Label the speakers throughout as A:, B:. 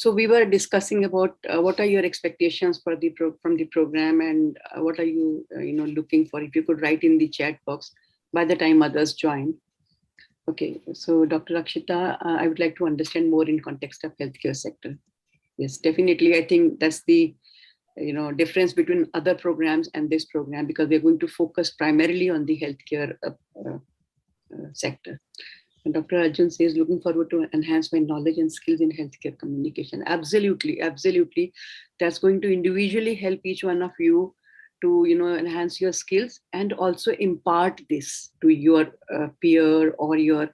A: So we were discussing about what are your expectations for the from the program, and what are you looking for. If you could write in the chat box by the time others join. Okay, so Dr. Akshita, I would like to understand more in context of healthcare sector. Yes, definitely. I think that's the difference between other programs and this program, because we're going to focus primarily on the healthcare sector. And Dr. Arjun says, looking forward to enhance my knowledge and skills in healthcare communication. Absolutely, absolutely. That's going to individually help each one of you to enhance your skills and also impart this to your peer or your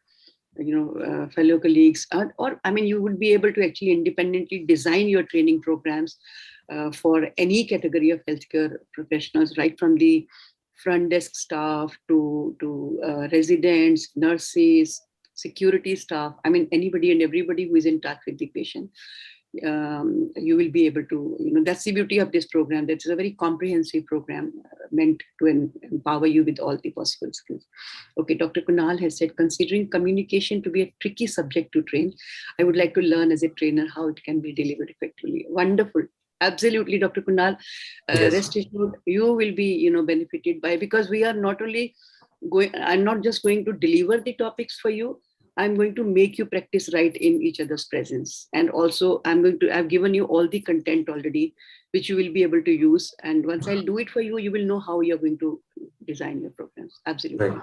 A: fellow colleagues, or I mean, you would be able to actually independently design your training programs for any category of healthcare professionals, right from the front desk staff to residents, nurses, security staff. I mean, anybody and everybody who is in touch with the patient. You will be able to, that's the beauty of this program. That's a very comprehensive program meant to empower you with all the possible skills. Okay, Dr. Kunal has said, considering communication to be a tricky subject to train, I would like to learn as a trainer how it can be delivered effectively. Wonderful. Absolutely, Dr. Kunal.
B: Yes.
A: Rest assured, you will be, benefited by, because we are not only I'm not just going to deliver the topics for you, I'm going to make you practice right in each other's presence. And also I've given you all the content already, which you will be able to use. And once I'll do it for you, you will know how you're going to design your programs. Absolutely.
B: Right.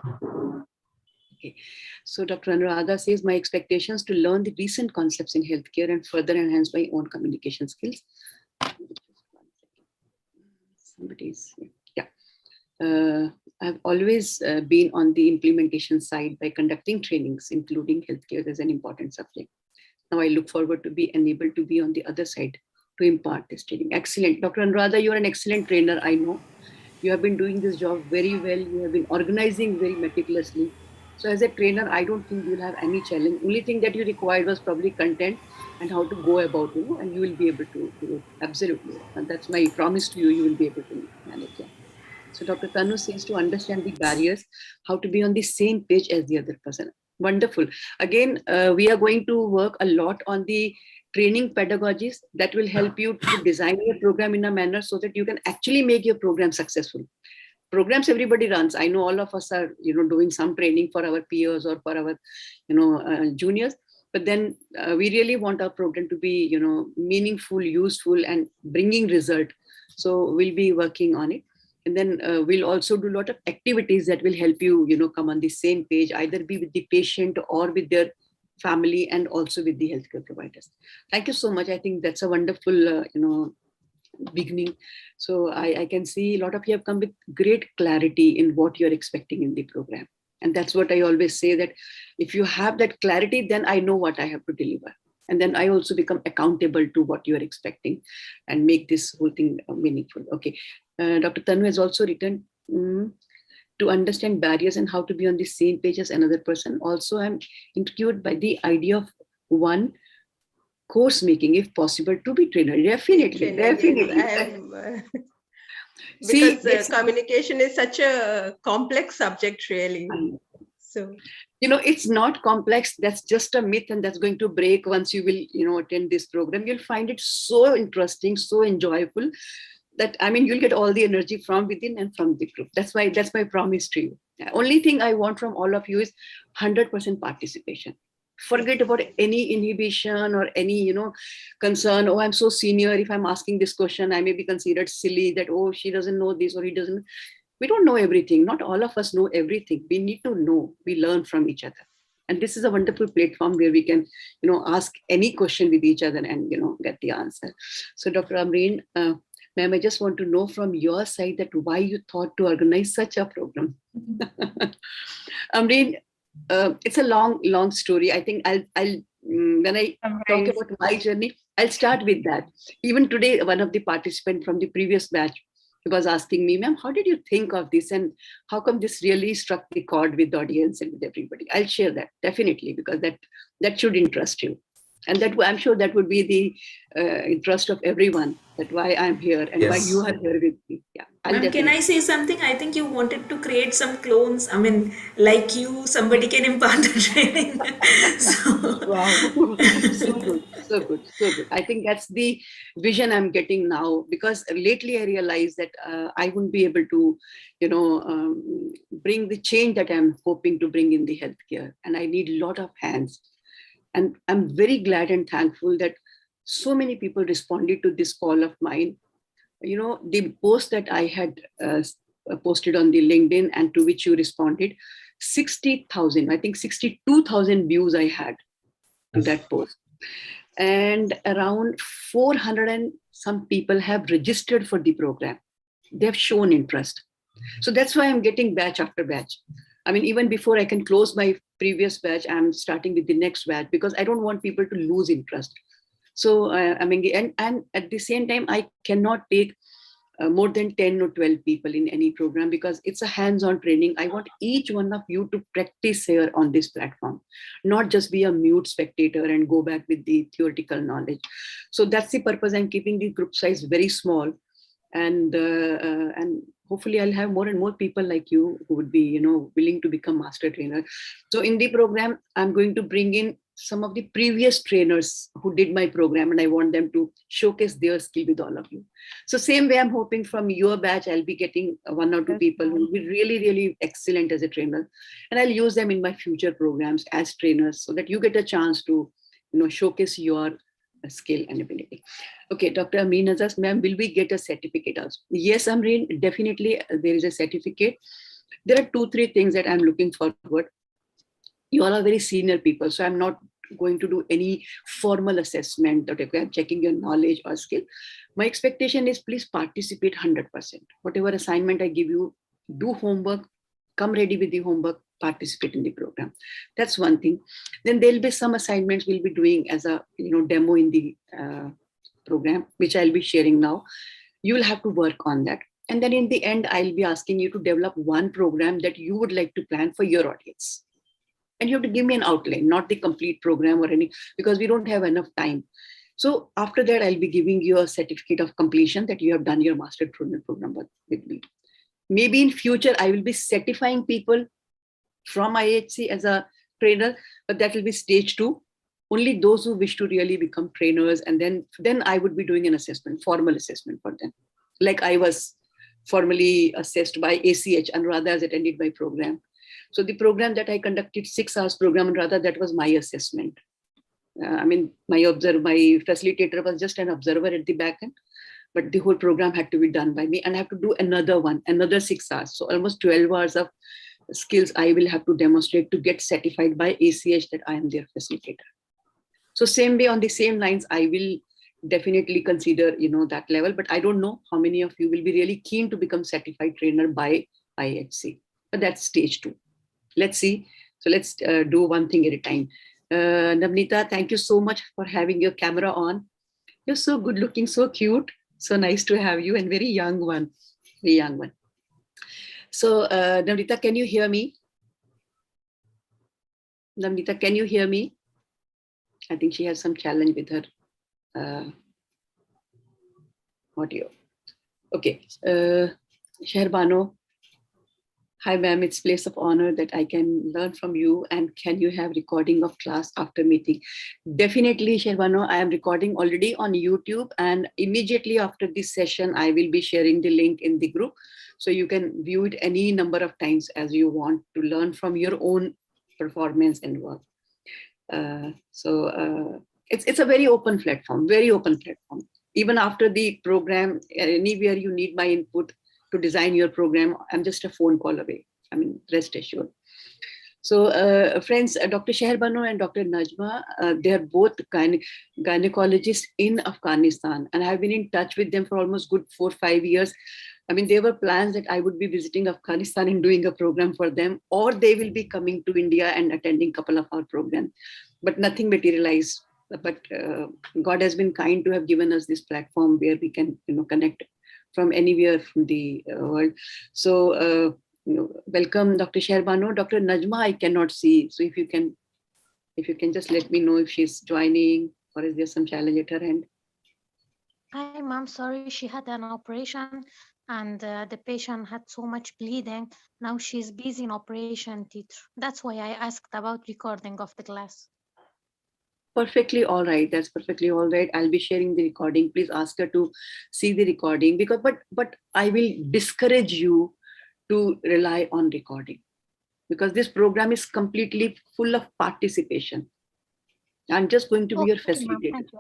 A: Okay. So Dr. Anuradha says, my expectations to learn the recent concepts in healthcare and further enhance my own communication skills. Somebody's, yeah. I've always been on the implementation side by conducting trainings, including healthcare as an important subject. Now I look forward to be enabled to be on the other side to impart this training. Excellent. Dr. Anuradha, you're an excellent trainer, I know. You have been doing this job very well. You have been organizing very meticulously. So as a trainer, I don't think you'll have any challenge. Only thing that you required was probably content and how to go about, and you will be able to do it. Absolutely. And that's my promise to you, you will be able to manage that. So Dr. Tanu says, to understand the barriers, how to be on the same page as the other person. Wonderful. Again, we are going to work a lot on the training pedagogies that will help you to design your program in a manner so that you can actually make your program successful. Programs everybody runs. I know all of us are, doing some training for our peers or for our, juniors. But then we really want our program to be, meaningful, useful, and bringing result. So we'll be working on it. And then we'll also do a lot of activities that will help you, come on the same page, either be with the patient or with their family and also with the healthcare providers. Thank you so much. I think that's a wonderful, beginning. So I can see a lot of you have come with great clarity in what you're expecting in the program. And that's what I always say, that if you have that clarity, then I know what I have to deliver. And then I also become accountable to what you're expecting and make this whole thing meaningful. Okay. Dr. Tanu has also written, to understand barriers and how to be on the same page as another person. Also, I'm intrigued by the idea of one course making, if possible, to be trainer. Definitely.
C: Yes, because communication is such a complex subject, really. So,
A: it's not complex. That's just a myth, and that's going to break once you will, attend this program. You'll find it so interesting, so enjoyable, that you'll get all the energy from within and from the group. That's my promise to you. The only thing I want from all of you is 100% participation. Forget about any inhibition or any, concern. Oh, I'm so senior. If I'm asking this question, I may be considered silly, that, oh, she doesn't know this or he doesn't. We don't know everything. Not all of us know everything. We need to know. We learn from each other. And this is a wonderful platform where we can, ask any question with each other and, get the answer. So Dr. Amreen, ma'am, I just want to know from your side that why you thought to organize such a program. Amreen, it's a long story. I think I'll when I talk about my journey, I'll start with that. Even today, one of the participants from the previous batch was asking me, ma'am, how did you think of this? And how come this really struck the chord with the audience and with everybody? I'll share that, definitely, because that should interest you. And that I'm sure that would be the interest of everyone, that why I'm here and why you are here with me. Yeah,
B: Ma'am, can I say something? I think you wanted to create some clones. I mean, like you, somebody can impart the training. So,
A: Wow. So good, so good, so good. I think that's the vision I'm getting now, because lately I realized that I wouldn't be able to, bring the change that I'm hoping to bring in the healthcare. And I need a lot of hands. And I'm very glad and thankful that so many people responded to this call of mine. The post that I had posted on the LinkedIn and to which you responded, 60,000, I think 62,000 views I had to that post. And around 400 and some people have registered for the program. They have shown interest. So that's why I'm getting batch after batch. I mean, even before I can close my previous batch, I'm starting with the next batch because I don't want people to lose interest. So and at the same time, I cannot take more than 10 or 12 people in any program because it's a hands-on training. I want each one of you to practice here on this platform, not just be a mute spectator and go back with the theoretical knowledge. So that's the purpose. I'm keeping the group size very small, and hopefully I'll have more and more people like you who would be willing to become master trainer. So in the program, I'm going to bring in some of the previous trainers who did my program, and I want them to showcase their skill with all of you. So same way, I'm hoping from your batch, I'll be getting one or two people who will be really, really excellent as a trainer, and I'll use them in my future programs as trainers so that you get a chance to showcase your skill and ability. Okay, Dr. Amreen Azaz, ma'am, will we get a certificate also? Yes, Amreen, definitely there is a certificate. There are 2-3 things that I'm looking forward. You all are very senior people, so I'm not going to do any formal assessment that I'm checking your knowledge or skill. My expectation is please participate 100%. Whatever assignment I give you, do homework, come ready with the homework, participate in the program. That's one thing. Then there'll be some assignments we'll be doing as a demo in the program, which I'll be sharing now. You will have to work on that. And then in the end, I'll be asking you to develop one program that you would like to plan for your audience. And you have to give me an outline, not the complete program or any, because we don't have enough time. So after that, I'll be giving you a certificate of completion that you have done your master trainer program with me. Maybe in future, I will be certifying people from IHC as a trainer, but that will be stage 2. Only those who wish to really become trainers, and then I would be doing an assessment, formal assessment for them. Like I was formally assessed by ACH, and rather has attended my program. So the program that I conducted, 6 hours program, and rather that was my assessment. My facilitator was just an observer at the back end, but the whole program had to be done by me, and I have to do another 6 hours. So almost 12 hours of skills I will have to demonstrate to get certified by ACH that I am their facilitator. So same way, on the same lines, I will definitely consider, that level, but I don't know how many of you will be really keen to become certified trainer by IHC, but that's stage 2. Let's see. So let's do one thing at a time. Navneeta, thank you so much for having your camera on. You're so good looking, so cute. So nice to have you, and very young one. So Navneeta, can you hear me? Navneeta, can you hear me? I think she has some challenge with her audio. Okay. Sherbano. Hi, ma'am. It's place of honor that I can learn from you. And can you have recording of class after meeting? Definitely, Sherbano. I am recording already on YouTube. And immediately after this session, I will be sharing the link in the group. So you can view it any number of times as you want to learn from your own performance and work. It's a very open platform, Even after the program, anywhere you need my input to design your program, I'm just a phone call away. Rest assured. So friends, Dr. Sherbano and Dr. Najma, they are both gynecologists in Afghanistan, and I've been in touch with them for almost good 4-5 years. There were plans that I would be visiting Afghanistan and doing a program for them, or they will be coming to India and attending a couple of our programs, but nothing materialized. But God has been kind to have given us this platform where we can, connect from anywhere from the world. So, welcome, Dr. Sherbano. Dr. Najma, I cannot see. So if you can just let me know if she's joining, or is there some challenge at her end?
D: Hi, ma'am. Sorry, she had an operation. and the patient had so much bleeding. Now she's busy in operation theater. That's why I asked about recording of the class.
A: Perfectly all right. That's perfectly all right. I'll be sharing the recording. Please ask her to see the recording, because but I will discourage you to rely on recording, because this program is completely full of participation. I'm just going to be your
D: Okay, ma'am.
A: facilitator.
D: Thank you.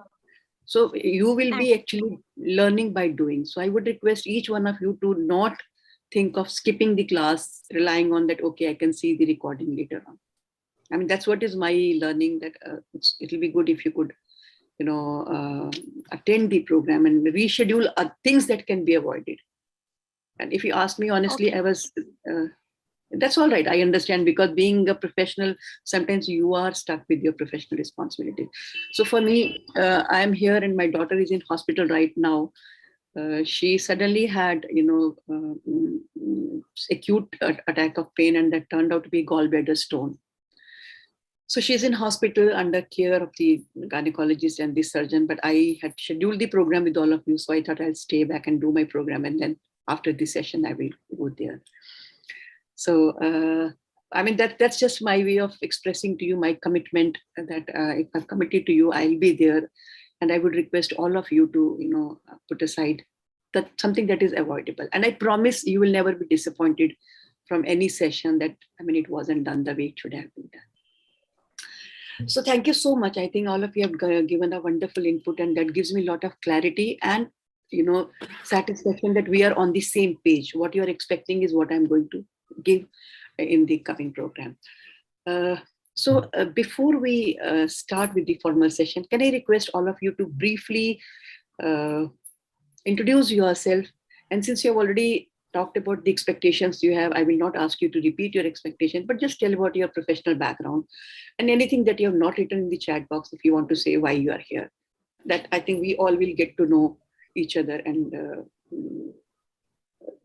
A: So you will
D: Thank
A: be actually learning by doing. So I would request each one of you to not think of skipping the class, relying on that, okay, I can see the recording later on. I mean, that's what is my learning, that it'll be good if you could, attend the program and reschedule things that can be avoided. And if you ask me honestly,
D: Okay.
A: that's all right. I understand, because being a professional, sometimes you are stuck with your professional responsibility. So for me, I'm here and my daughter is in hospital right now. She suddenly had, acute attack of pain, and that turned out to be gallbladder stone. So she's in hospital under care of the gynecologist and the surgeon, but I had scheduled the program with all of you. So I thought I'll stay back and do my program. And then after this session, I will go there. So, I mean, that's just my way of expressing to you my commitment that if I've committed to you, I'll be there. And I would request all of you to, put aside that something that is avoidable. And I promise you will never be disappointed from any session that, I mean, it wasn't done the way it should have been done. So thank you so much. I think all of you have given a wonderful input, and that gives me a lot of clarity and, satisfaction that we are on the same page. What you're expecting is what I'm going to give in the coming program. So before we start with the formal session, can I request all of you to briefly introduce yourself? And since you have already talked about the expectations you have, I will not ask you to repeat your expectation, but just tell about your professional background and anything that you have not written in the chat box if you want to say why you are here. That I think we all will get to know each other and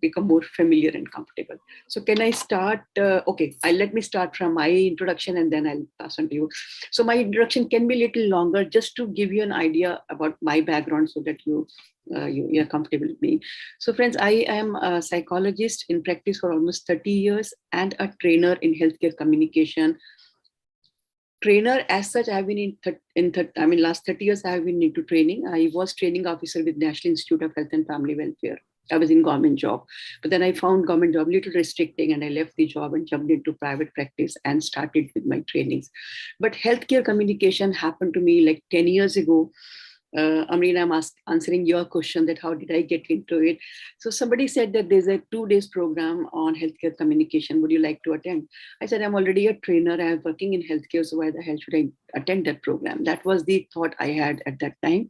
A: become more familiar and comfortable. So can I start? Okay, let me start from my introduction and then I'll pass on to you. So my introduction can be a little longer just to give you an idea about my background so that you're comfortable with me. So friends, I am a psychologist in practice for almost 30 years and a trainer in healthcare communication. Trainer as such, I've been last 30 years, I've been into training. I was training officer with National Institute of Health and Family Welfare. I was in government job, but then I found government job a little restricting and I left the job and jumped into private practice and started with my trainings. But healthcare communication happened to me like 10 years ago. Amreen, I'm answering your question that how did I get into it? So somebody said that there's a 2 days program on healthcare communication. Would you like to attend? I said, I'm already a trainer. I'm working in healthcare. So why the hell should I attend that program? That was the thought I had at that time.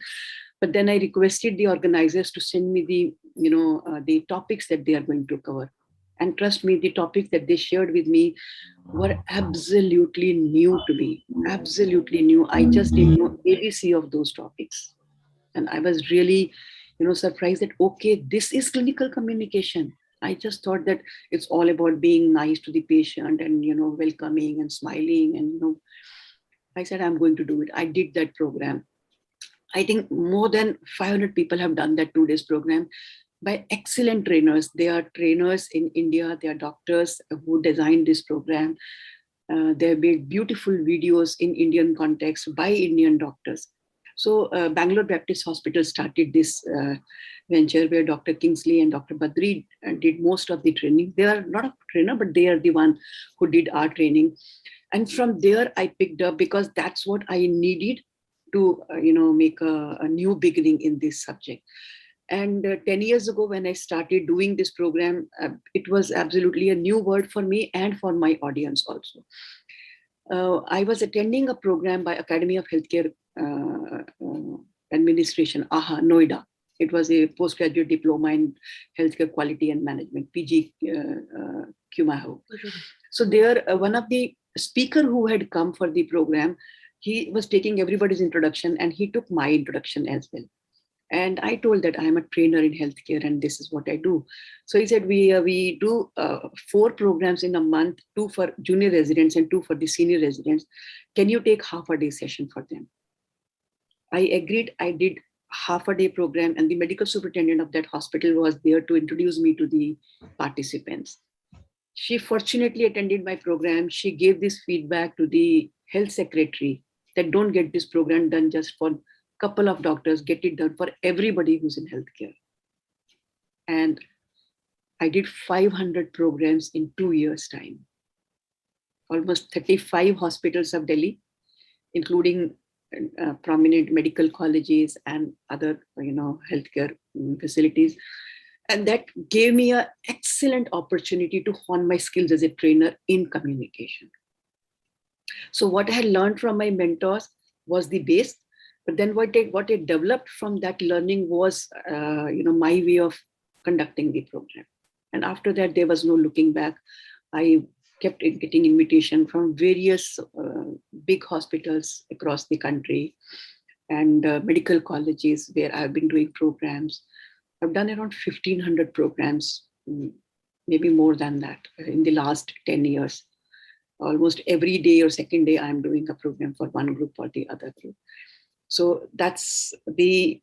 A: But then I requested the organizers to send me the topics that they are going to cover. And trust me, the topics that they shared with me were absolutely new to me, absolutely new. I just didn't know ABC of those topics. And I was really, surprised that, okay, this is clinical communication. I just thought that it's all about being nice to the patient and, welcoming and smiling. And, I said, I'm going to do it. I did that program. I think more than 500 people have done that 2 days program by excellent trainers. They are trainers in India. They are doctors who designed this program. They have made beautiful videos in Indian context by Indian doctors. So Bangalore Baptist Hospital started this venture where Dr. Kingsley and Dr. Badri did most of the training. They are not a trainer, but they are the one who did our training. And from there, I picked up because that's what I needed to, make a new beginning in this subject. And 10 years ago, when I started doing this program, it was absolutely a new word for me and for my audience also. I was attending a program by Academy of Healthcare Administration, AHA, Noida. It was a postgraduate diploma in healthcare quality and management, PG QMAHO. So there, one of the speaker who had come for the program, he was taking everybody's introduction and he took my introduction as well. And I told that I'm a trainer in healthcare and this is what I do. So he said, we do 4 programs in a month, 2 for junior residents and 2 for the senior residents. Can you take half a day session for them? I agreed. I did half-a-day program, and the medical superintendent of that hospital was there to introduce me to the participants. She fortunately attended my program. She gave this feedback to the health secretary that don't get this program done just for a couple of doctors, get it done for everybody who's in healthcare. And I did 500 programs in 2 years' time. Almost 35 hospitals of Delhi, including prominent medical colleges and other, healthcare facilities. And that gave me an excellent opportunity to hone my skills as a trainer in communication. So what I had learned from my mentors was the base, but then what I developed from that learning was, my way of conducting the program. And after that, there was no looking back. I kept getting invitation from various big hospitals across the country and medical colleges where I've been doing programs. I've done around 1,500 programs, maybe more than that in the last 10 years. Almost every day or second day, I'm doing a program for one group or the other group. So that's the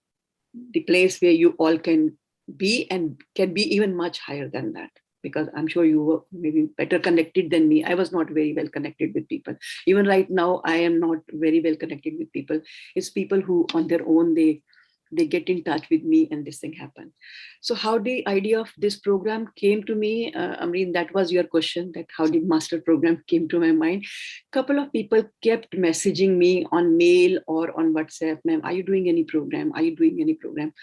A: place where you all can be and can be even much higher than that, because I'm sure you were maybe better connected than me. I was not very well connected with people. Even right now, I am not very well connected with people. It's people who on their own, they get in touch with me and this thing happened. So how the idea of this program came to me, Amreen, that was your question, that how the master program came to my mind. Couple of people kept messaging me on mail or on WhatsApp, ma'am, are you doing any program? Are you doing any program?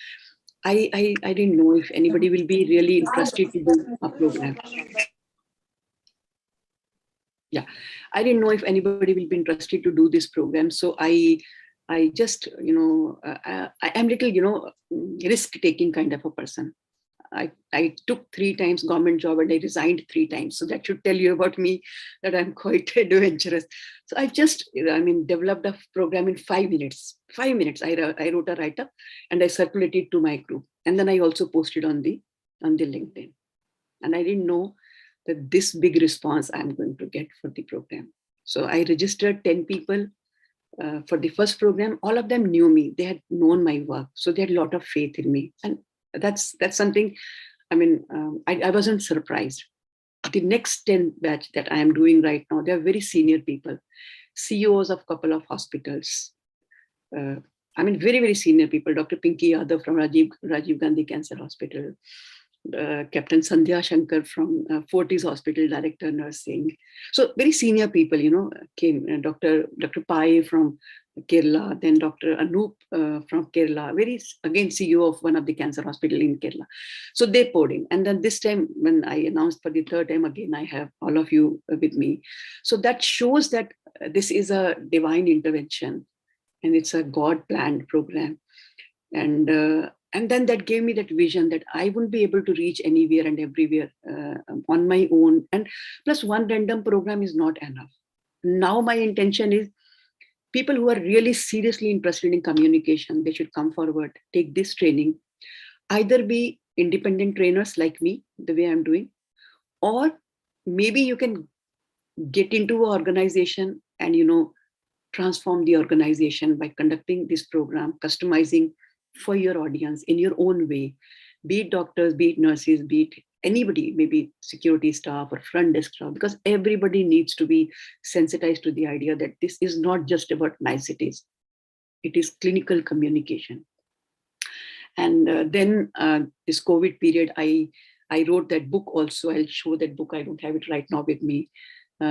A: I didn't know if anybody will be really interested to do a program. Yeah, I didn't know if anybody will be interested to do this program. So I just, I am little, risk-taking kind of a person. I took 3 times government job and I resigned 3 times. So that should tell you about me, that I'm quite adventurous. So I just, developed a program in 5 minutes. 5 minutes, I wrote a write-up and I circulated to my group. And then I also posted on the LinkedIn. And I didn't know that this big response I'm going to get for the program. So I registered 10 people for the first program. All of them knew me. They had known my work. So they had a lot of faith in me. And that's something, I wasn't surprised. The next 10 batch that I am doing right now, they're very senior people, CEOs of a couple of hospitals. Very, very senior people. Dr. Pinky Yadav from Rajiv Gandhi Cancer Hospital. Captain Sandhya Shankar from Fortis Hospital, Director Nursing. So very senior people, came. Dr. Pai from Kerala, then Dr. Anup from Kerala, again CEO of one of the cancer hospital in Kerala. So they poured in. And then this time when I announced for the 3rd time, again, I have all of you with me. So that shows that this is a divine intervention and it's a God-planned program. And then that gave me that vision that I wouldn't be able to reach anywhere and everywhere on my own. And plus one random program is not enough. Now my intention is people who are really seriously interested in communication, they should come forward, take this training, either be independent trainers like me, the way I'm doing, or maybe you can get into an organization and, transform the organization by conducting this program, customizing for your audience in your own way, be it doctors, be it nurses, be it anybody, maybe security staff or front desk staff, because everybody needs to be sensitized to the idea that this is not just about niceties. It is clinical communication. And then this COVID period, I wrote that book also. I'll show that book. I don't have it right now with me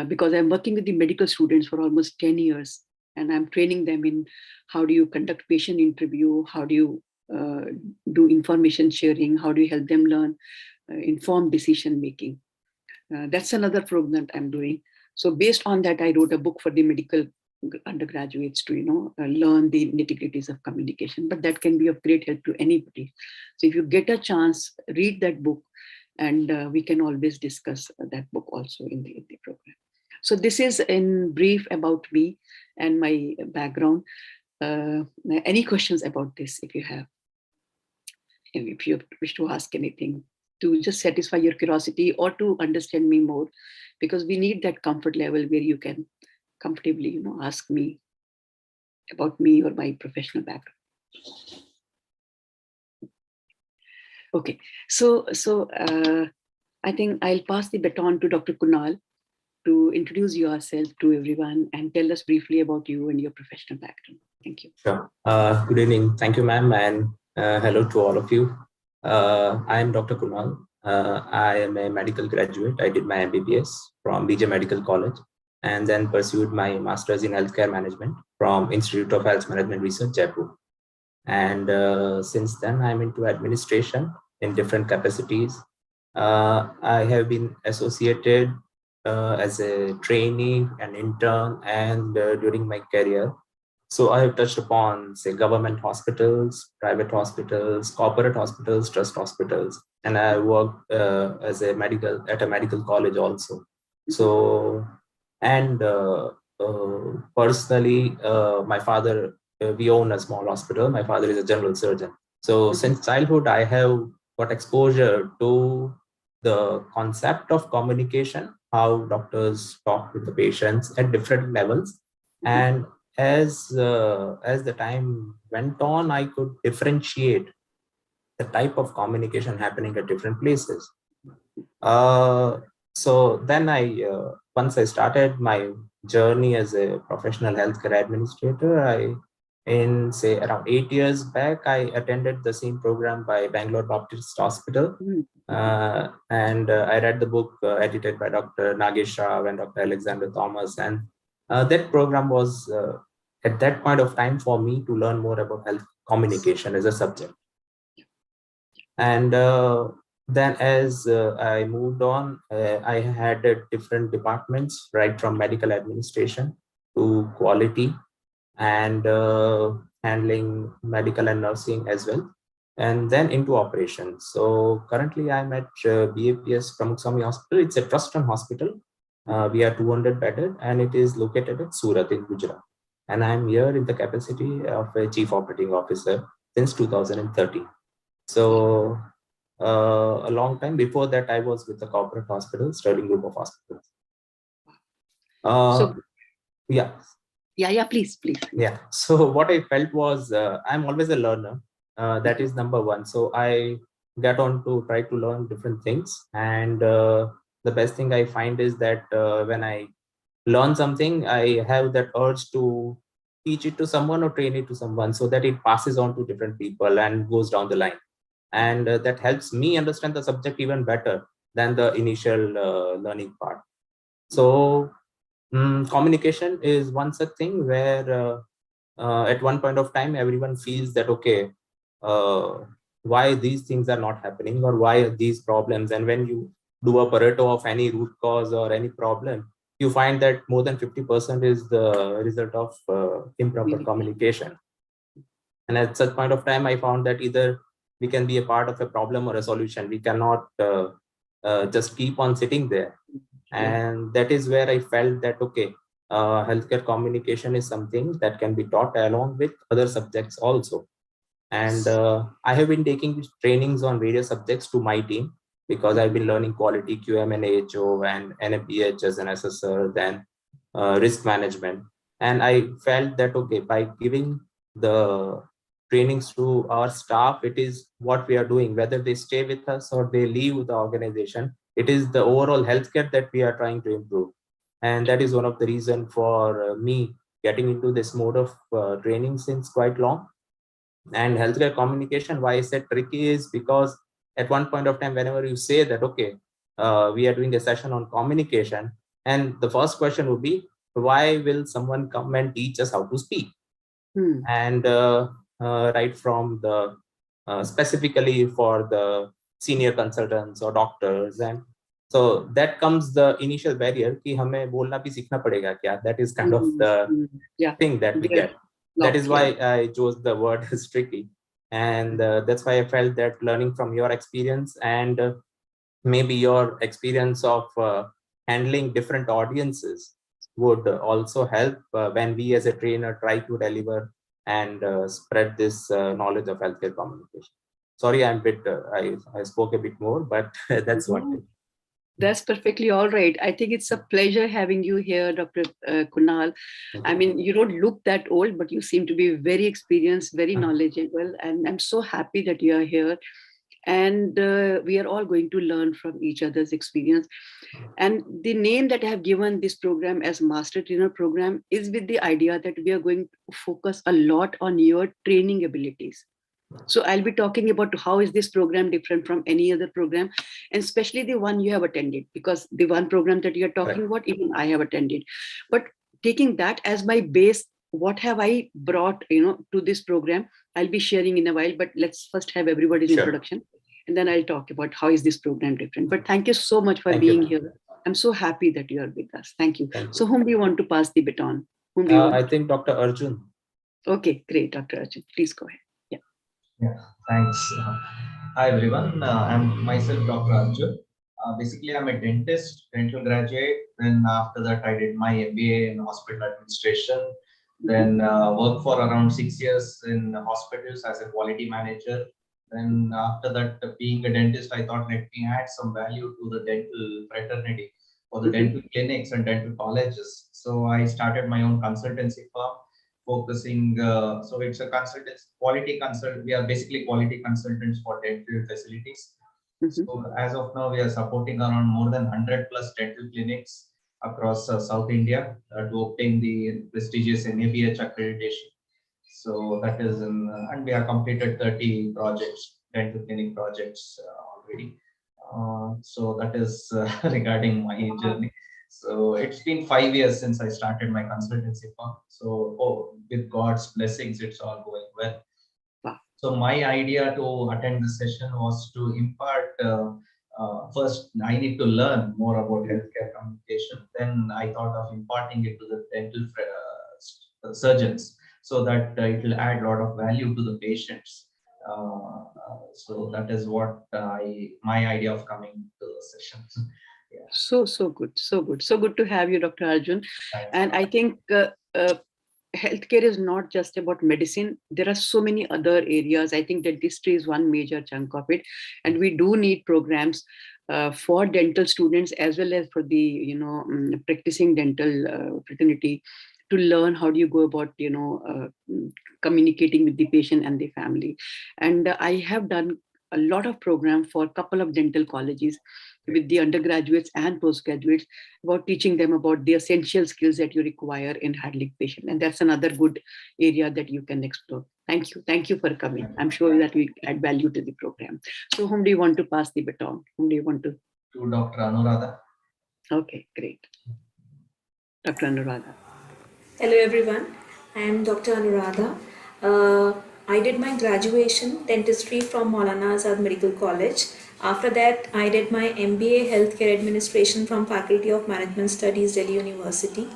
A: because I'm working with the medical students for almost 10 years. And I'm training them in how do you conduct patient interview, how do you do information sharing, how do you help them learn informed decision making. That's another program that I'm doing. So based on that, I wrote a book for the medical undergraduates to learn the nitty-gritties of communication. But that can be of great help to anybody. So if you get a chance, read that book, and we can always discuss that book also in the program. So this is in brief about me and my background. Any questions about this, if you have? If you wish to ask anything to just satisfy your curiosity or to understand me more, because we need that comfort level where you can comfortably, ask me about me or my professional background. Okay. So I think I'll pass the baton to Dr. Kunal to introduce yourself to everyone and tell us briefly about you and your professional background. Thank you.
E: Sure. Good evening. Thank you, ma'am, and hello to all of you. I am Dr. Kunal. I am a medical graduate. I did my MBBS from BJ Medical College and then pursued my master's in healthcare management from Institute of Health Management Research, Jaipur. And since then, I'm into administration in different capacities. I have been associated as a trainee, an intern, and during my career. So I have touched upon, say, government hospitals, private hospitals, corporate hospitals, trust hospitals, and I worked as a at a medical college also. So, and personally, my father, we own a small hospital. My father is a general surgeon. So since childhood, I have got exposure to the concept of communication, how doctors talk with the patients at different levels, and as the time went on, I could differentiate the type of communication happening at different places. So then once I started my journey as a professional healthcare administrator, in say around 8 years back, I attended the same program by Bangalore Baptist Hospital. And I read the book edited by Dr. Nagesh Rao and Dr. Alexander Thomas. And that program was at that point of time for me to learn more about health communication as a subject. And then as I moved on, I had different departments, right from medical administration to quality and handling medical and nursing as well, and then into operations. So currently I'm at BAPS Pramukh Swami Hospital. It's a trust run hospital. We are 200 bedded and it is located at Surat in Gujarat. And I'm here in the capacity of a chief operating officer since 2013. So a long time before that, I was with the corporate hospital, Sterling Group of Hospitals.
A: Please.
E: Yeah. So what I felt was I'm always a learner. That is number one. So I get on to try to learn different things. And the best thing I find is that when I learn something, I have that urge to teach it to someone or train it to someone so that it passes on to different people and goes down the line. And that helps me understand the subject even better than the initial learning part. So communication is one such thing where at one point of time, everyone feels that, okay, why these things are not happening or why are these problems? And when you do a Pareto of any root cause or any problem, you find that more than 50% is the result of improper communication. And at such point of time, I found that either we can be a part of a problem or a solution. We cannot just keep on sitting there. And that is where I felt that, okay, healthcare communication is something that can be taught along with other subjects also. And I have been taking trainings on various subjects to my team because I've been learning quality, QM and AHO and NFBH as an assessor, then risk management. And I felt that, okay, by giving the trainings to our staff, it is what we are doing, whether they stay with us or they leave the organization. It is the overall healthcare that we are trying to improve. And that is one of the reasons for me getting into this mode of training since quite long. And healthcare communication, why I said tricky is because at one point of time, whenever you say that, okay, we are doing a session on communication, and the first question would be, why will someone come and teach us how to speak? And right from the specifically for the senior consultants or doctors, and so that comes the initial barrier कि हमें बोलना भी सीखना पड़ेगा क्या? That is kind of the thing that we get. That is why I chose the word is tricky. And that's why I felt that learning from your experience and maybe your experience of handling different audiences would also help when we as a trainer try to deliver and spread this knowledge of healthcare communication. Sorry, I'm a bit, I spoke a bit more, but that's what it is.
A: That's perfectly all right. I think it's a pleasure having you here, Dr. Kunal. I mean, you don't look that old, but you seem to be very experienced, very knowledgeable. And I'm so happy that you are here. and we are all going to learn from each other's experience. And the name that I have given this program as Master Trainer Program is with the idea that we are going to focus a lot on your training abilities. So I'll be talking about how is this program different from any other program, and especially the one you have attended, because the one program that you're talking about, even I have attended. But taking that as my base, what have I brought, to this program? I'll be sharing in a while, but let's first have everybody's introduction, and then I'll talk about how is this program different. But thank you so much for being here. I'm so happy that you are with us. Thank you. So whom do you want to pass the baton? Whom do you want?
E: I think Dr. Arjun.
A: Okay, great, Dr. Arjun. Please go ahead.
F: Yeah, thanks. Hi everyone, I'm myself Dr. Arjun. Basically, I'm a dental graduate. Then after that, I did my MBA in hospital administration. Then worked for around 6 years in hospitals as a quality manager. Then after that, being a dentist, I thought let me add some value to the dental fraternity for the dental clinics and dental colleges. So I started my own consultancy firm, focusing, so it's a quality consult. We are basically quality consultants for dental facilities. So as of now, we are supporting around more than 100 plus dental clinics across South India to obtain the prestigious NABH accreditation. So that is and we have completed 30 projects, dental clinic projects already. So that is regarding my journey. So it's been 5 years since I started my consultancy firm. So with God's blessings, it's all going well. So my idea to attend this session was to impart, first I need to learn more about healthcare communication. Then I thought of imparting it to the dental surgeons so that it will add a lot of value to the patients. So that is what my idea of coming to the session. Yeah.
A: So good to have you, Dr. Arjun.
F: Thanks.
A: And I think healthcare is not just about medicine. There are so many other areas. I think dentistry is one major chunk of it, and we do need programs for dental students as well as for the practicing dental fraternity to learn how do you go about communicating with the patient and the family. And I have done a lot of program for a couple of dental colleges with the undergraduates and postgraduates about teaching them about the essential skills that you require in handling patient. And that's another good area that you can explore. Thank you. Thank you for coming. I'm sure that we add value to the program. So whom do you want to pass the baton? Whom do you want to?
F: To Dr. Anuradha.
A: Okay, great. Dr. Anuradha.
B: Hello everyone, I am Dr. Anuradha. I did my graduation dentistry from Maulana Azad Medical College. After that, I did my MBA Healthcare Administration from Faculty of Management Studies, Delhi University.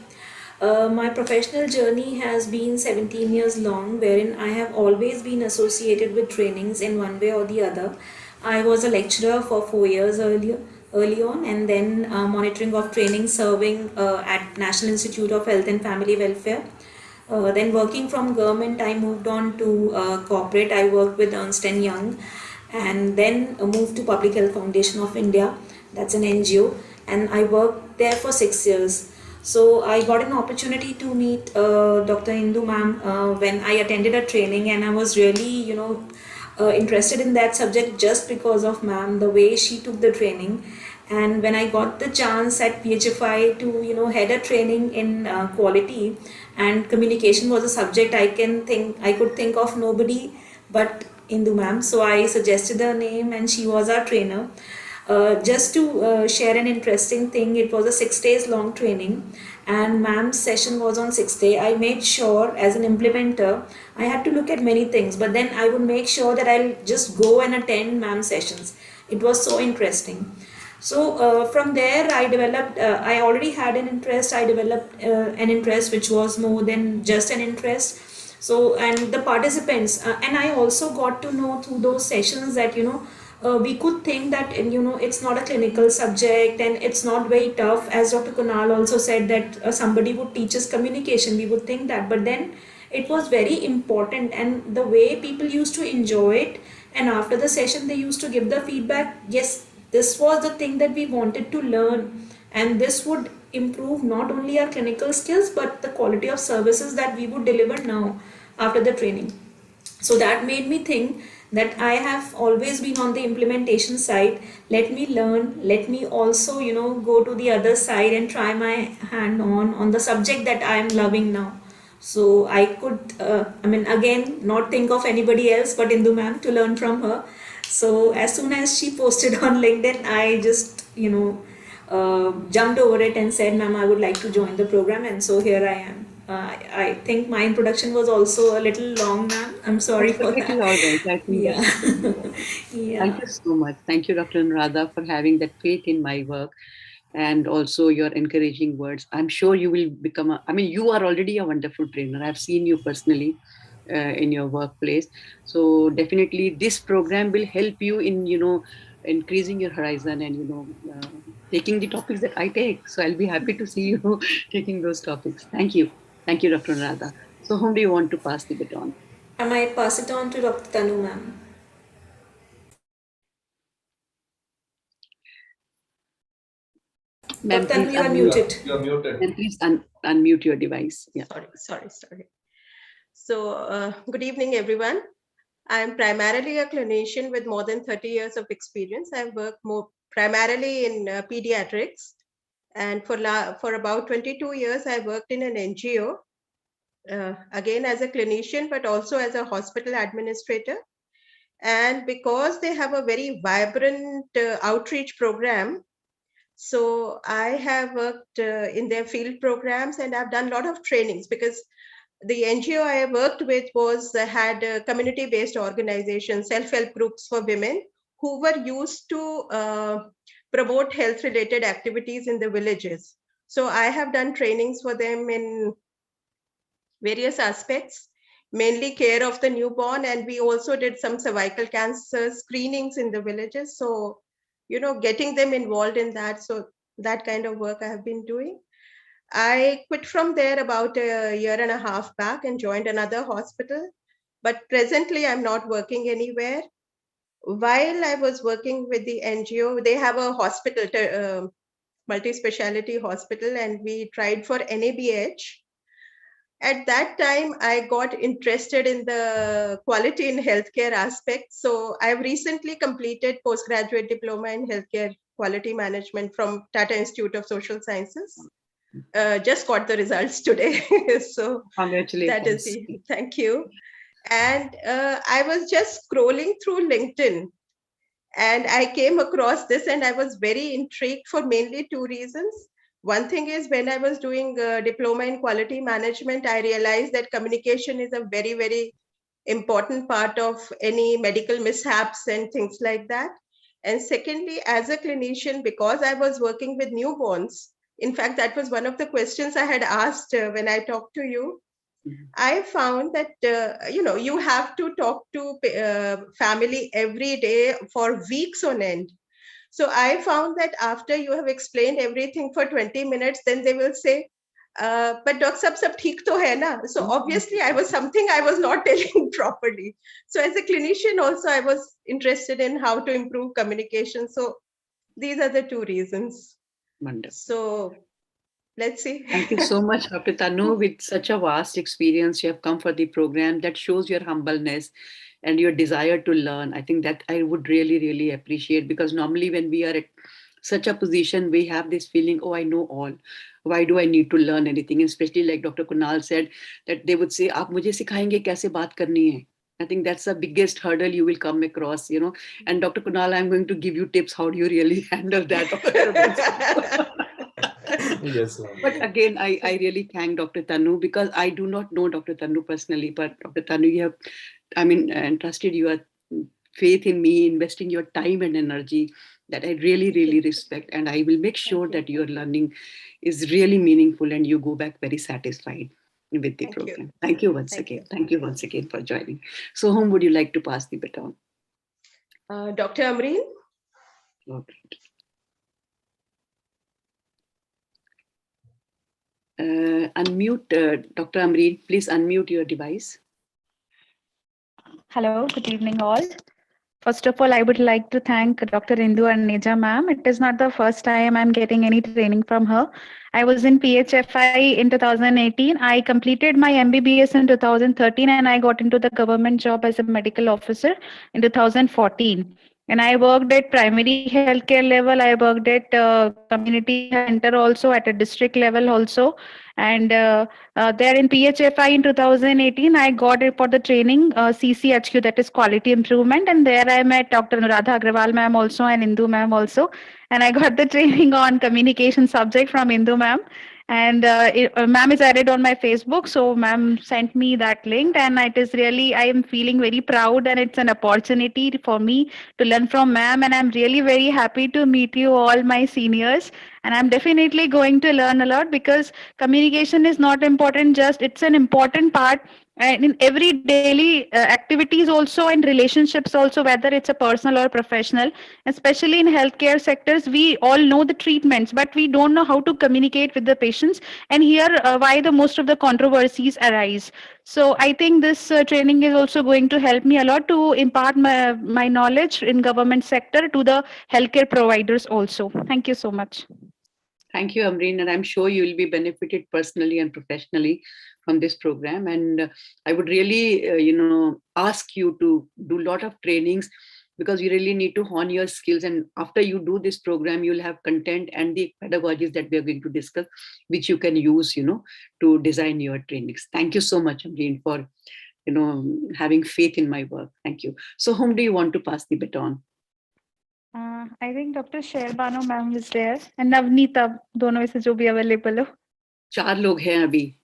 B: My professional journey has been 17 years long, wherein I have always been associated with trainings in one way or the other. I was a lecturer for 4 years early on, and then monitoring of training, serving at National Institute of Health and Family Welfare. Then working from government, I moved on to corporate. I worked with Ernst & Young, and then moved to Public Health Foundation of India. That's an NGO, and I worked there for 6 years. So I got an opportunity to meet Dr. Indu ma'am when I attended a training, and I was really, interested in that subject just because of ma'am, the way she took the training. And when I got the chance at PHFI to, head a training in quality and communication was a subject I could think of nobody but Indu ma'am. So I suggested her name and she was our trainer. Just to share an interesting thing, it was a 6 days long training and ma'am's session was on 6th day. I made sure as an implementer, I had to look at many things, but then I would make sure that I'll just go and attend ma'am's sessions. It was so interesting. So from there I developed, I already had an interest, I developed an interest which was more than just an interest. So, and the participants, and I also got to know through those sessions that, we could think that, it's not a clinical subject and it's not very tough. As Dr. Kunal also said that somebody would teach us communication, we would think that, but then it was very important, and the way people used to enjoy it, and after the session they used to give the feedback, yes, this was the thing that we wanted to learn, and this would improve not only our clinical skills but the quality of services that we would deliver now after the training. So that made me think that I have always been on the implementation side. Let me learn, let me also, go to the other side and try my hand on the subject that I am loving now. So I could, again, not think of anybody else but Indu ma'am to learn from her. So as soon as she posted on LinkedIn, I just, jumped over it and said, ma'am, I would like to join the program. And so here I am. I think my introduction was also a little long, ma'am. I'm sorry for
A: It is
B: that.
A: all right. I think
B: Yeah.
A: that's
B: Yeah.
A: Thank you so much. Thank you, Dr. Anuradha, for having that faith in my work and also your encouraging words. I'm sure you will become you are already a wonderful trainer. I've seen you personally in your workplace. So definitely this program will help you in, increasing your horizon and, taking the topics that I take. So I'll be happy to see you taking those topics. Thank you. Thank you, Dr. Anuradha. So whom do you want to pass the baton?
B: I might pass it on to Dr. Tanu, ma'am.
A: Ma'am,
B: Dr. Tanu,
A: please
B: you are
A: unmute.
B: muted.
F: You're muted.
A: Ma'am, please unmute your device. Yeah.
C: Sorry. So good evening, everyone. I'm primarily a clinician with more than 30 years of experience. I've worked primarily in pediatrics. And for about 22 years, I worked in an NGO, again as a clinician, but also as a hospital administrator. And because they have a very vibrant outreach program, so I have worked in their field programs, and I've done a lot of trainings because the NGO I worked with had a community-based organization, self-help groups for women who were used to promote health-related activities in the villages. So I have done trainings for them in various aspects, mainly care of the newborn, and we also did some cervical cancer screenings in the villages. So, getting them involved in that. So that kind of work I have been doing. I quit from there about a year and a half back and joined another hospital. But presently, I'm not working anywhere. While I was working with the NGO, they have a hospital, multi-speciality hospital, and we tried for NABH. At that time, I got interested in the quality in healthcare aspect. So I've recently completed postgraduate diploma in healthcare quality management from Tata Institute of Social Sciences. Just got the results today. So
A: Congratulations.
C: thank you. And I was just scrolling through LinkedIn and I came across this and I was very intrigued for mainly two reasons. One thing is when I was doing a diploma in quality management, I realized that communication is a very, very important part of any medical mishaps and things like that. And secondly, as a clinician, because I was working with newborns, in fact, that was one of the questions I had asked when I talked to you. I found that, you have to talk to family every day for weeks on end. So I found that after you have explained everything for 20 minutes, then they will say, but Doc sab theek to hai na? So obviously I was not telling properly. So as a clinician also, I was interested in how to improve communication. So these are the two reasons.
A: Wonderful.
C: So let's see.
A: Thank you so much, Dr. Tanu. With such a vast experience, you have come for the program. That shows your humbleness and your desire to learn. I think that I would really, really appreciate, because normally when we are at such a position, we have this feeling, oh, I know all. Why do I need to learn anything? Especially like Dr. Kunal said, that they would say, "Aap mujhe sikhayenge kaise baat karni hai." I think that's the biggest hurdle you will come across, And Dr. Kunal, I'm going to give you tips. How do you really handle that?
E: Yes,
A: But again, I really thank Dr. Tanu, because I do not know Dr. Tanu personally, but Dr. Tanu, you have, entrusted your faith in me, investing your time and energy that I really, really respect. And I will make sure that your learning is really meaningful and you go back very satisfied with the program. Thank you once again. Thank you once again for joining. So whom would you like to pass the baton?
C: Dr. Amreen?
A: Okay. Unmute, Dr. Amreen, please unmute your device.
G: Hello, good evening all. First of all, I would like to thank Dr. Indu and Neja ma'am. It is not the first time I'm getting any training from her. I was in PHFI in 2018. I completed my MBBS in 2013 and I got into the government job as a medical officer in 2014. And I worked at primary healthcare level. I worked at community center also, at a district level also. And there in PHFI in 2018, I got it for the training CCHQ, that is quality improvement. And there I met Dr. Anuradha Agrawal ma'am also and Indu ma'am also. And I got the training on communication subject from Indu ma'am. And ma'am is added on my Facebook. So ma'am sent me that link. And it is really, I am feeling very proud and it's an opportunity for me to learn from ma'am. And I'm really very happy to meet you all, my seniors. And I'm definitely going to learn a lot, because communication is not important, just it's an important part in every daily activities also, and relationships also, whether it's a personal or professional. Especially in healthcare sectors, we all know the treatments, but we don't know how to communicate with the patients. And here why the most of the controversies arise. So I think this training is also going to help me a lot to impart my knowledge in government sector to the healthcare providers also. Thank you so much.
A: Thank you, Amreen, and I'm sure you will be benefited personally and professionally from this program. And I would really, ask you to do a lot of trainings, because you really need to hone your skills. And after you do this program, you'll have content and the pedagogies that we are going to discuss, which you can use, to design your trainings. Thank you so much, Amreen, for, having faith in my work. Thank you. So whom do you want to pass the baton?
G: I think Dr. Sherbano ma'am is there and Navneeta, दोनों में से जो भी available हो.
A: 4 लोग हैं अभी.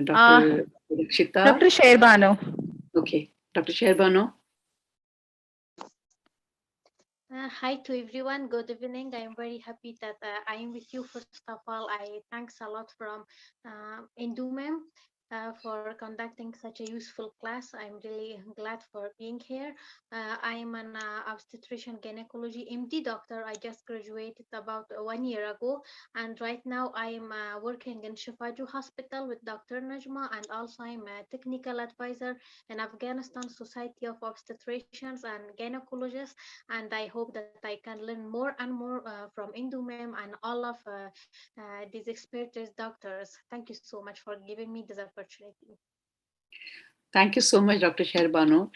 A: Dr. Rakshita.
G: Dr. Sherbano.
A: Okay, Dr. Sherbano.
D: Hi to everyone. Good evening. I'm very happy that I am with you. First of all, I thanks a lot from Indu ma'am for conducting such a useful class. I'm really glad for being here. I am an obstetrician gynecology MD doctor. I just graduated about 1 year ago, and right now I am working in Shifaju Hospital with Dr. Najma, and also I'm a technical advisor in Afghanistan Society of Obstetricians and Gynecologists. And I hope that I can learn more and more from Indu ma'am and all of these experienced doctors. Thank you so much for giving me this opportunity.
A: Thank you so much, Dr. Sherbano,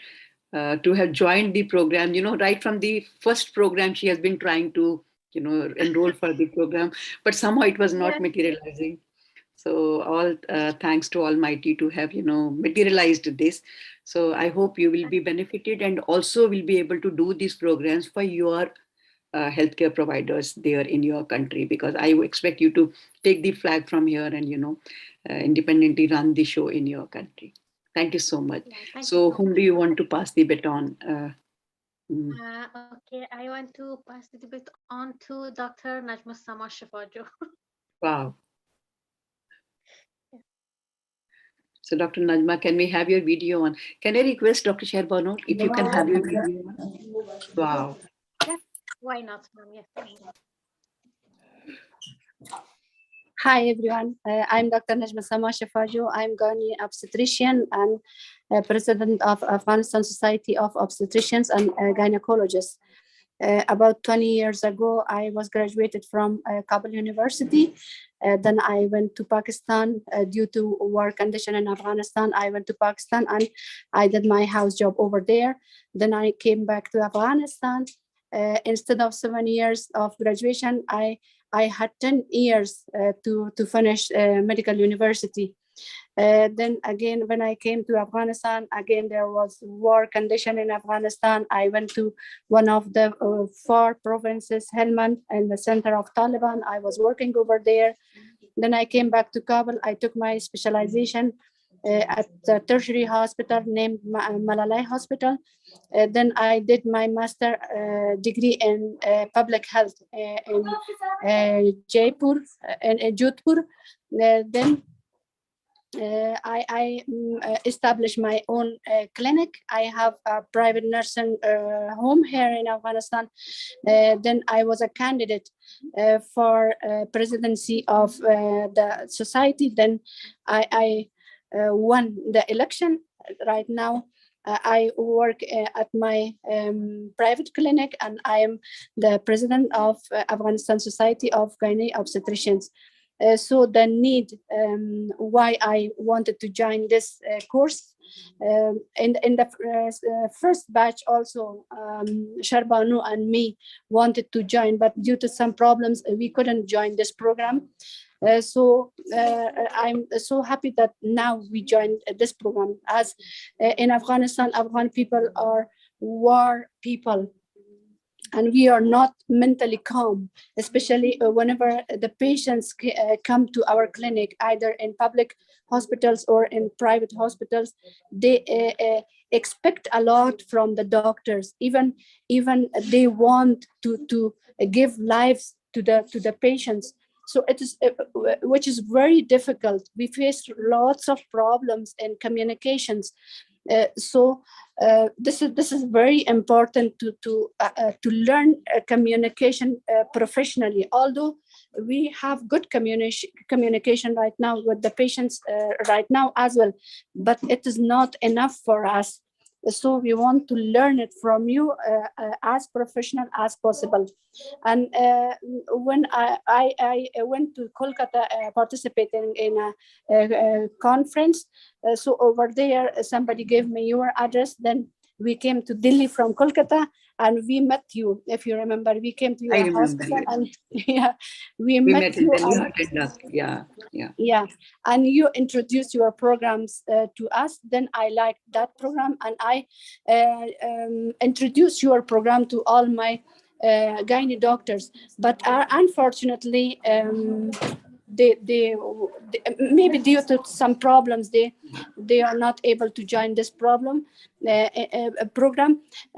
A: to have joined the program. Right from the first program, she has been trying to, enroll for the program, but somehow it was not materializing. So all thanks to Almighty to have, materialized this. So I hope you will be benefited and also will be able to do these programs for your healthcare providers there in your country, because I expect you to take the flag from here and, independently run the show in your country. Thank you so much. So whom do you want to pass the baton?
D: Okay, I want to pass the baton to Dr. Najma Sama Shifajo.
A: Wow. So Dr. Najma, can we have your video on? Can I request Dr. Sherbano if you can have your video on? Wow.
D: Yes, why not, ma'am? Yes.
H: Hi everyone, I'm Dr. Najma Sama Shifajo. I'm Ghani obstetrician and president of Afghanistan Society of Obstetricians and Gynecologists. About 20 years ago, I was graduated from Kabul University. Then I went to Pakistan due to work condition in Afghanistan. I went to Pakistan and I did my house job over there. Then I came back to Afghanistan. Instead of 7 years of graduation, I had 10 years to finish medical university. Then again, when I came to Afghanistan, again, there was war condition in Afghanistan. I went to one of the 4 provinces, Helmand, in the center of Taliban. I was working over there. Then I came back to Kabul. I took my specialization at the tertiary hospital named Malalai Hospital. Then I did my master degree in public health in Jaipur, in Jodhpur. Then I established my own clinic. I have a private nursing home here in Afghanistan. Then I was a candidate for presidency of the society. Then I won the election. Right now, I work at my private clinic, and I am the president of Afghanistan Society of Gynae Obstetricians. So the need why I wanted to join this course. In the first batch also, Sharbanu and me wanted to join, but due to some problems, we couldn't join this program. So I'm so happy that now we joined this program. As in Afghanistan, Afghan people are war people, and we are not mentally calm, especially whenever the patients come to our clinic, either in public hospitals or in private hospitals. They expect a lot from the doctors. Even they want to give lives to the patients. So it is, which is very difficult. We face lots of problems in communications. So this is very important to learn communication professionally. Although we have good communication right now with the patients right now as well, but it is not enough for us. So we want to learn it from you as professional as possible. And when I went to Kolkata participating in a conference, so over there somebody gave me your address. Then we came to Delhi from Kolkata, and we met you. If you remember, we came to your hospital, and yeah, we met you.
A: And you attended us. Yeah.
H: And you introduced your programs to us. Then I liked that program, and I introduced your program to all my gynae doctors. But unfortunately, they maybe due to some problems, they are not able to join this program.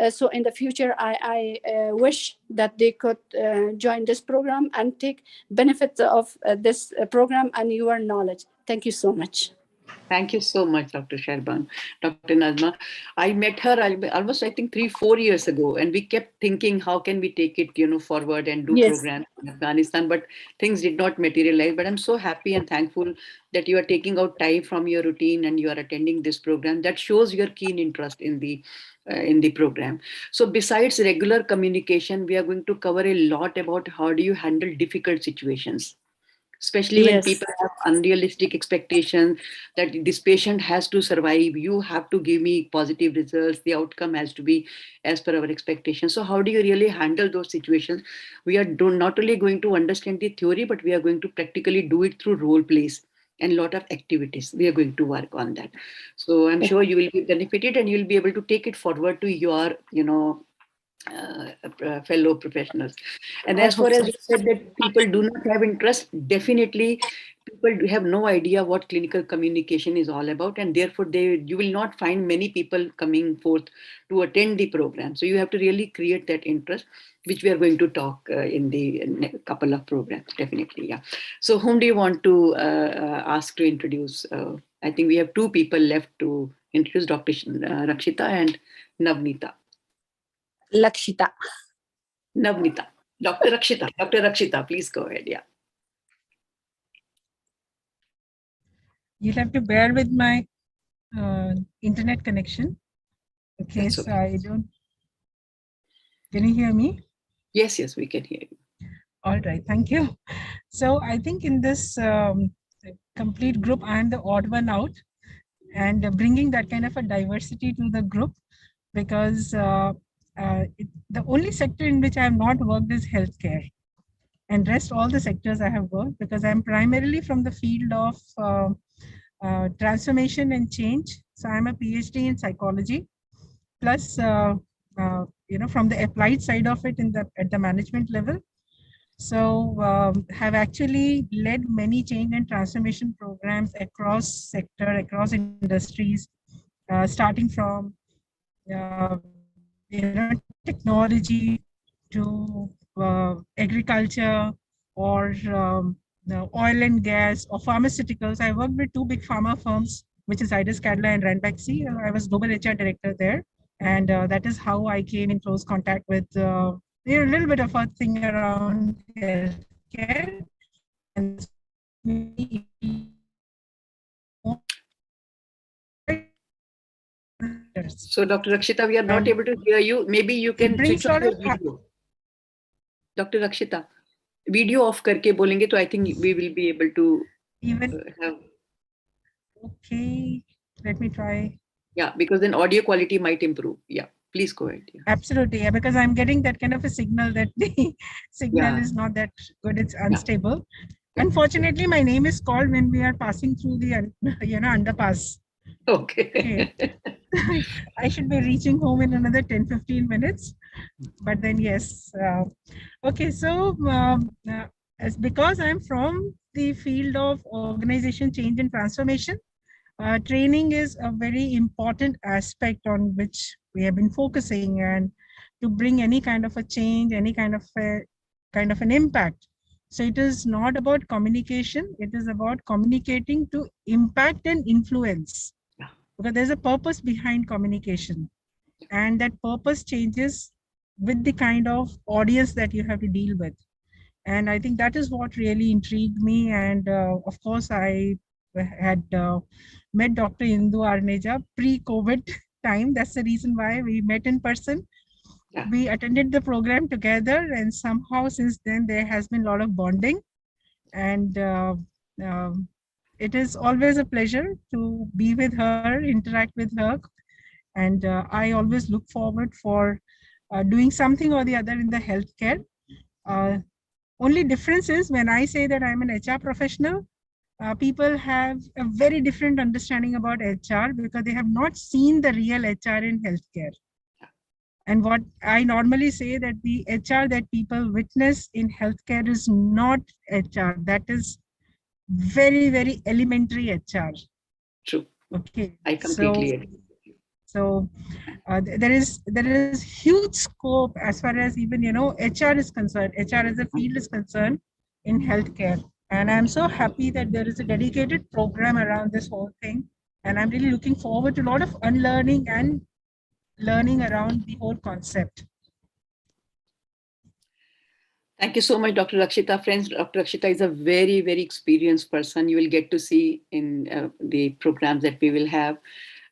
H: So in the future, I wish that they could join this program and take benefits of this program and your knowledge. Thank you so much.
A: Thank you so much, Dr. Sharban. Dr. Nazma, I met her almost, I think, 3-4 years ago, and we kept thinking, how can we take it, forward and do programs in Afghanistan, but things did not materialize. But I'm so happy and thankful that you are taking out time from your routine and you are attending this program. That shows your keen interest in the program. So besides regular communication, we are going to cover a lot about how do you handle difficult situations, especially when people have unrealistic expectations that this patient has to survive. You have to give me positive results. The outcome has to be as per our expectations. So how do you really handle those situations? We are not only going to understand the theory, but we are going to practically do it through role plays and a lot of activities. We are going to work on that. So I'm sure you will be benefited and you'll be able to take it forward to your, fellow professionals. And as far as you said that people do not have interest, definitely people have no idea what clinical communication is all about, and therefore you will not find many people coming forth to attend the program. So you have to really create that interest, which we are going to talk in the couple of programs, definitely. Yeah. So whom do you want to ask to introduce? I think we have 2 people left to introduce, Dr. Rakshita and Navnita.
H: Lakshita.
A: Navnita. Dr. Rakshita. Dr. Rakshita, please go ahead. Yeah.
I: You'll have to bear with my internet connection. In case I don't. Can you hear me?
A: Yes, we can hear you.
I: All right, thank you. So I think in this complete group, I'm the odd one out, and bringing that kind of a diversity to the group, because the only sector in which I have not worked is healthcare, and rest all the sectors I have worked, because I'm primarily from the field of transformation and change. So I'm a PhD in psychology, plus from the applied side of it at the management level. So have actually led many change and transformation programs across sector, across industries, starting from technology to agriculture, or oil and gas, or pharmaceuticals. I worked with 2 big pharma firms, which is Zydus Cadila and Ranbaxy. I was global HR director there, and that is how I came in close contact with a little bit of a thing around healthcare. And doctors.
A: So, Dr. Rakshita, we are not able to hear you. Maybe you can
I: brings
A: switch off your
I: lot of
A: video. Dr. Rakshita, video off करके बोलेंगे तो I think we will be able to
I: even
A: have.
I: Okay, let me try.
A: Yeah, because then audio quality might improve. Yeah, please go ahead. Yeah.
I: Absolutely, yeah, because I'm getting that kind of a signal that the signal is not that good, it's unstable.
A: Yeah.
I: Unfortunately, my name is called when we are passing through the underpass.
A: Okay.
I: I should be reaching home in another 10-15 minutes, but then yes. Okay, so as because I'm from the field of organization change and transformation, training is a very important aspect on which we have been focusing, and to bring any kind of a change, any kind of an impact. So it is not about communication, it is about communicating to impact and influence, because there's a purpose behind communication, and that purpose changes with the kind of audience that you have to deal with. And I think that is what really intrigued me. And of course, I had met Dr. Indu Arneja pre-COVID time. That's the reason why we met in person.
A: Yeah.
I: We attended the program together, and somehow since then there has been a lot of bonding. And it is always a pleasure to be with her, interact with her. And I always look forward for doing something or the other in the healthcare. Only difference is when I say that I'm an HR professional, people have a very different understanding about HR because they have not seen the real HR in healthcare. And what I normally say that the HR that people witness in healthcare is not HR. That is very, very elementary HR.
A: True.
I: Okay.
A: I completely agree.
I: So there is huge scope as far as even HR is concerned. HR as a field is concerned in healthcare, and I'm so happy that there is a dedicated program around this whole thing. And I'm really looking forward to a lot of unlearning and learning around the whole concept.
A: Thank you so much, Dr. Rakshita. Friends, Dr. Rakshita is a very, very experienced person. You will get to see in the programs that we will have.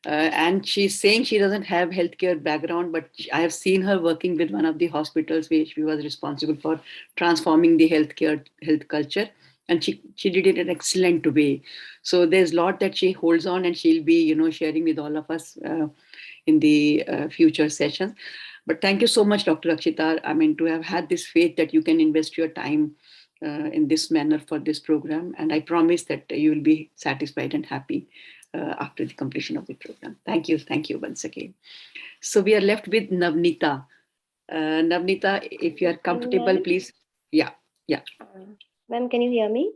A: And she's saying she doesn't have healthcare background, but I have seen her working with one of the hospitals where she was responsible for transforming the health culture. And she did it in an excellent way. So there's a lot that she holds on, and she'll be, sharing with all of us in the future sessions. But thank you so much, Dr. Rakshita. I mean, to have had this faith that you can invest your time in this manner for this program. And I promise that you will be satisfied and happy after the completion of the program. Thank you once again. So we are left with Navnita. Navnita, if you are comfortable, please. Yeah.
J: Ma'am, can you hear me?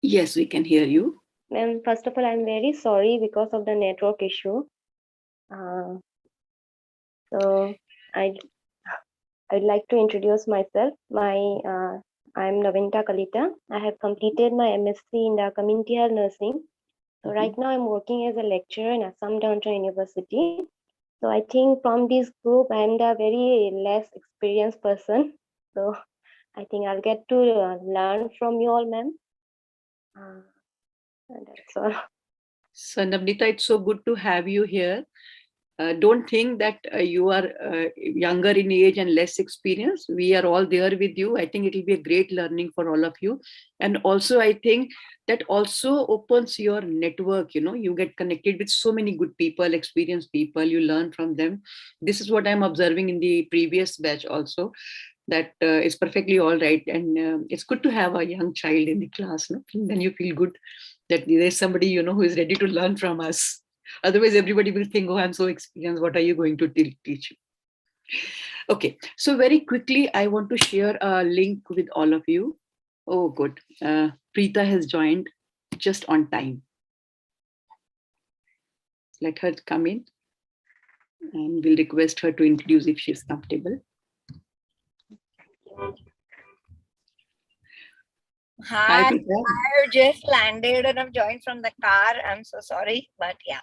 A: Yes, we can hear you.
J: Ma'am, first of all, I'm very sorry because of the network issue. So I'd like to introduce myself. I'm Navinta Kalita. I have completed my MSc in the community health nursing. So right now I'm working as a lecturer in Assam Downtown University. So I think from this group, I'm the very less experienced person. So I think I'll get to learn from you all, ma'am. And that's all.
A: So Navnita, it's so good to have you here. Don't think that you are younger in age and less experienced. We are all there with you. I think it will be a great learning for all of you. And also, I think that also opens your network. You get connected with so many good people, experienced people. You learn from them. This is what I'm observing in the previous batch also, that it's perfectly all right. And it's good to have a young child in the class. No? Then you feel good that there's somebody, who is ready to learn from us. Otherwise, everybody will think, oh, I'm so experienced. What are you going to teach? Okay, so very quickly, I want to share a link with all of you. Oh, good. Preeta has joined just on time. Let her come in, and we'll request her to introduce if she's comfortable.
K: Hi, I have just landed and I've joined from the car. I'm so sorry, but yeah.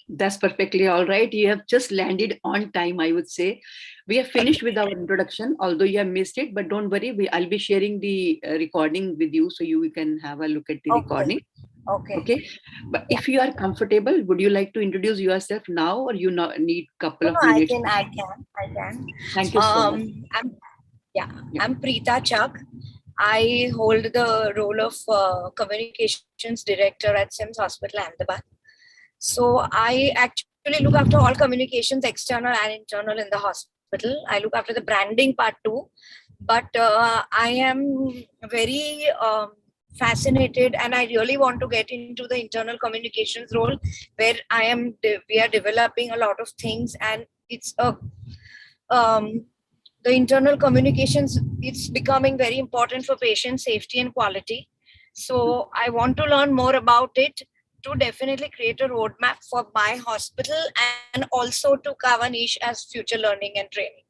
A: That's perfectly all right. You have just landed on time, I would say. We have finished with our introduction, although you have missed it, but don't worry. I'll be sharing the recording with you so you can have a look at the recording.
K: Okay.
A: Okay, but if you are comfortable, would you like to introduce yourself now, or you need couple
K: No,
A: of
K: no, I
A: minutes?
K: can.
A: Thank you so much.
K: I'm Preeta Chak. I hold the role of communications director at SIMS Hospital, Ahmedabad. So I actually look after all communications, external and internal in the hospital. I look after the branding part too. But I am very fascinated, and I really want to get into the internal communications role, where we are developing a lot of things, and it's a the internal communications, it's becoming very important for patient safety and quality. So I want to learn more about it to definitely create a roadmap for my hospital, and also to cover niche as future learning and training.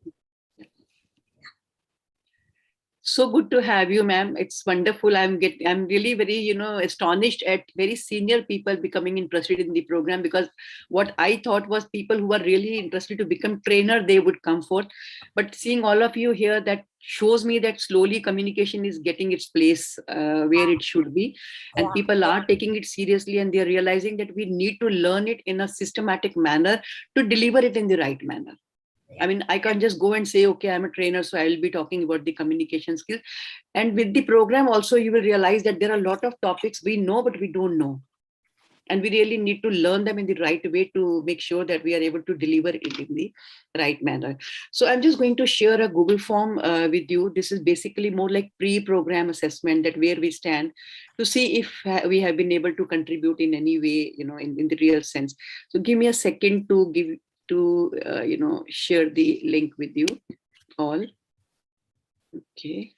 A: So good to have you, ma'am. It's wonderful. I'm really very, astonished at very senior people becoming interested in the program, because what I thought was people who are really interested to become trainer, they would come forth. But seeing all of you here, that shows me that slowly communication is getting its place where it should be. And people are taking it seriously, and they're realizing that we need to learn it in a systematic manner to deliver it in the right manner. I mean, I can't just go and say, okay, I'm a trainer, so I'll be talking about the communication skills. And with the program also, you will realize that there are a lot of topics we know, but we don't know. And we really need to learn them in the right way to make sure that we are able to deliver it in the right manner. So I'm just going to share a Google form with you. This is basically more like pre-program assessment, that where we stand, to see if we have been able to contribute in any way, in the real sense. So give me a second to share the link with you all. Okay.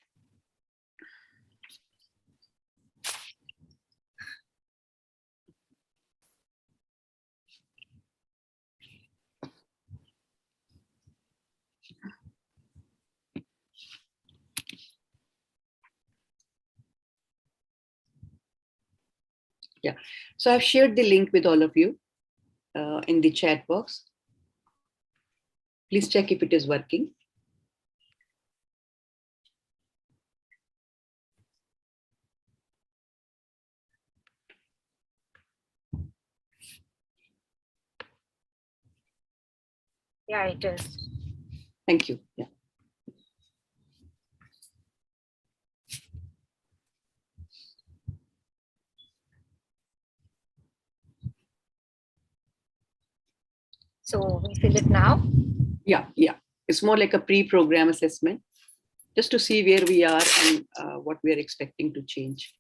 A: Yeah, so I've shared the link with all of you in the chat box. Please check if it is working.
K: Yeah, it is.
A: Thank you. Yeah.
K: So we fill it now?
A: Yeah. It's more like a pre-program assessment, just to see where we are and what we are expecting to change.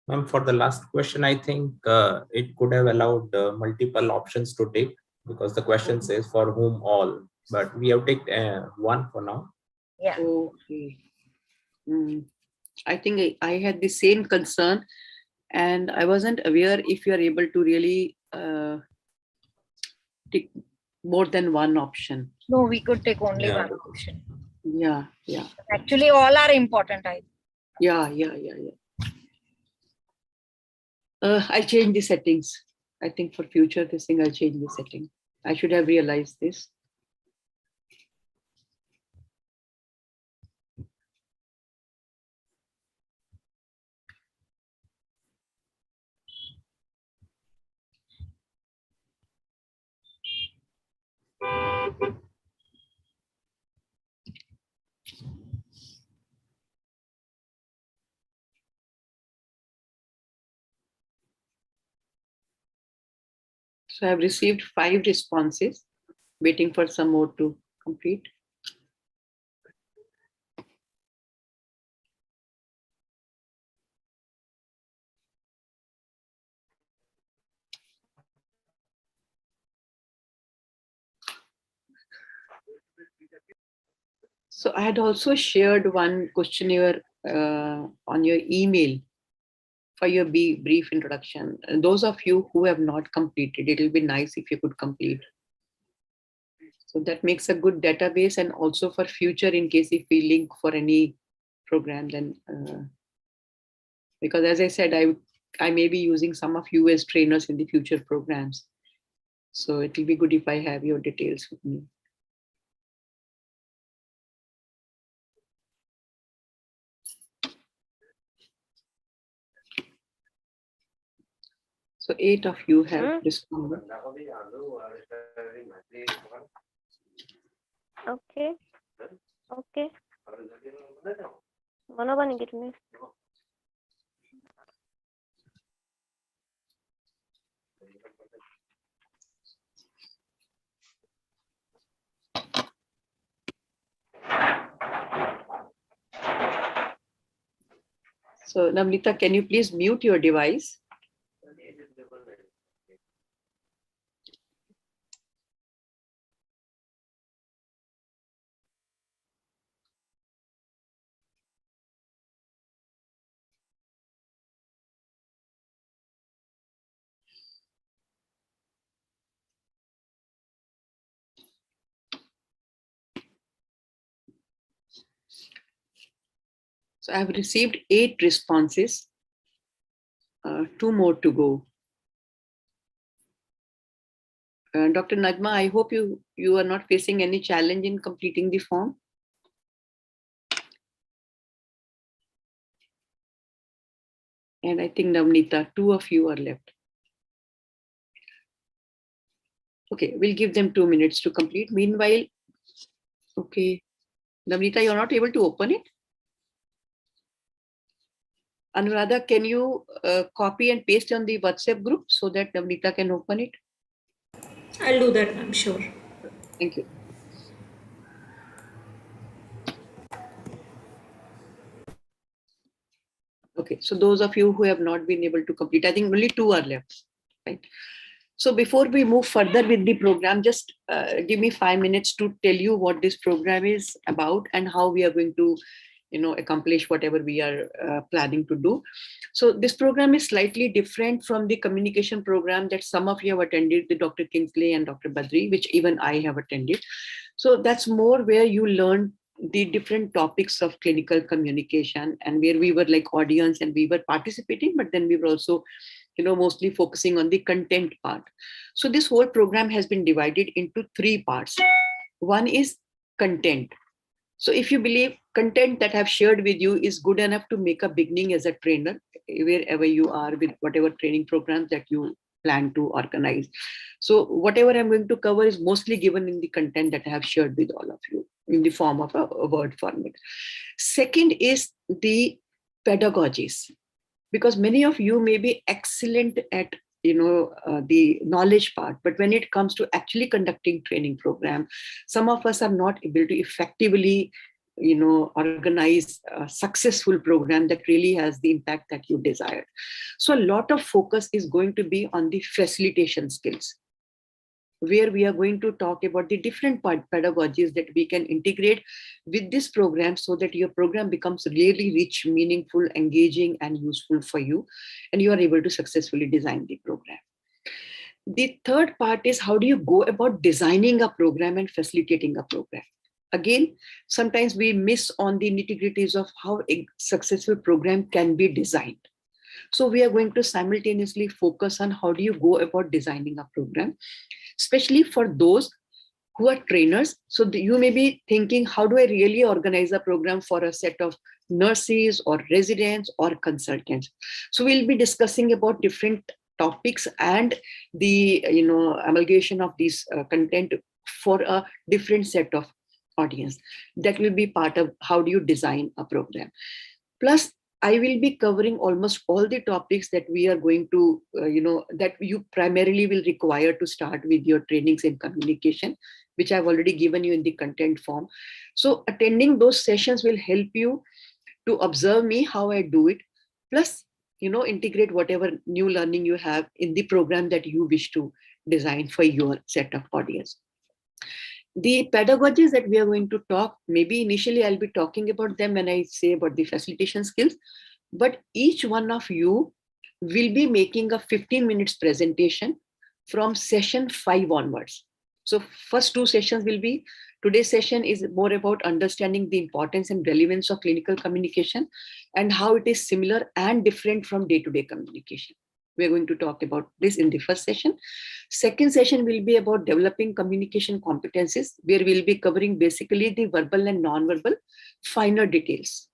E: Ma'am, for the last question, I think it could have allowed multiple options to take, because the question says for whom all, but we have taken one for now.
K: Yeah.
A: Okay. I think I had the same concern, and I wasn't aware if you are able to really take more than one option.
K: No, we could take only
E: Yeah.
K: one option.
A: Yeah, yeah.
K: Actually, all are important.
A: Yeah. I'll change the settings. I think for future, this thing I'll change the setting. I should have realized this. So I've received 5 responses, waiting for some more to complete. So I had also shared one questionnaire on your email for your brief introduction. And those of you who have not completed, it will be nice if you could complete. So that makes a good database, and also for future, in case if we link for any program, then because as I said, I may be using some of you as trainers in the future programs. So it will be good if I have your details with me. So 8 of you have responded.
J: Okay. Okay. Mana bani gitme.
A: So Namrita, can you please mute your device? So I have received 8 responses, 2 more to go. Dr. Najma, I hope you are not facing any challenge in completing the form. And I think Navnita, 2 of you are left. Okay, we'll give them 2 minutes to complete. Meanwhile, okay, Navnita, you're not able to open it? Anuradha, can you copy and paste on the WhatsApp group so that Navnita can open it?
B: I'll do that, I'm sure.
A: Thank you. Okay, so those of you who have not been able to complete, I think only 2 are left, right? So before we move further with the program, just give me 5 minutes to tell you what this program is about and how we are going to, accomplish whatever we are planning to do. So this program is slightly different from the communication program that some of you have attended, the Dr. Kingsley and Dr. Badri, which even I have attended. So that's more where you learn the different topics of clinical communication, and where we were like audience and we were participating, but then we were also mostly focusing on the content part. So this whole program has been divided into 3 parts. One is content. So if you believe content that I've shared with you is good enough to make a beginning as a trainer, wherever you are with whatever training programs that you plan to organize. So whatever I'm going to cover is mostly given in the content that I have shared with all of you in the form of a word format. Second is the pedagogies, because many of you may be excellent at the knowledge part, but when it comes to actually conducting training program, some of us are not able to effectively organize a successful program that really has the impact that you desire. So a lot of focus is going to be on the facilitation skills, where we are going to talk about the different pedagogies that we can integrate with this program so that your program becomes really rich, meaningful, engaging, and useful for you, and you are able to successfully design the program. The third part is, how do you go about designing a program and facilitating a program? Again, sometimes we miss on the nitty-gritties of how a successful program can be designed. So we are going to simultaneously focus on how do you go about designing a program, especially for those who are trainers. So you may be thinking, how do I really organize a program for a set of nurses or residents or consultants? So we'll be discussing about different topics and the amalgamation of these content for a different set of audience. That will be part of how do you design a program. Plus, I will be covering almost all the topics that we are going to, that you primarily will require to start with your trainings in communication, which I've already given you in the content form. So attending those sessions will help you to observe me, how I do it, plus, integrate whatever new learning you have in the program that you wish to design for your set of audience. The pedagogies that we are going to talk, maybe initially I'll be talking about them when I say about the facilitation skills, but each one of you will be making a 15 minutes presentation from session 5 onwards. So first 2 sessions will be, today's session is more about understanding the importance and relevance of clinical communication and how it is similar and different from day-to-day communication. We're going to talk about this in the first session. Second session will be about developing communication competencies, where we'll be covering basically the verbal and non-verbal finer details.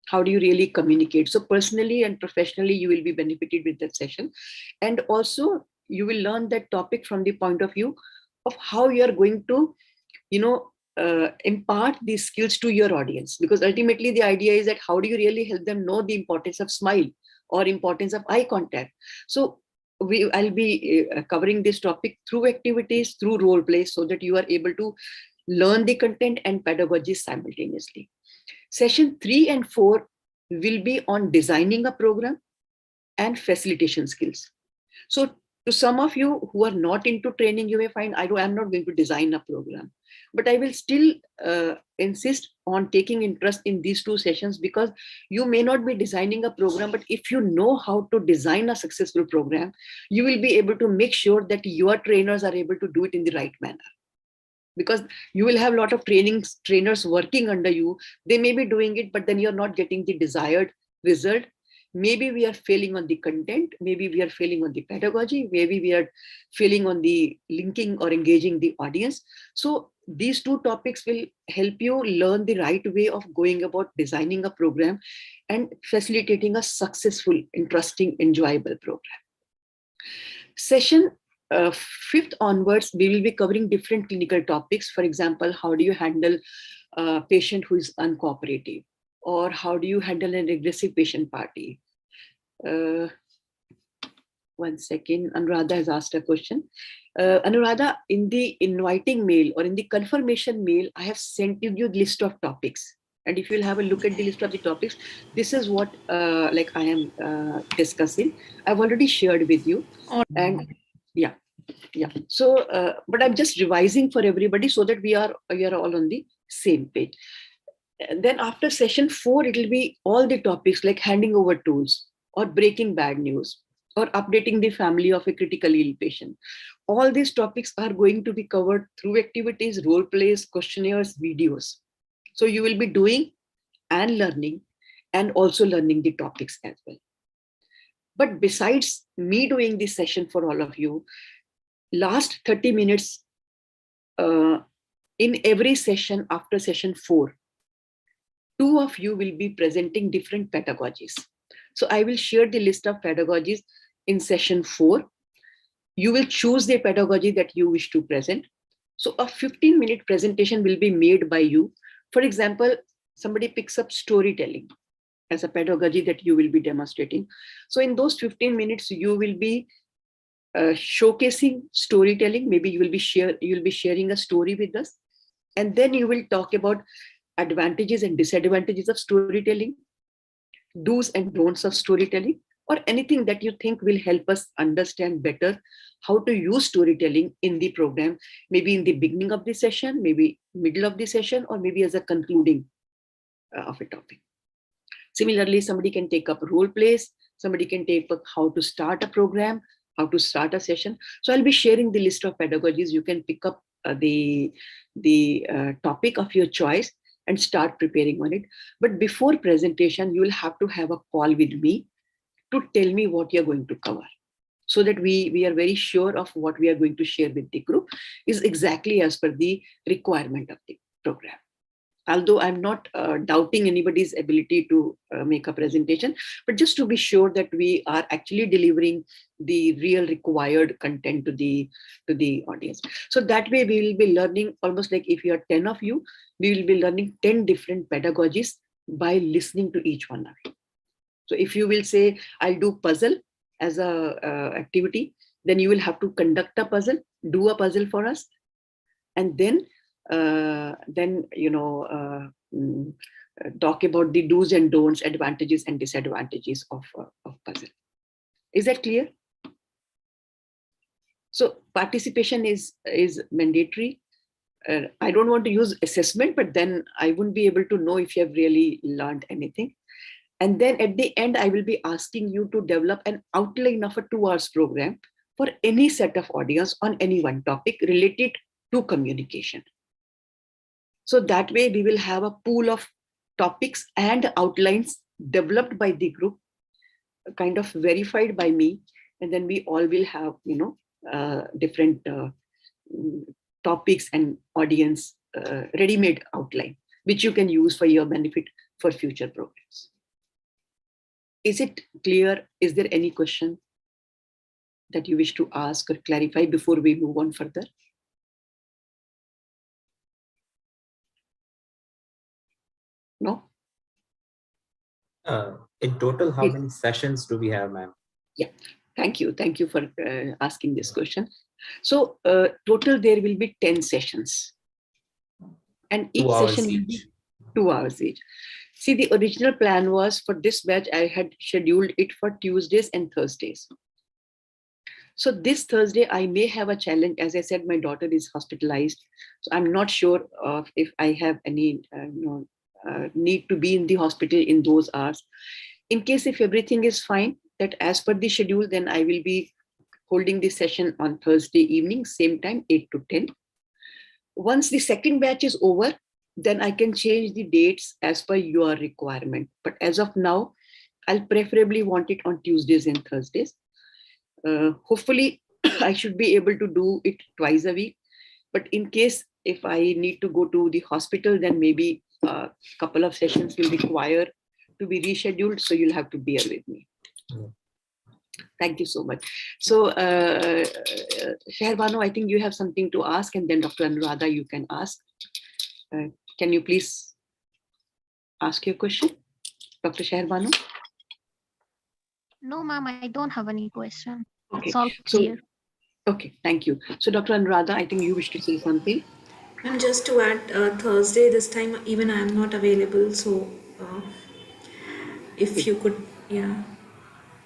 A: How do you really communicate? So personally and professionally, you will be benefited with that session. And also you will learn that topic from the point of view of how you are going to, impart these skills to your audience. Because ultimately the idea is that how do you really help them know the importance of smile or importance of eye contact? So I'll be covering this topic through activities, through role play, so that you are able to learn the content and pedagogy simultaneously. Session 3 and 4 will be on designing a program and facilitation skills. So to some of you who are not into training, you may find, I'm not going to design a program, but I will still insist on taking interest in these 2 sessions, because you may not be designing a program, but if you know how to design a successful program, you will be able to make sure that your trainers are able to do it in the right manner. Because you will have a lot of trainers working under you. They may be doing it, but then you're not getting the desired result. Maybe we are failing on the content, maybe we are failing on the pedagogy, maybe we are failing on the linking or engaging the audience. So these 2 topics will help you learn the right way of going about designing a program and facilitating a successful, interesting, enjoyable program. Session 5th onwards, we will be covering different clinical topics. For example, how do you handle a patient who is uncooperative? Or how do you handle an aggressive patient party? One second, Anuradha has asked a question. Anuradha, in the inviting mail or in the confirmation mail, I have sent you a list of topics. And if you'll have a look at the list of the topics, this is what I am discussing. I've already shared with you. And yeah. So, but I'm just revising for everybody so that we are all on the same page. And then after session 4, it will be all the topics like handing over tools or breaking bad news or updating the family of a critically ill patient. All these topics are going to be covered through activities, role plays, questionnaires, videos. So you will be doing and learning, and also learning the topics as well. But besides me doing this session for all of you, last 30 minutes in every session after session 4, 2 of you will be presenting different pedagogies. So I will share the list of pedagogies in session 4. You will choose the pedagogy that you wish to present. So a 15-minute presentation will be made by you. For example, somebody picks up storytelling as a pedagogy that you will be demonstrating. So in those 15 minutes, you will be showcasing storytelling. Maybe you will be sharing a story with us. And then you will talk about advantages and disadvantages of storytelling, do's and don'ts of storytelling, or anything that you think will help us understand better how to use storytelling in the program, maybe in the beginning of the session, maybe middle of the session, or maybe as a concluding of a topic. Similarly, somebody can take up role plays, somebody can take up how to start a program, how to start a session. So I'll be sharing the list of pedagogies. You can pick up the topic of your choice and start preparing on it. But before presentation, you will have to have a call with me to tell me what you're going to cover, so that we are very sure of what we are going to share with the group is exactly as per the requirement of the program. Although I'm not doubting anybody's ability to make a presentation, but just to be sure that we are actually delivering the real required content to the audience. So that way we will be learning, almost like if you are 10 of you, we will be learning 10 different pedagogies by listening to each one of you. So if you will say, I'll do puzzle as a activity, then you will have to conduct a puzzle, do a puzzle for us, and then talk about the do's and don'ts, advantages and disadvantages of puzzle. Is that clear? So participation is mandatory. I don't want to use assessment, but then I wouldn't be able to know if you have really learned anything. And then at the end, I will be asking you to develop an outline of a 2 hours program for any set of audience on any one topic related to communication. So that way we will have a pool of topics and outlines developed by the group, kind of verified by me. And then we all will have, different topics and audience ready-made outline, which you can use for your benefit for future programs. Is it clear? Is there any question that you wish to ask or clarify before we move on further? No?
E: In total, how many sessions do we have, ma'am?
A: Yeah, thank you. Thank you for asking this question. So total there will be 10 sessions. And each session will be 2 hours each. See, the original plan was for this batch, I had scheduled it for Tuesdays and Thursdays. So this Thursday, I may have a challenge. As I said, my daughter is hospitalized. So I'm not sure of if I have any need to be in the hospital in those hours. In case if everything is fine, that as per the schedule, then I will be holding the session on Thursday evening, same time, 8 to 10. Once the second batch is over, then I can change the dates as per your requirement. But as of now, I'll preferably want it on Tuesdays and Thursdays. Hopefully, I should be able to do it twice a week. But in case if I need to go to the hospital, then maybe a couple of sessions will require to be rescheduled. So you'll have to bear with me. Thank you so much. So, Shehrbano, I think you have something to ask, and then Dr. Anuradha, you can ask. Can you please ask your question, Dr. Shehrbano?
D: No, ma'am, I don't have any question.
A: Okay.
D: It's all clear.
A: Okay, thank you. So, Dr. Anuradha, I think you wish to say something.
B: And just to add, Thursday this time, even I am not available. So, if you could, yeah.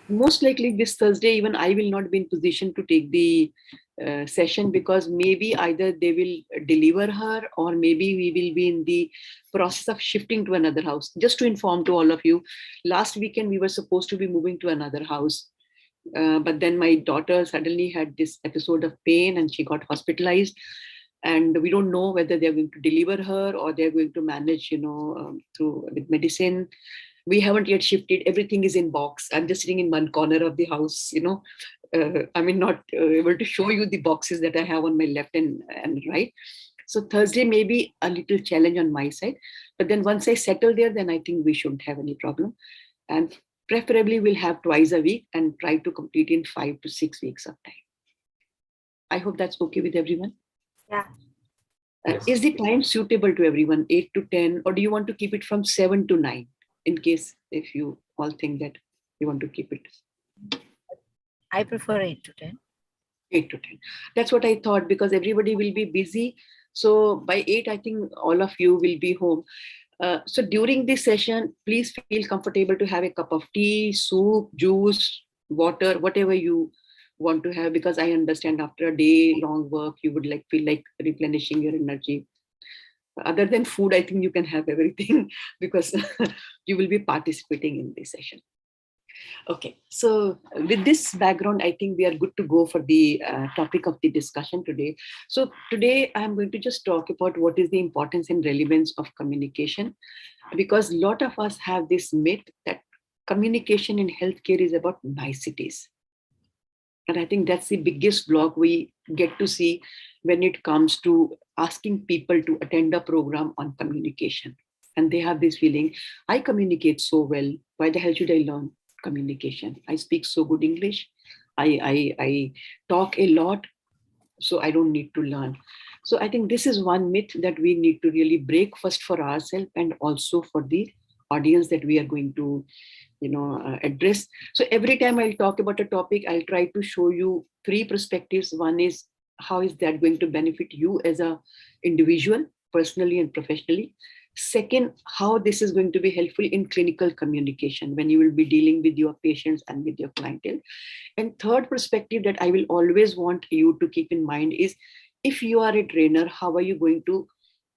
A: Most likely this Thursday, even I will not be in position to take the session, because maybe either they will deliver her or maybe we will be in the process of shifting to another house. Just to inform to all of you, last weekend we were supposed to be moving to another house. But then my daughter suddenly had this episode of pain and she got hospitalized. And we don't know whether they're going to deliver her or they're going to manage, through with medicine. We haven't yet shifted. Everything is in box. I'm just sitting in one corner of the house, I'm not able to show you the boxes that I have on my left and right. So Thursday may be a little challenge on my side. But then once I settle there, then I think we shouldn't have any problem. And preferably we'll have twice a week and try to complete in 5 to 6 weeks of time. I hope that's okay with everyone.
J: Yeah.
E: Yes.
A: Is the time suitable to everyone, 8 to 10, or do you want to keep it from 7 to 9? In case if you all think that you want to keep it.
K: I prefer 8 to 10.
A: 8 to 10. That's what I thought, because everybody will be busy. So by 8, I think all of you will be home. So during this session, please feel comfortable to have a cup of tea, soup, juice, water, whatever you want to have, because I understand after a day long work, you would feel like replenishing your energy. Other than food, I think you can have everything because you will be participating in this session. Okay, so with this background, I think we are good to go for the topic of the discussion today. So today I'm going to just talk about what is the importance and relevance of communication, because a lot of us have this myth that communication in healthcare is about niceties. And I think that's the biggest block we get to see when it comes to asking people to attend a program on communication. And they have this feeling, I communicate so well, why the hell should I learn communication? I speak so good English. I talk a lot, so I don't need to learn. So I think this is one myth that we need to really break first for ourselves and also for the audience that we are going to address. So every time I'll talk about a topic, I'll try to show you three perspectives. One is, how is that going to benefit you as a individual, personally and professionally? Second, how this is going to be helpful in clinical communication when you will be dealing with your patients and with your clientele. And third perspective that I will always want you to keep in mind is, if you are a trainer, how are you going to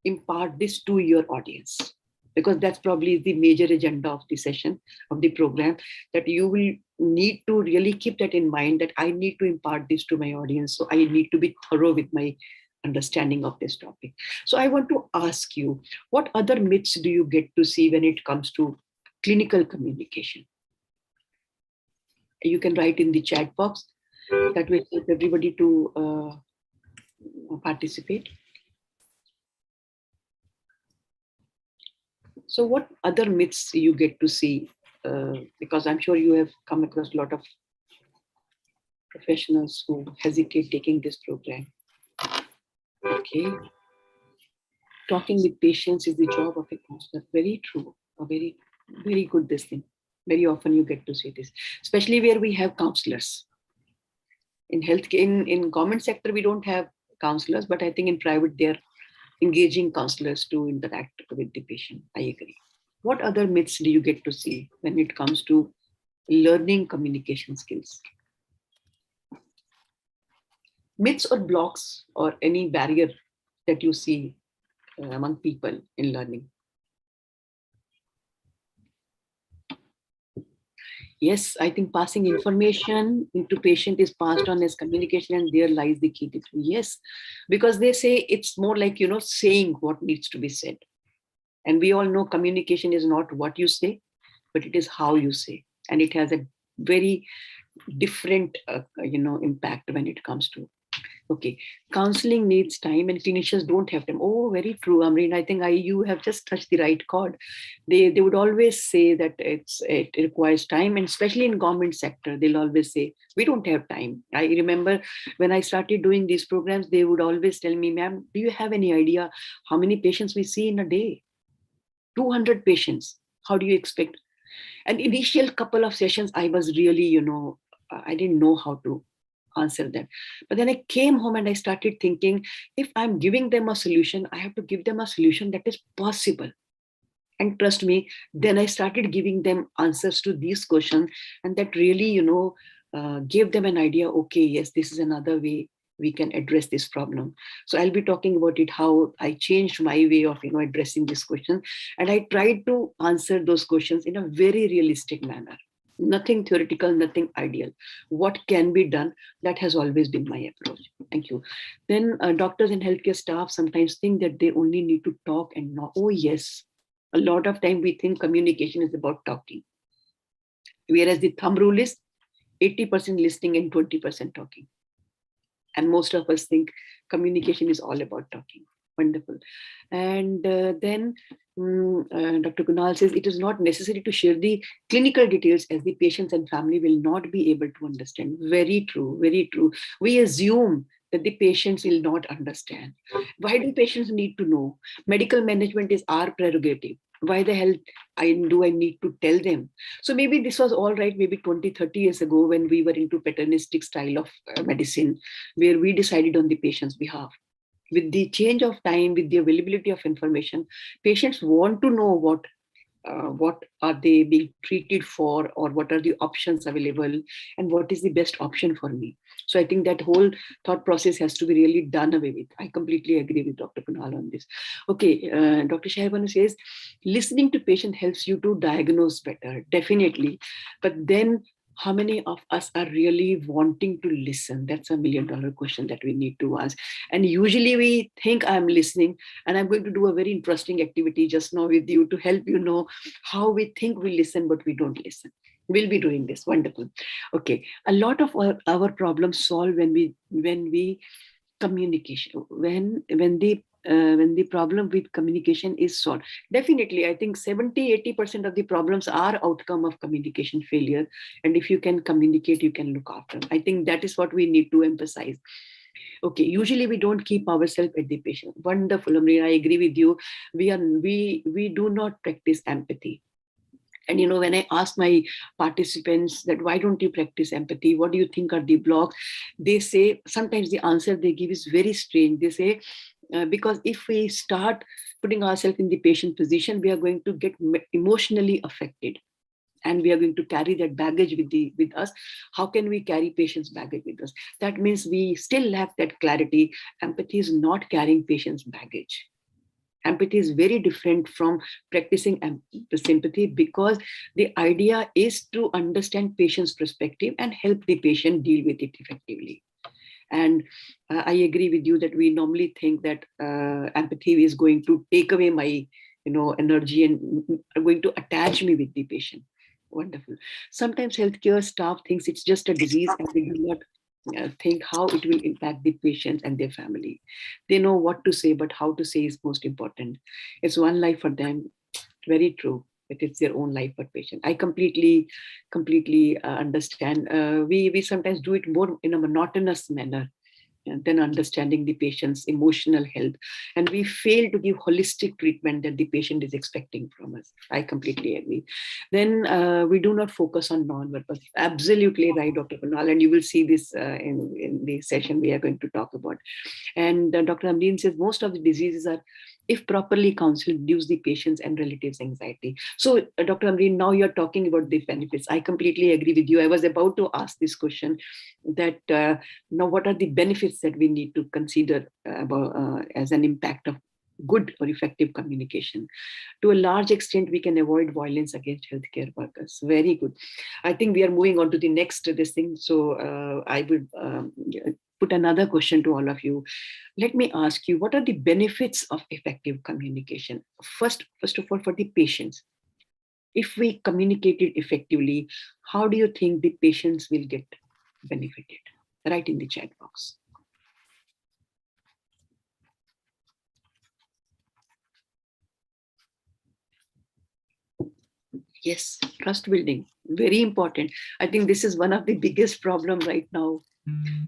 A: impart this to your audience? Because that's probably the major agenda of the session, of the program, that you will need to really keep that in mind, that I need to impart this to my audience. So I need to be thorough with my understanding of this topic. So I want to ask you, what other myths do you get to see when it comes to clinical communication? You can write in the chat box. That will help everybody to participate. So what other myths you get to see? Because I'm sure you have come across a lot of professionals who hesitate taking this program. Okay. Talking with patients is the job of a counselor. Very true. A very, very good this thing. Very often you get to see this, especially where we have counselors. In healthcare, in government sector, we don't have counselors, but I think in private, they're engaging counselors to interact with the patient. I agree. What other myths do you get to see when it comes to learning communication skills? Myths or blocks or any barrier that you see among people in learning? Yes, I think passing information into patient is passed on as communication, and there lies the key to. Yes, because they say it's more like, saying what needs to be said. And we all know communication is not what you say, but it is how you say. And it has a very different, impact when it comes to, okay, counseling needs time and clinicians don't have time. Oh, very true, Amreen. I think you have just touched the right chord. They would always say that it requires time, and especially in government sector, they'll always say, we don't have time. I remember when I started doing these programs, they would always tell me, ma'am, do you have any idea how many patients we see in a day? 200 patients. How do you expect? And initial couple of sessions, I was really, I didn't know how to answer them. But then I came home and I started thinking, if I'm giving them a solution, I have to give them a solution that is possible. And trust me, then I started giving them answers to these questions, and that really, gave them an idea, okay, yes, this is another way we can address this problem. So I'll be talking about it, how I changed my way of, addressing this question. And I tried to answer those questions in a very realistic manner. Nothing theoretical, nothing ideal. What can be done, that has always been my approach. Thank you. Then doctors and healthcare staff sometimes think that they only need to talk and not. Oh yes, a lot of time we think communication is about talking. Whereas the thumb rule is 80% listening and 20% talking. And most of us think communication is all about talking. Wonderful. And then Dr. Kunal says it is not necessary to share the clinical details, as the patients and family will not be able to understand. Very true, very true. We assume that the patients will not understand. Why do patients need to know? Medical management is our prerogative. Why the hell do I need to tell them? So maybe this was all right, maybe 20, 30 years ago when we were into paternalistic style of medicine, where we decided on the patient's behalf. with the change of time, with the availability of information, patients want to know what are they being treated for, or what are the options available, and what is the best option for me. So I think that whole thought process has to be really done away with. I completely agree with Dr. Kunal on this. Okay, Dr. Shahbanu says, listening to patient helps you to diagnose better, definitely. But then how many of us are really wanting to listen? That's $1 million question that we need to ask. And usually we think I'm listening, and I'm going to do a very interesting activity just now with you to help you know how we think we listen, but we don't listen. We'll be doing this. Wonderful. Okay. A lot of our problems solve when we communication, when the problem with communication is solved. Definitely, I think 70-80% of the problems are outcome of communication failure. And if you can communicate, you can look after them. I think that is what we need to emphasize. Okay, usually we don't keep ourselves at the patient. Wonderful, Amreen, I agree with you. We do not practice empathy. And when I ask my participants that why don't you practice empathy, what do you think are the blocks, they say, sometimes the answer they give is very strange. They say, because if we start putting ourselves in the patient position, we are going to get emotionally affected, and we are going to carry that baggage with us. How can we carry patients' baggage with us? That means we still lack that clarity. Empathy is not carrying patients' baggage. Empathy is very different from practicing sympathy, because the idea is to understand patient's perspective and help the patient deal with it effectively. And I agree with you that we normally think that empathy is going to take away my energy and going to attach me with the patient. Wonderful. Sometimes healthcare staff thinks it's just a disease, and they do not think how it will impact the patients and their family. They know what to say, but how to say is most important. It's one life for them. Very true. That it's their own life for patient. I completely understand. We sometimes do it more in a monotonous manner than understanding the patient's emotional health. And we fail to give holistic treatment that the patient is expecting from us. I completely agree. Then we do not focus on non-verbal. Absolutely right, Dr. Kunal, and you will see this in the session we are going to talk about. And Dr. Amreen says most of the diseases are, if properly counseled, reduce the patient's and relatives' anxiety. So, Dr. Amreen, now you're talking about the benefits. I completely agree with you. I was about to ask this question, that now what are the benefits that we need to consider as an impact of good or effective communication? To a large extent, we can avoid violence against healthcare workers. Very good. I think we are moving on to the next this thing. So I would put another question to all of you. Let me ask you, what are the benefits of effective communication? First of all, for the patients, if we communicate it effectively, how do you think the patients will get benefited? Write in the chat box. Yes, trust building, very important. I think this is one of the biggest problem right now.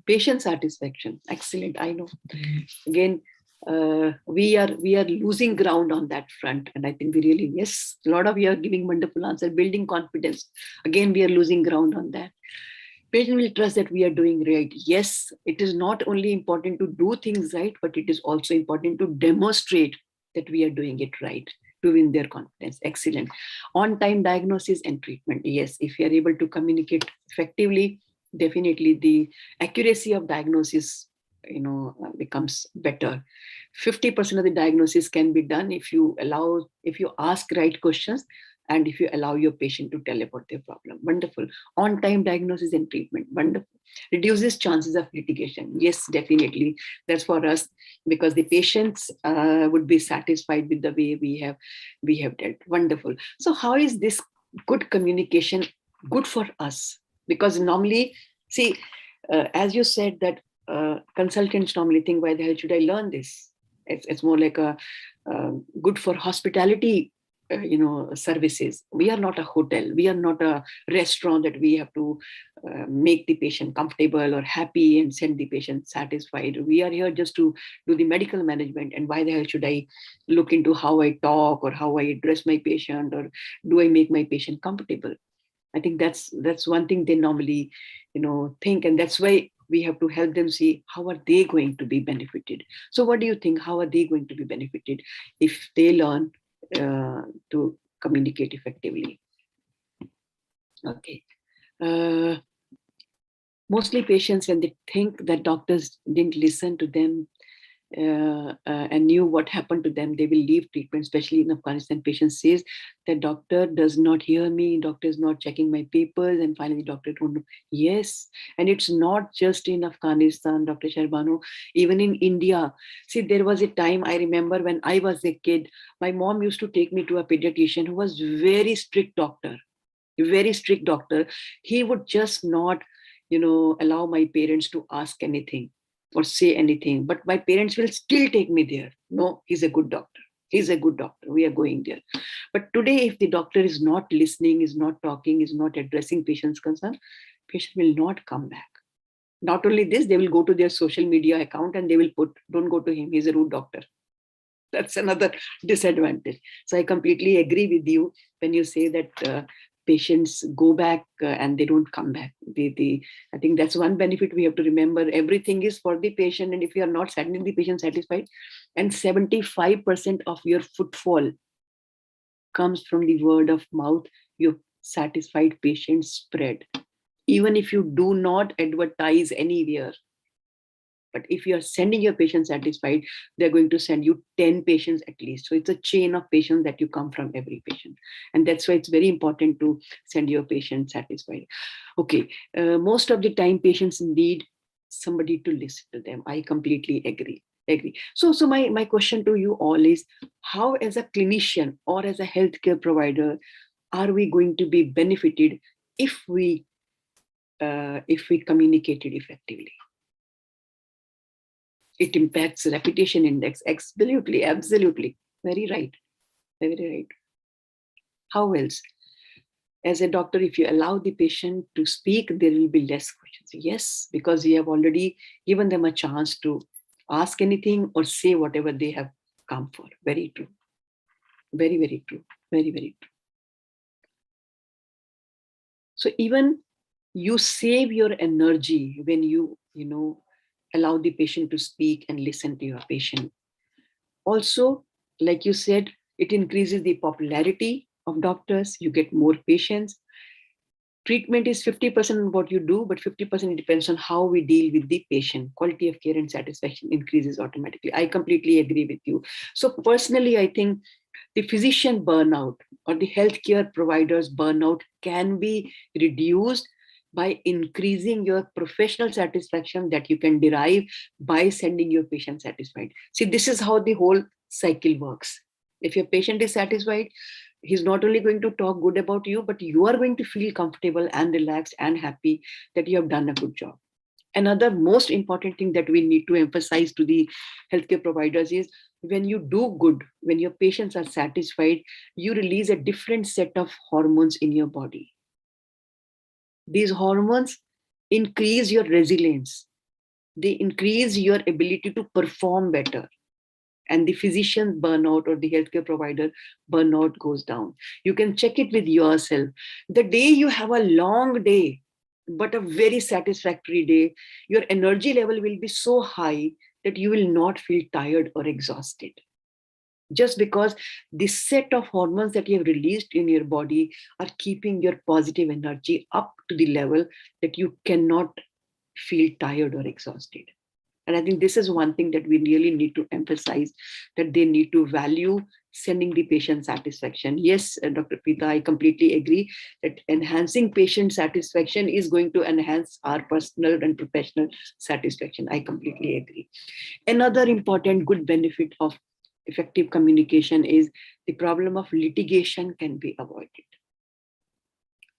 A: Patient satisfaction, excellent. I know. Again, we are losing ground on that front, and I think we really, yes, a lot of you are giving wonderful answer. Building confidence, again, we are losing ground on that. Patient will trust that we are doing right. Yes, it is not only important to do things right, but it is also important to demonstrate that we are doing it right, to win their confidence. Excellent. On-time diagnosis and treatment. Yes, if you are able to communicate effectively, definitely the accuracy of diagnosis becomes better. 50% of the diagnosis can be done if you ask right questions, and if you allow your patient to tell about their problem. Wonderful. On-time diagnosis and treatment. Wonderful. Reduces chances of litigation. Yes, definitely. That's for us, because the patients would be satisfied with the way we have dealt. Wonderful. So how is this good communication good for us? Because normally, see, as you said that consultants normally think, why the hell should I learn this? It's more like a good for hospitality services. We are not a hotel. We are not a restaurant that we have to make the patient comfortable or happy and send the patient satisfied. We are here just to do the medical management. And why the hell should I look into how I talk or how I address my patient, or do I make my patient comfortable? I think that's one thing they normally think, and that's why we have to help them see how are they going to be benefited. So what do you think? How are they going to be benefited if they learn to communicate effectively? Okay. Mostly patients, when they think that doctors didn't listen to them and knew what happened to them, they will leave treatment, especially in Afghanistan. Patient says the doctor does not hear me, doctor is not checking my papers, and finally doctor don't know. Yes, and it's not just in Afghanistan, Dr. Sharbano, even in India. See, there was a time, I remember when I was a kid, my mom used to take me to a pediatrician who was very strict doctor, very strict doctor. He would just not, allow my parents to ask anything or say anything, but my parents will still take me there. No, he's a good doctor. He's a good doctor. We are going there. But today, if the doctor is not listening, is not talking, is not addressing patient's concern, patient will not come back. Not only this, they will go to their social media account and they will put, don't go to him, he's a rude doctor. That's another disadvantage. So I completely agree with you when you say that patients go back and they don't come back. I think that's one benefit we have to remember. Everything is for the patient, and if you are not sending the patient satisfied, and 75% of your footfall comes from the word of mouth, your satisfied patients spread. Even if you do not advertise anywhere, but if you are sending your patient satisfied, they're going to send you 10 patients at least. So it's a chain of patients that you come from every patient. And that's why it's very important to send your patient satisfied. Okay, most of the time patients need somebody to listen to them. I completely agree. So my question to you all is, how as a clinician or as a healthcare provider are we going to be benefited if we communicated effectively? It impacts reputation index. Absolutely. Very right. How else? As a doctor, if you allow the patient to speak, there will be less questions. Yes, because you have already given them a chance to ask anything or say whatever they have come for. Very true. Very true. Very true. So even you save your energy when you allow the patient to speak and listen to your patient. Also, like you said, it increases the popularity of doctors. You get more patients. Treatment is 50% what you do, but 50% depends on how we deal with the patient. Quality of care and satisfaction increases automatically. I completely agree with you. So personally, I think the physician burnout or the healthcare providers burnout can be reduced by increasing your professional satisfaction that you can derive by sending your patient satisfied. See, this is how the whole cycle works. If your patient is satisfied, he's not only going to talk good about you, but you are going to feel comfortable and relaxed and happy that you have done a good job. Another most important thing that we need to emphasize to the healthcare providers is, when you do good, when your patients are satisfied, you release a different set of hormones in your body. These hormones increase your resilience. They increase your ability to perform better. And the physician burnout or the healthcare provider burnout goes down. You can check it with yourself. The day you have a long day, but a very satisfactory day, your energy level will be so high that you will not feel tired or exhausted. Just because the set of hormones that you have released in your body are keeping your positive energy up to the level that you cannot feel tired or exhausted. And I think this is one thing that we really need to emphasize, that they need to value sending the patient satisfaction. Yes, Dr. Preeta, I completely agree that enhancing patient satisfaction is going to enhance our personal and professional satisfaction. I completely agree. Another important good benefit of effective communication is the problem of litigation can be avoided.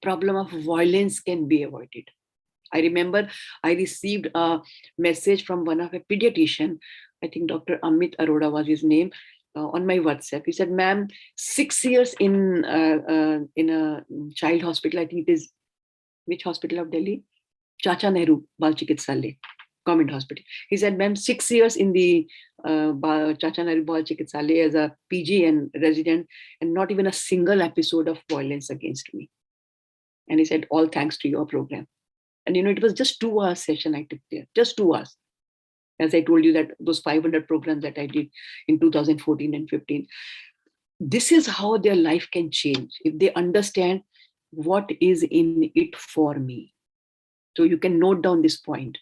A: Problem of violence can be avoided. I remember I received a message from one of a pediatrician, I think Dr. Amit Arora was his name, on my WhatsApp. He said, ma'am, 6 years in a child hospital, I think it is, which hospital of Delhi? Chacha Nehru Bal Chikitsalaya, government hospital. He said, ma'am, 6 years in the Chacha Nehru Bal Chikitsalaya as a PG and resident, and not even a single episode of violence against me. And he said, all thanks to your program. And, it was just 2 hours session I took there, just 2 hours. As I told you that those 500 programs that I did in 2014 and 15, this is how their life can change if they understand what is in it for me. So you can note down this point,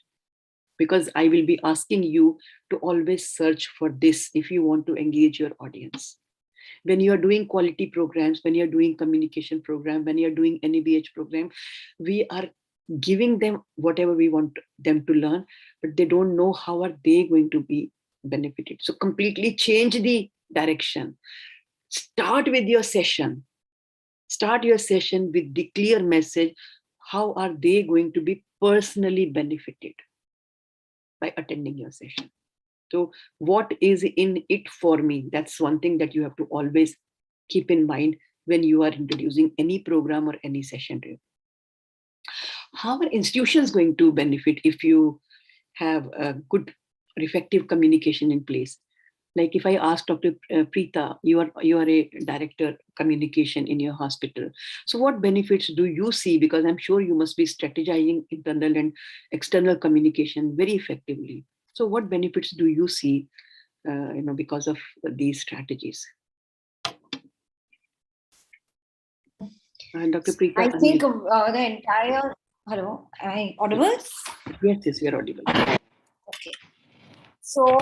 A: because I will be asking you to always search for this if you want to engage your audience. When you are doing quality programs, when you're doing communication program, when you're doing NABH program, we are giving them whatever we want them to learn, but they don't know how are they going to be benefited. So completely change the direction. Start with your session. Start your session with the clear message. How are they going to be personally benefited by attending your session? So what is in it for me? That's one thing that you have to always keep in mind when you are introducing any program or any session to you. How are institutions going to benefit if you have a good, effective communication in place? Like if I ask Dr. Preeta, you are a director communication in your hospital. So what benefits do you see? Because I'm sure you must be strategizing internal and external communication very effectively. So what benefits do you see, because of these strategies? Dr. Preeta,
K: I think the entire, hello, am I audible?
A: Yes, you're audible.
K: Okay. So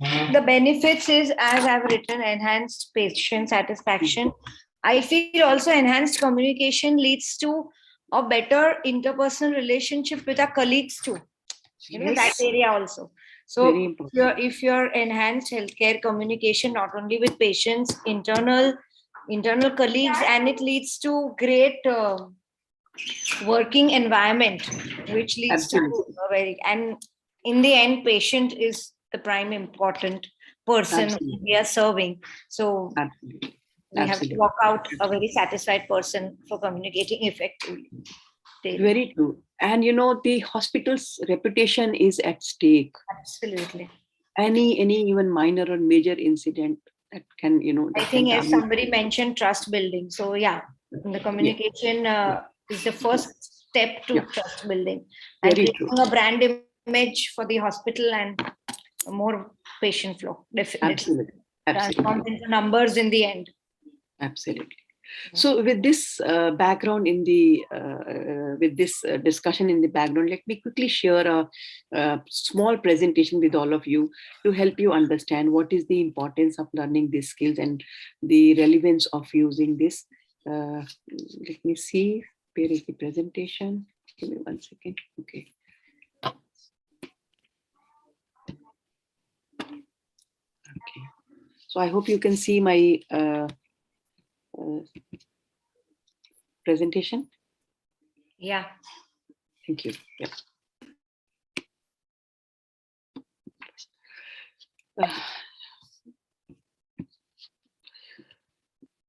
K: the benefits is, as I've written, enhanced patient satisfaction. I feel also enhanced communication leads to a better interpersonal relationship with our colleagues too. That area also. So if you're enhanced healthcare communication, not only with patients, internal colleagues, and it leads to great working environment, which leads to a very, and in the end, patient is the prime important person we are serving. So we have to walk out a very satisfied person for communicating effectively.
A: Very true. And the hospital's reputation is at stake.
K: Absolutely.
A: Any even minor or major incident that can,
K: I think as somebody mentioned, trust building. So yeah, the communication is the first step to trust building and creating a brand image for the hospital and more patient flow. Definitely. Transforms into numbers in the end.
A: Absolutely. So with this background in the with this discussion in the background, let me quickly share a small presentation with all of you to help you understand what is the importance of learning these skills and the relevance of using this. Let me see, where is the presentation? Give me 1 second. Okay. Okay. So I hope you can see my presentation.
K: Yeah.
A: Thank you. Yeah.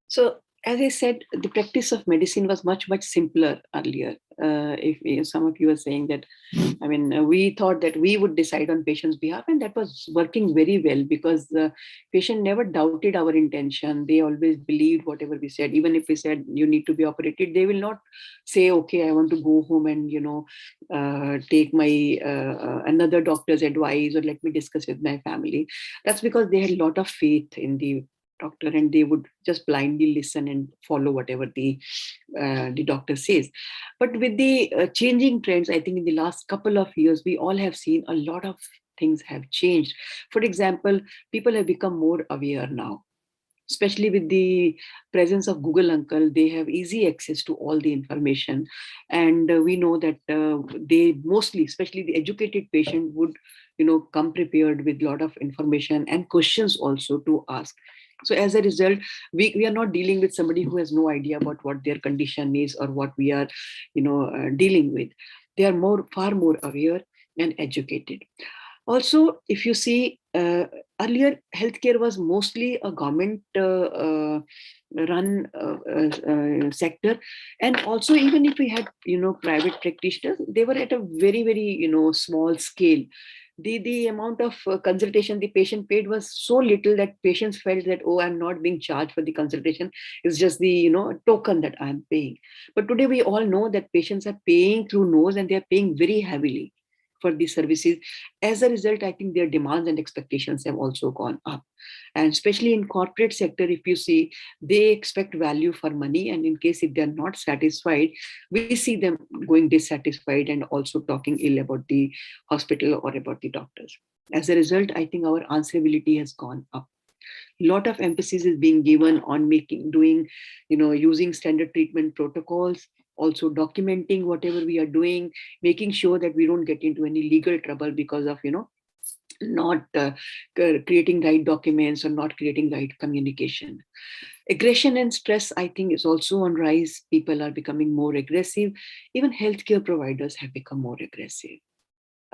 A: So as I said, the practice of medicine was much simpler earlier. If some of you are saying that, I mean, we thought that we would decide on patient's behalf, and that was working very well because the patient never doubted our intention. They always believed whatever we said. Even if we said you need to be operated, they will not say, okay, I want to go home and take my another doctor's advice or let me discuss with my family. That's because they had a lot of faith in the doctor, and they would just blindly listen and follow whatever the doctor says. But with the changing trends, I think in the last couple of years, we all have seen a lot of things have changed. For example, people have become more aware now, especially with the presence of Google Uncle. They have easy access to all the information. And we know that they mostly, especially the educated patient, would come prepared with a lot of information and questions also to ask. So as a result, we are not dealing with somebody who has no idea about what their condition is or what we are dealing with. They are far more aware and educated. Also, if you see, earlier healthcare was mostly a government run sector, and also even if we had private practitioners, they were at a very small scale. the amount of consultation the patient paid was so little that patients felt that, oh, I'm not being charged for the consultation. It's just the token that I'm paying. But today we all know that patients are paying through nose, and they are paying very heavily for these services. As a result, I think their demands and expectations have also gone up. And especially in corporate sector, if you see, they expect value for money. And in case if they're not satisfied, we see them going dissatisfied and also talking ill about the hospital or about the doctors. As a result, I think our answerability has gone up. Lot of emphasis is being given on using standard treatment protocols, also documenting whatever we are doing, making sure that we don't get into any legal trouble because of not creating right documents or not creating right communication. Aggression and stress, I think, is also on rise. People are becoming more aggressive. Even healthcare providers have become more aggressive.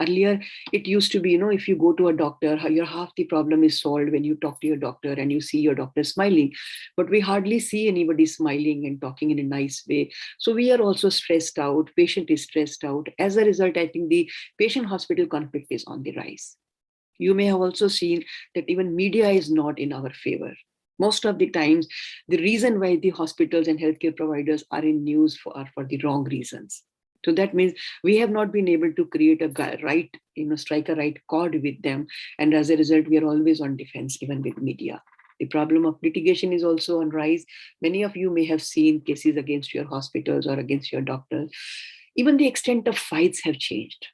A: Earlier, it used to be, if you go to a doctor, your half the problem is solved when you talk to your doctor and you see your doctor smiling. But we hardly see anybody smiling and talking in a nice way. So we are also stressed out. Patient is stressed out. As a result, I think the patient-hospital conflict is on the rise. You may have also seen that even media is not in our favor. Most of the times, the reason why the hospitals and healthcare providers are in news are for the wrong reasons. So that means we have not been able to create strike a right chord with them. And as a result, we are always on defense, even with media. The problem of litigation is also on rise. Many of you may have seen cases against your hospitals or against your doctors. Even the extent of fights have changed.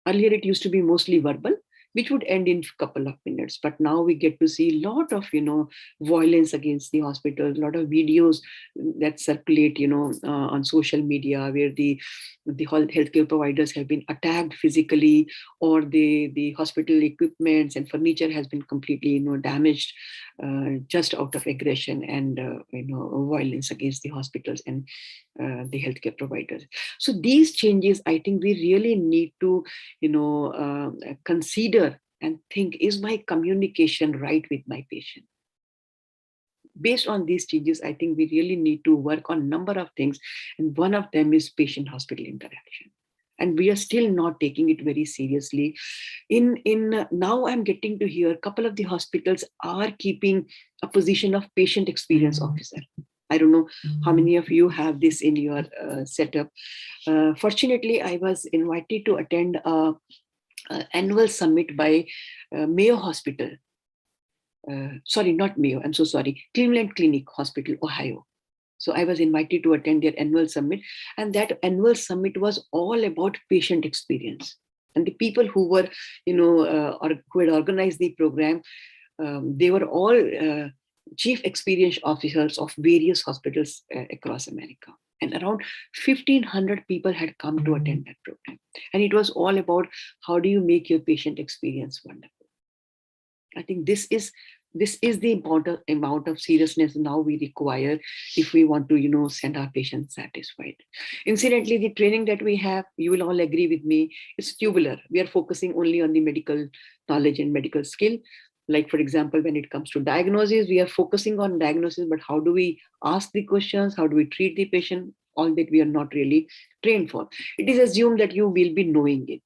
A: Earlier, it used to be mostly verbal, which would end in a couple of minutes. But now we get to see a lot of, violence against the hospitals, a lot of videos that circulate, on social media where the healthcare providers have been attacked physically, or the hospital equipments and furniture has been completely, damaged just out of aggression and, violence against the hospitals and the healthcare providers. So these changes, I think we really need to, consider and think, is my communication right with my patient? Based on these changes, I think we really need to work on a number of things. And one of them is patient-hospital interaction. And we are still not taking it very seriously. Now I'm getting to hear a couple of the hospitals are keeping a position of patient experience officer. I don't know how many of you have this in your setup. Fortunately, I was invited to attend an annual summit by Mayo Hospital. Sorry, not Mayo, I'm so sorry. Cleveland Clinic Hospital, Ohio. So I was invited to attend their annual summit. And that annual summit was all about patient experience. And the people who were, or who had organized the program, they were all chief experience officers of various hospitals across America. And around 1,500 people had come to attend that program. And it was all about how do you make your patient experience wonderful. I think this is the amount of seriousness now we require if we want to, send our patients satisfied. Incidentally, the training that we have, you will all agree with me, is tubular. We are focusing only on the medical knowledge and medical skill. Like, for example, when it comes to diagnosis, we are focusing on diagnosis, but how do we ask the questions? How do we treat the patient? All that we are not really trained for. It is assumed that you will be knowing it.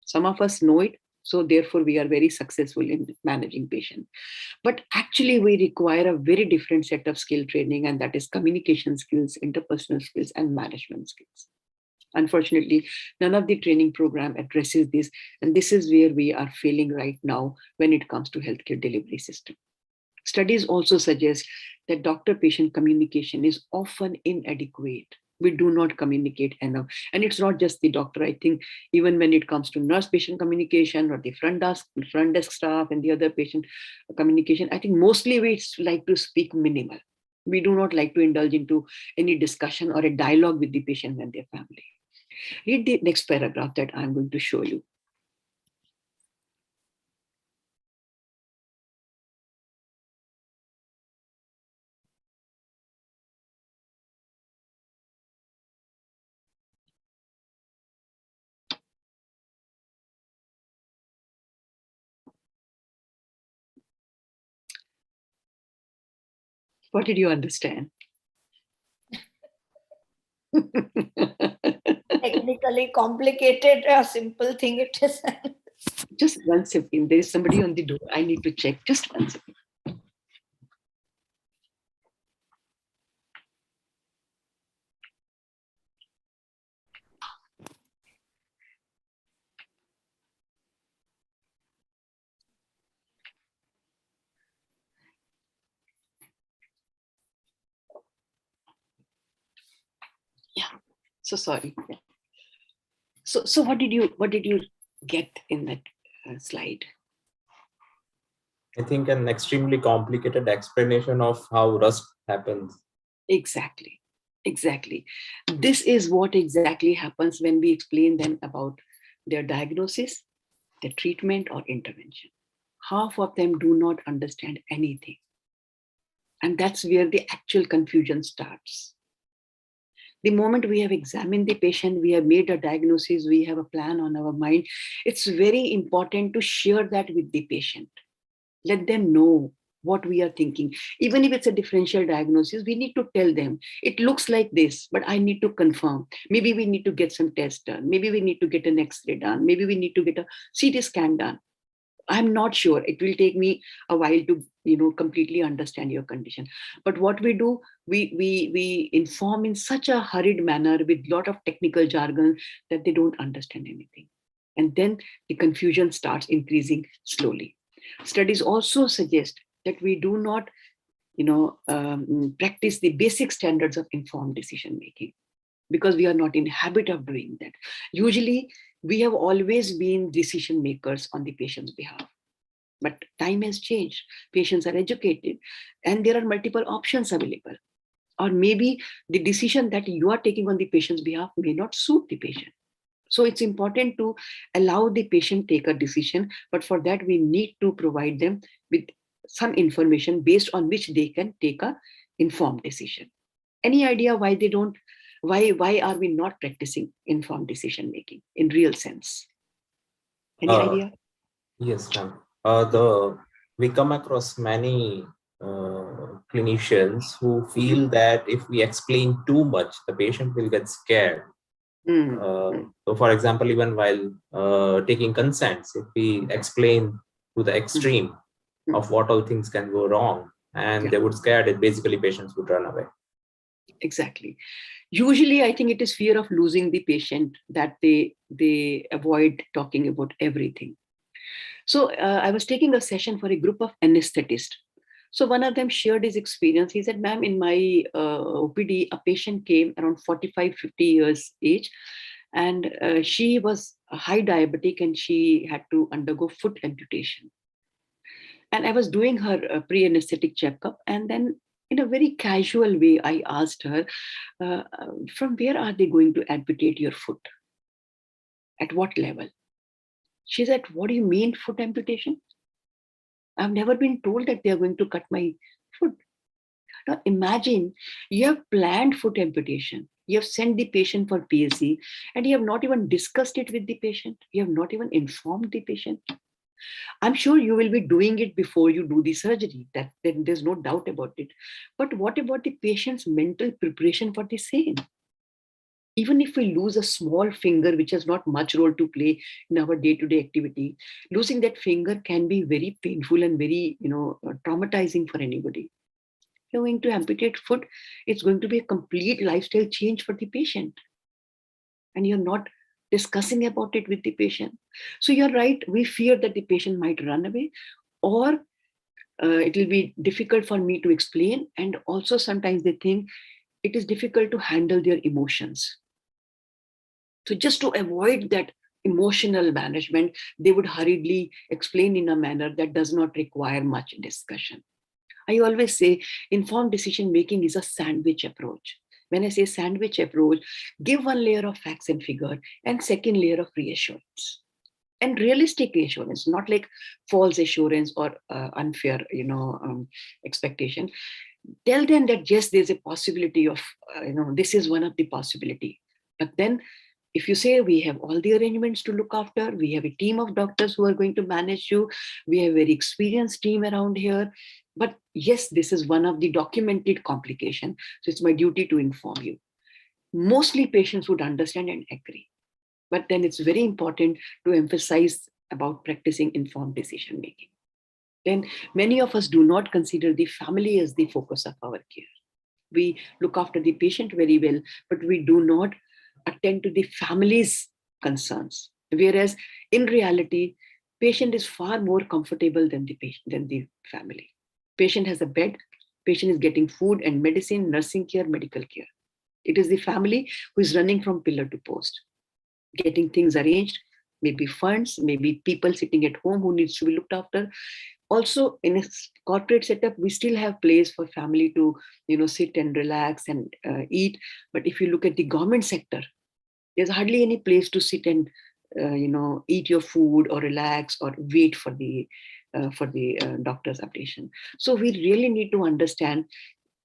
A: Some of us know it, so therefore we are very successful in managing patients. But actually we require a very different set of skill training, and that is communication skills, interpersonal skills, and management skills. Unfortunately, none of the training program addresses this, and this is where we are failing right now when it comes to healthcare delivery system. Studies also suggest that doctor-patient communication is often inadequate. We do not communicate enough. And it's not just the doctor. I think even when it comes to nurse-patient communication or the front desk staff and the other patient communication, I think mostly we like to speak minimal. We do not like to indulge into any discussion or a dialogue with the patient and their family. Read the next paragraph that I'm going to show you. What did you understand?
K: Technically complicated, a simple thing it is.
A: Just 1 second. There is somebody on the door. I need to check. Just 1 second. Yeah. So sorry. Yeah. So what did you get in that slide?
E: I think an extremely complicated explanation of how rust happens.
A: Exactly. This is what exactly happens when we explain them about their diagnosis, their treatment or intervention. Half of them do not understand anything. And that's where the actual confusion starts. The moment we have examined the patient, we have made a diagnosis, we have a plan on our mind, it's very important to share that with the patient. Let them know what we are thinking. Even if it's a differential diagnosis, we need to tell them, it looks like this, but I need to confirm. Maybe we need to get some tests done. Maybe we need to get an X-ray done. Maybe we need to get a CT scan done. I'm not sure. It will take me a while to, completely understand your condition. But what we do, we inform in such a hurried manner with a lot of technical jargon that they don't understand anything. And then the confusion starts increasing slowly. Studies also suggest that we do not, practice the basic standards of informed decision making, because we are not in habit of doing that. Usually, we have always been decision makers on the patient's behalf. But time has changed. Patients are educated and there are multiple options available. Or maybe the decision that you are taking on the patient's behalf may not suit the patient. So it's important to allow the patient take a decision, but for that we need to provide them with some information based on which they can take a informed decision. Any idea why they don't? Why are we not practicing informed decision making in real sense? Any idea?
E: Yes, ma'am. We come across many clinicians who feel that if we explain too much, the patient will get scared. So, for example, even while taking consents, if we explain to the extreme of what all things can go wrong, and they would scare it, basically patients would run away.
A: Exactly. Usually, I think it is fear of losing the patient that they avoid talking about everything. So I was taking a session for a group of anesthetists. So one of them shared his experience. He said, ma'am, in my OPD, a patient came around 45, 50 years age, and she was high diabetic and she had to undergo foot amputation. And I was doing her pre-anesthetic checkup, and then in a very casual way, I asked her, from where are they going to amputate your foot? At what level? She said, what do you mean foot amputation? I've never been told that they are going to cut my foot. Now imagine you have planned foot amputation. You have sent the patient for PSC and you have not even discussed it with the patient. You have not even informed the patient. I'm sure you will be doing it before you do the surgery. That there's no doubt about it. But what about the patient's mental preparation for the same? Even if we lose a small finger, which has not much role to play in our day-to-day activity, losing that finger can be very painful and very, traumatizing for anybody. You're going to amputate foot, it's going to be a complete lifestyle change for the patient. And you're not discussing about it with the patient. So you're right, we fear that the patient might run away, or it will be difficult for me to explain. And also sometimes they think it is difficult to handle their emotions. So just to avoid that emotional management, they would hurriedly explain in a manner that does not require much discussion. I always say informed decision making is a sandwich approach. When I say sandwich approach, give one layer of facts and figure and second layer of reassurance. And realistic reassurance, not like false assurance or unfair, expectation. Tell them that yes, there's a possibility of, this is one of the possibility. But then if you say we have all the arrangements to look after, we have a team of doctors who are going to manage you, we have a very experienced team around here. But yes, this is one of the documented complications. So it's my duty to inform you. Mostly patients would understand and agree. But then it's very important to emphasize about practicing informed decision making. Then many of us do not consider the family as the focus of our care. We look after the patient very well, but we do not attend to the family's concerns. Whereas in reality, patient is far more comfortable than the patient, than the family. Patient has a bed, patient is getting food and medicine, nursing care, medical care. It is the family who is running from pillar to post, getting things arranged, maybe funds, maybe people sitting at home who needs to be looked after. Also, in a corporate setup, we still have place for family to, sit and relax and eat. But if you look at the government sector, there's hardly any place to sit and eat your food or relax or wait for the doctor's updation. So we really need to understand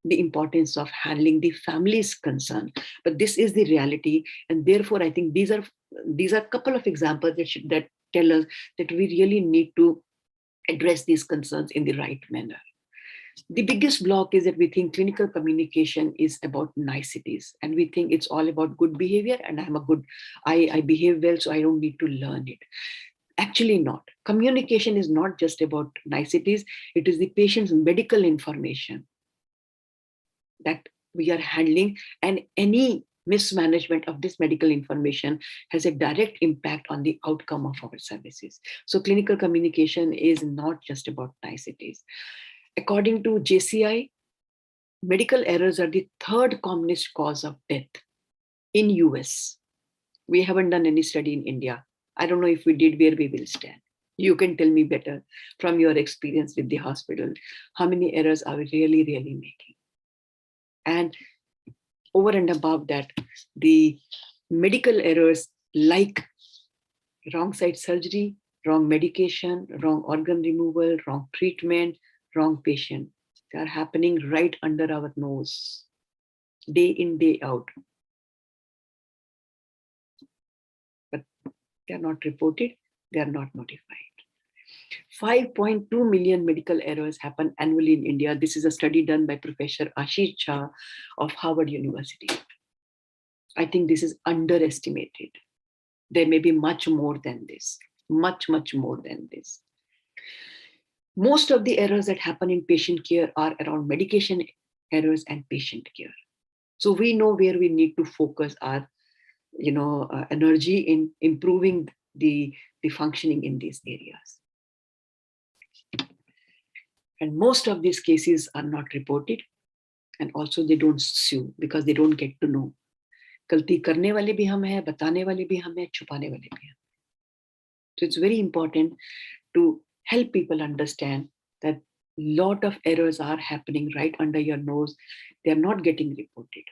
A: the importance of handling the family's concern. But this is the reality, and therefore I think these are a couple of examples that tell us that we really need to address these concerns in the right manner. The biggest block is that we think clinical communication is about niceties, and we think it's all about good behavior, and I behave well, so I don't need to learn it. Actually not. Communication is not just about niceties, it is the patient's medical information that we are handling, and any mismanagement of this medical information has a direct impact on the outcome of our services. So clinical communication is not just about niceties. According to JCI, medical errors are the third commonest cause of death in US. We haven't done any study in India. I don't know if we did, where we will stand. You can tell me better from your experience with the hospital, how many errors are we really, really making? And over and above that, the medical errors like wrong site surgery, wrong medication, wrong organ removal, wrong treatment, wrong patient, they are happening right under our nose, day in, day out. But they are not reported, they are not notified. 5.2 million medical errors happen annually in India. This is a study done by Professor Ashish Jha of Harvard University. I think this is underestimated. There may be much more than this, much, much more than this. Most of the errors that happen in patient care are around medication errors and patient care. So we know where we need to focus our energy in improving the functioning in these areas. And most of these cases are not reported, and also they don't sue because they don't get to know. गलती करने वाले भी हम हैं, बताने वाले भी हम हैं, छुपाने वाले भी हम. So it's very important to help people understand that lot of errors are happening right under your nose. They are not getting reported.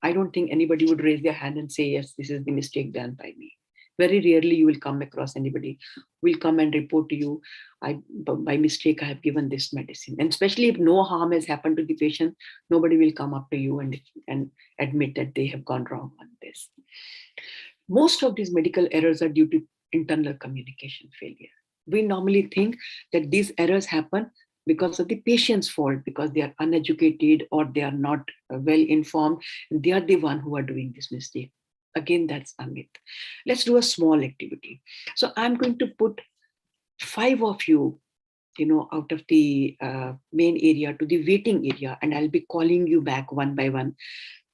A: I don't think anybody would raise their hand and say, yes, this is the mistake done by me. Very rarely you will come across anybody who will come and report to you, by mistake, I have given this medicine. And especially if no harm has happened to the patient, nobody will come up to you and admit that they have gone wrong on this. Most of these medical errors are due to internal communication failure. We normally think that these errors happen because of the patient's fault, because they are uneducated or they are not well informed. They are the one who are doing this mistake. Again, that's a myth. Let's do a small activity. So I'm going to put 5 of you, out of the main area to the waiting area, and I'll be calling you back one by one.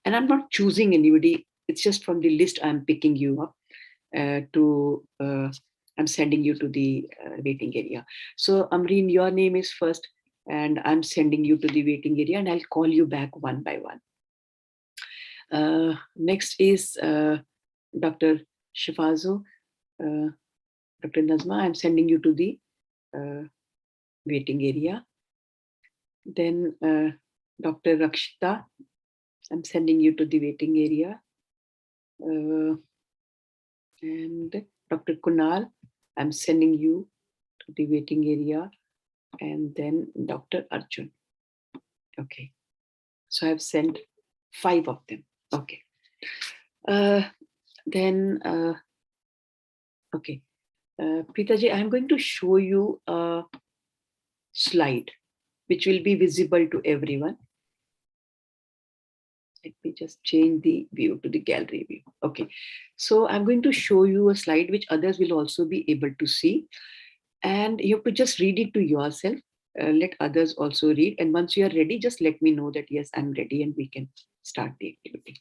A: And I'm not choosing anybody. It's just from the list I'm picking you up I'm sending you to the waiting area. So Amreen, your name is first, and I'm sending you to the waiting area, and I'll call you back one by one. Next is Dr. Shifazo. Dr. Nazma, I'm sending you to the waiting area. Then Dr. Rakshita, I'm sending you to the waiting area. And Dr. Kunal, I'm sending you to the waiting area. And then Dr. Arjun. Okay. So I've sent 5 of them. Okay. Okay. Preetaji, I'm going to show you a slide which will be visible to everyone. Let me just change the view to the gallery view. Okay, so I'm going to show you a slide which others will also be able to see. And you have to just read it to yourself. Let others also read. And once you are ready, just let me know that, yes, I'm ready and we can start the activity.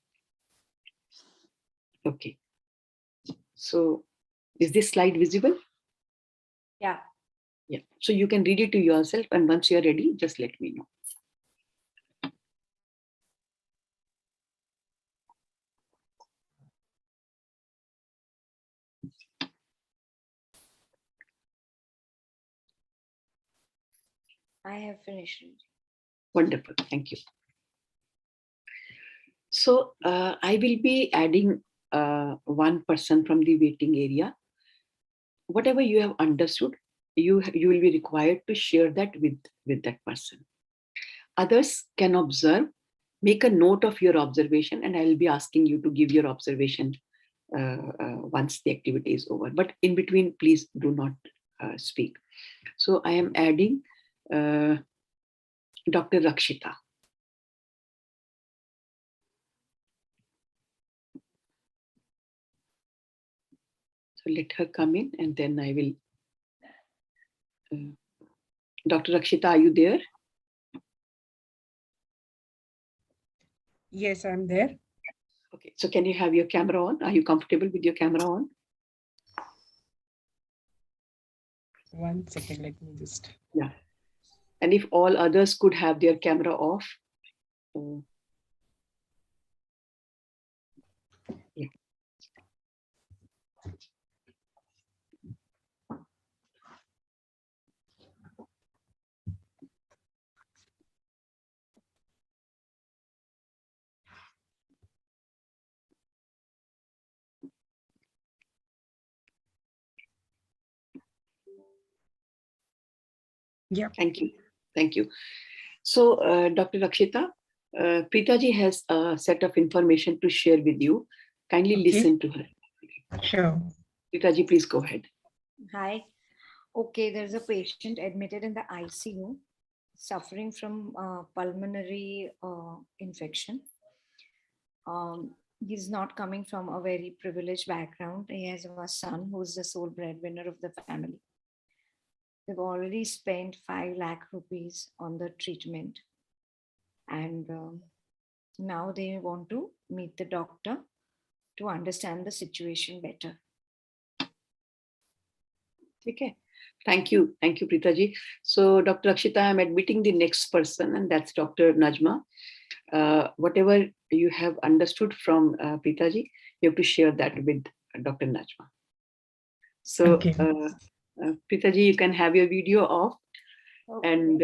A: Okay. So is this slide visible?
K: Yeah.
A: Yeah. So you can read it to yourself. And once you're ready, just let me know.
K: I have finished.
A: Wonderful. Thank you. So I will be adding one person from the waiting area. Whatever you have understood, you will be required to share that with that person. Others can observe, make a note of your observation, and I will be asking you to give your observation once the activity is over. But in between, please do not speak. So I am adding Dr. Rakshita. So let her come in and then I will. Dr. Rakshita, are you there?
I: Yes, I'm there.
A: Okay, so can you have your camera on? Are you comfortable with your camera on?
I: 1 second, let me just.
A: Yeah. And if all others could have their camera off. Yeah.
I: Yeah.
A: Thank you. Thank you. So, Dr. Rakshita, Preeta ji has a set of information to share with you. Kindly listen to her.
I: Sure.
A: Preeta ji, please go ahead.
K: Hi. Okay, there's a patient admitted in the ICU suffering from pulmonary infection. He's not coming from a very privileged background. He has a son who's the sole breadwinner of the family. They've already spent 5 lakh rupees on the treatment. And now they want to meet the doctor to understand the situation better.
A: Okay. Thank you. Thank you, Preeta ji. So, Dr. Rakshita, I'm admitting the next person, and that's Dr. Najma. Whatever you have understood from Preeta ji, you have to share that with Dr. Najma. So,
I: Okay.
A: Preeta ji, you can have your video off, and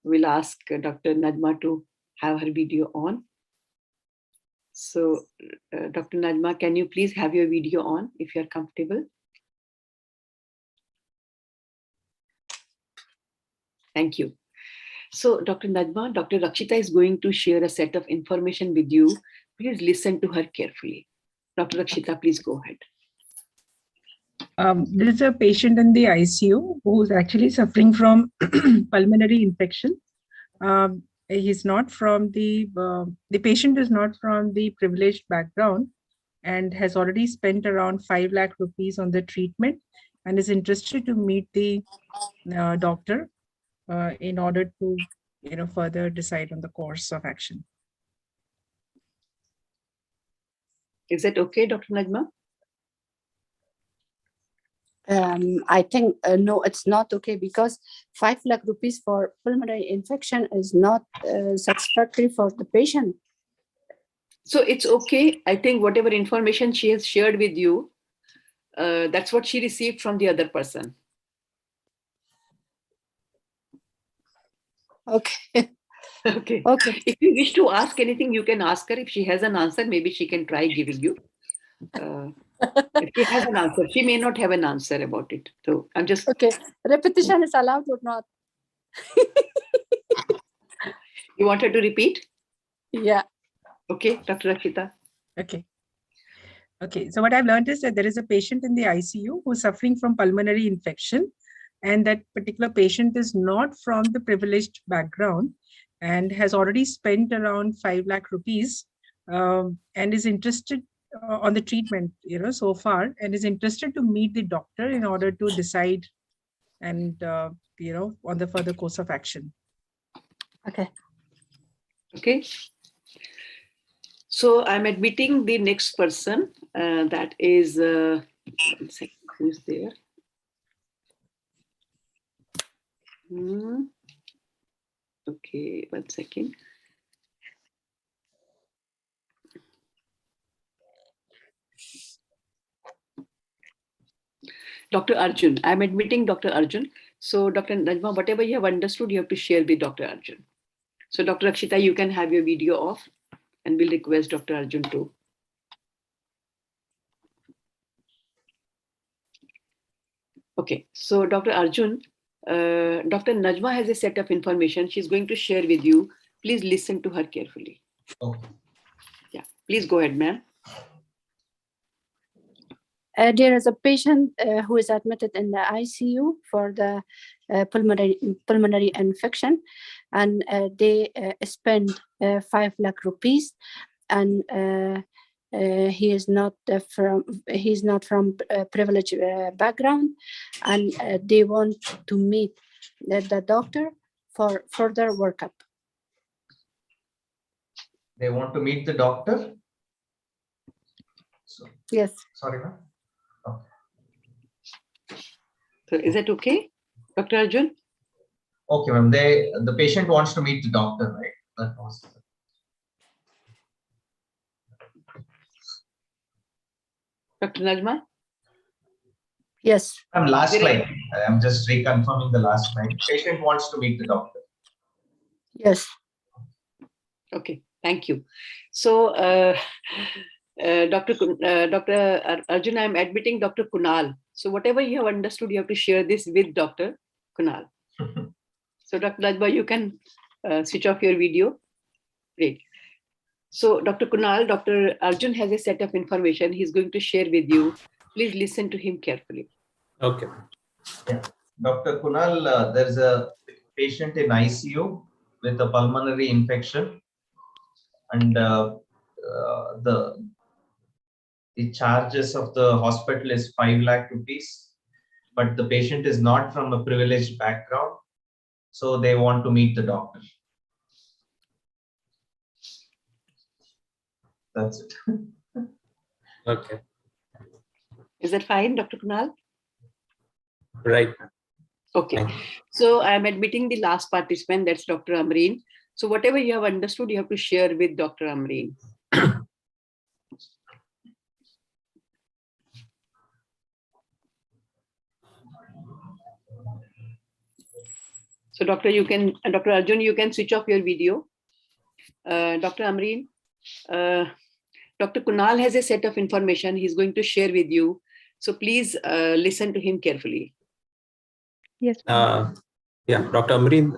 A: we'll ask Dr. Najma to have her video on. So, Dr. Najma, can you please have your video on if you're comfortable? Thank you. So, Dr. Najma, Dr. Rakshita is going to share a set of information with you. Please listen to her carefully. Dr. Rakshita, please go ahead.
I: There is a patient in the ICU who's actually suffering from pulmonary infection. He's not from the patient is not from the privileged background and has already spent around 5 lakh rupees on the treatment and is interested to meet the doctor in order to further decide on the course of action.
A: Is that okay, Dr. Najma?
H: I think no, it's not okay because 5 lakh rupees for pulmonary infection is not satisfactory for the patient.
A: So it's okay. I think whatever information she has shared with you, that's what she received from the other person.
H: Okay.
A: Okay.
H: Okay.
A: If you wish to ask anything, you can ask her. If she has an answer, maybe she can try giving you. If she has an answer, she may not have an answer about it. So I'm just.
H: Okay. Repetition is allowed or not?
A: You want her to repeat?
H: Yeah.
A: Okay, Dr. Rakshita.
I: Okay. Okay. So what I've learned is that there is a patient in the ICU who's suffering from pulmonary infection, and that particular patient is not from the privileged background and has already spent around 5 lakh rupees and is interested on the treatment, so far, and is interested to meet the doctor in order to decide and, on the further course of action.
H: Okay.
A: Okay. So I'm admitting the next person. That is, one second, who's there? Okay, 1 second. Dr. Arjun, I'm admitting Dr. Arjun. So Dr. Najma, whatever you have understood, you have to share with Dr. Arjun. So Dr. Akshita, you can have your video off, and we'll request Dr. Arjun to. Okay, so Dr. Arjun, Dr. Najma has a set of information she's going to share with you. Please listen to her carefully.
F: Okay.
A: Yeah, please go ahead, ma'am.
H: There is a patient who is admitted in the ICU for the pulmonary infection, and they spend 5 lakh rupees, and he is not from privileged background, and they want to meet the doctor for further workup.
F: They want to meet the doctor? So,
H: yes.
F: Sorry, ma'am.
A: So is that okay, Dr. Arjun?
F: Okay, ma'am. The patient wants to meet the doctor, right? That was.
A: Dr. Najma?
H: Yes.
F: Last line. I'm just reconfirming the last line. Patient wants to meet the doctor.
H: Yes.
A: Okay, thank you. So, Dr. Arjun, I'm admitting Dr. Kunal. So whatever you have understood, you have to share this with Dr. Kunal. So Dr. Najma, you can switch off your video. Great. So Dr. Kunal, Dr. Arjun has a set of information he's going to share with you. Please listen to him carefully.
E: Okay.
F: Yeah. Dr. Kunal, there's a patient in ICU with a pulmonary infection, and the charges of the hospital is 5 lakh rupees, but the patient is not from a privileged background, so they want to meet the doctor. That's it.
E: Okay.
A: Is that fine, Dr. Kunal?
E: Right.
A: Okay. So I'm admitting the last participant, that's Dr. Amreen. So whatever you have understood, you have to share with Dr. Amreen. So Dr. Arjun, you can switch off your video. Dr. Amreen, Dr. Kunal has a set of information he's going to share with you. So please listen to him carefully.
G: Yes.
E: Yeah, Dr. Amreen,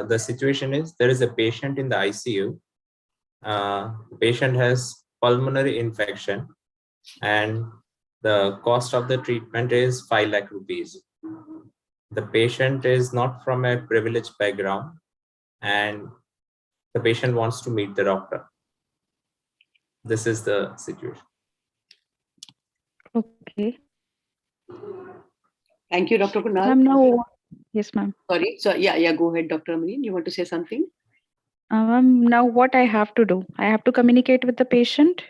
E: the situation is there is a patient in the ICU. The patient has pulmonary infection, and the cost of the treatment is 5 lakh rupees. The patient is not from a privileged background, and the patient wants to meet the doctor. This is the situation.
G: Okay.
A: Thank you, Dr. Kunal.
G: Ma'am, now, yes, ma'am.
A: Sorry. So yeah, go ahead, Dr. Amreen. You want to say something?
G: Now what I have to do? I have to communicate with the patient.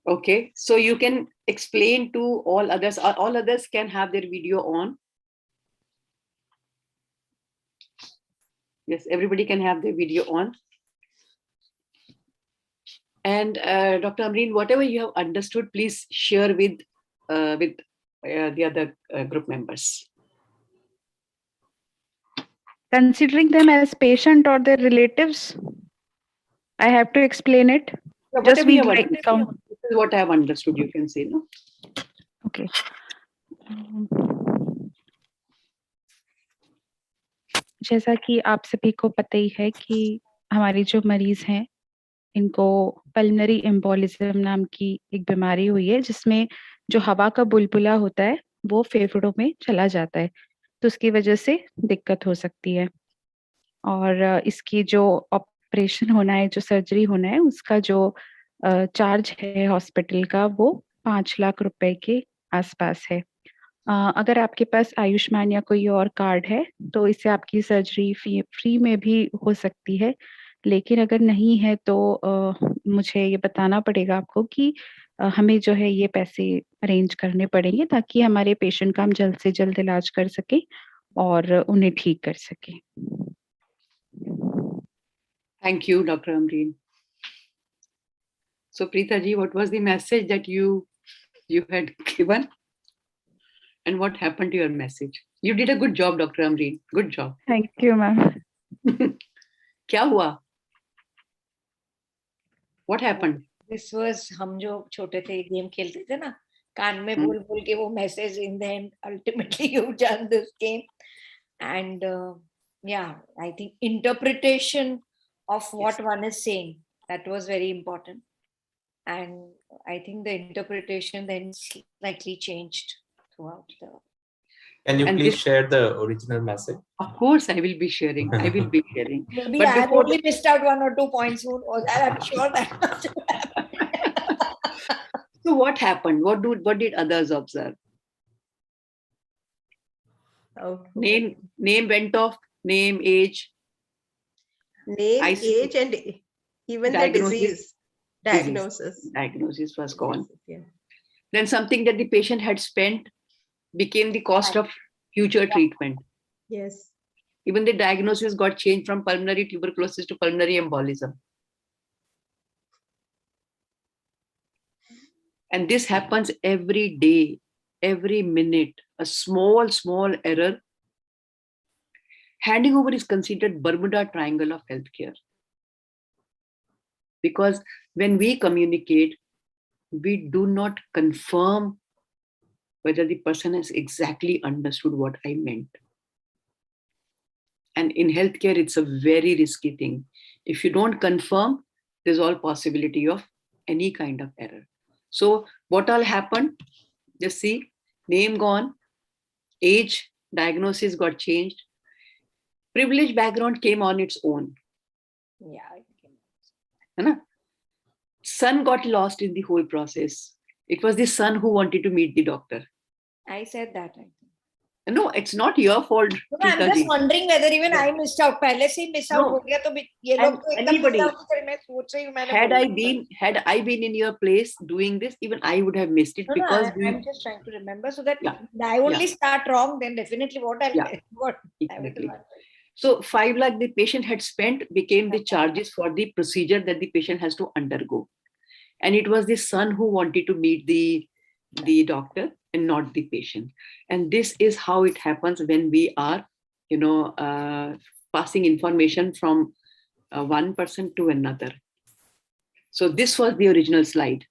A: Okay, so you can explain to all others. All others can have their video on. Yes, everybody can have their video on. And Dr. Amreen, whatever you have understood, please share with the other group members.
G: Considering them as patient or their relatives, I have to explain it.
A: Yeah,
G: Just we
A: like
G: like count.
A: This is what I have understood. You can say, no?
G: Okay. जैसा कि आप सभी को पता ही है कि हमारी जो मरीज हैं इनको पल्मनरी एम्बोलिज्म नाम की एक बीमारी हुई है जिसमें जो हवा का बुलबुला होता है वो फेफड़ों में चला जाता है तो उसकी वजह से दिक्कत हो सकती है और इसकी जो ऑपरेशन होना है, जो सर्जरी होना है, उसका जो चार्ज है हॉस्पिटल का वो 5 लाख रुपए के आसपास है। अगर आपके पास आयुष्मान या कोई और कार्ड है तो इससे आपकी सर्जरी फ्री में भी हो सकती है, लेकिन अगर नहीं है तो मुझे ये बताना पड़ेगा आपको कि हमें जो है ये पैसे अरेंज करने पड़ेंगे ताकि हमारे पेशेंट का हम जल्द से जल्द इलाज कर सके और उन्हें ठीक कर सके।
A: Thank you, Dr. Amreen. So, Preeta ji, what was the message that you had given? And what happened to your message? You did a good job, Dr. Amreen. Good job.
G: Thank you, ma'am.
A: क्या हुआ? What happened?
K: This was हम जो छोटे थे game खेलते थे ना, कान में बोल बोल के वो message, in the end ultimately you've done this game. And yeah, I think interpretation of what one is saying, that was very important. And I think the interpretation then slightly changed throughout the...
E: Can you please share the original message?
A: Of course, I will be sharing. I will be sharing.
K: Maybe
A: But
K: I have
A: before
K: only missed out 1 or 2 points. Who knows? I'm sure that must have happened.
A: So what happened? What did others observe?
C: Oh.
A: Name went off. Name, age.
C: Age, and even the disease.
A: Diagnosis was gone.
C: Yeah.
A: Then something that the patient had spent became the cost of future treatment.
C: Yes.
A: Even the diagnosis got changed from pulmonary tuberculosis to pulmonary embolism. And this happens every day, every minute. A small error. Handing over is considered Bermuda Triangle of healthcare. Because when we communicate, we do not confirm whether the person has exactly understood what I meant. And in healthcare, it's a very risky thing. If you don't confirm, there's all possibility of any kind of error. So what all happened? Just see, name gone, age, diagnosis got changed. Privilege background came on its own.
K: Yeah.
A: Son got lost in the whole process. It was the son who wanted to meet the doctor.
K: I said that, I think.
A: No, it's not your fault.
K: No, I'm just wondering whether even I missed out. पहले से ही miss out हो गया तो ये लोग तो एकदम miss out हो गए. मैं सोच रही हूँ मैंने
A: had I been in your place doing this, even I would have missed it.
K: No,
A: because
K: I'm just trying to remember so that I only start wrong, then definitely what
A: Exactly. So 5 lakh the patient had spent became the charges for the procedure that the patient has to undergo. And it was the son who wanted to meet the doctor and not the patient. And this is how it happens when we are, passing information from one person to another. So this was the original slide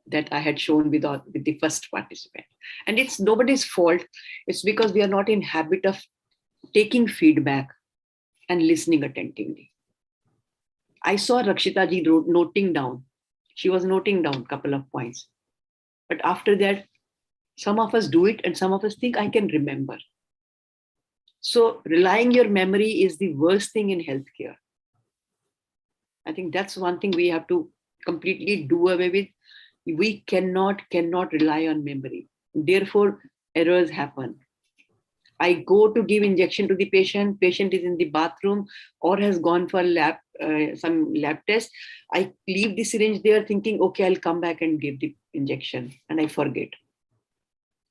A: that I had shown with the first participant. And it's nobody's fault. It's because we are not in habit of taking feedback and listening attentively. I saw Rakshita ji noting down. She was noting down a couple of points. But after that, some of us do it and some of us think I can remember. So relying your memory is the worst thing in healthcare. I think that's one thing we have to completely do away with. We cannot rely on memory. Therefore, errors happen. I go to give injection to the patient is in the bathroom or has gone for some lab test. I leave the syringe there thinking, okay, I'll come back and give the injection, and I forget.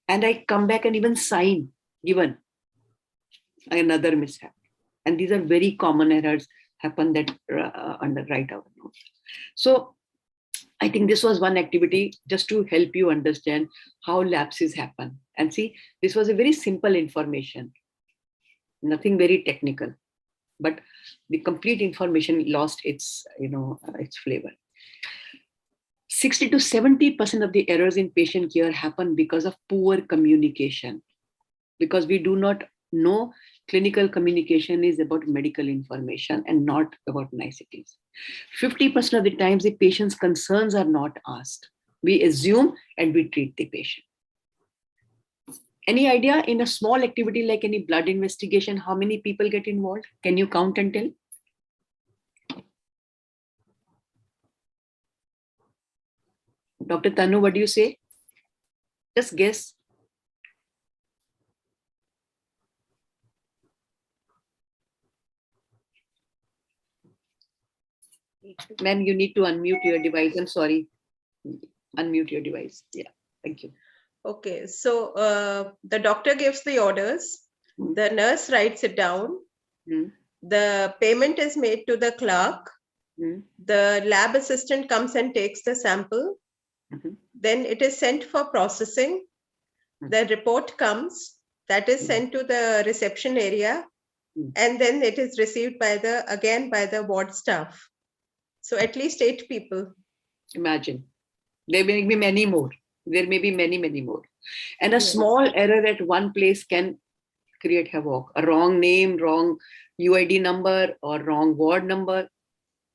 A: And I come back and even sign, given another mishap. And these are very common errors happen that underwrite our notes. So I think this was one activity just to help you understand how lapses happen. And see, this was a very simple information, nothing very technical, but the complete information lost its flavor. 60 to 70% of the errors in patient care happen because of poor communication, because we do not know clinical communication is about medical information and not about niceties. 50% of the times the patient's concerns are not asked. We assume and we treat the patient. Any idea in a small activity like any blood investigation, how many people get involved? Can you count and tell? Dr. Tanu, what do you say? Just guess. Ma'am, you need to unmute your device. I'm sorry. Unmute your device. Yeah, thank you.
C: Okay, so the doctor gives the orders, the nurse writes it down, the payment is made to the clerk, the lab assistant comes and takes the sample, then it is sent for processing, the report comes, that is sent to the reception area, and then it is received by the ward staff. So at least 8 people.
A: Imagine. There may be many more. There may be many, many more. And a
C: Yes.
A: small error at one place can create havoc. A wrong name, wrong UID number, or wrong ward number.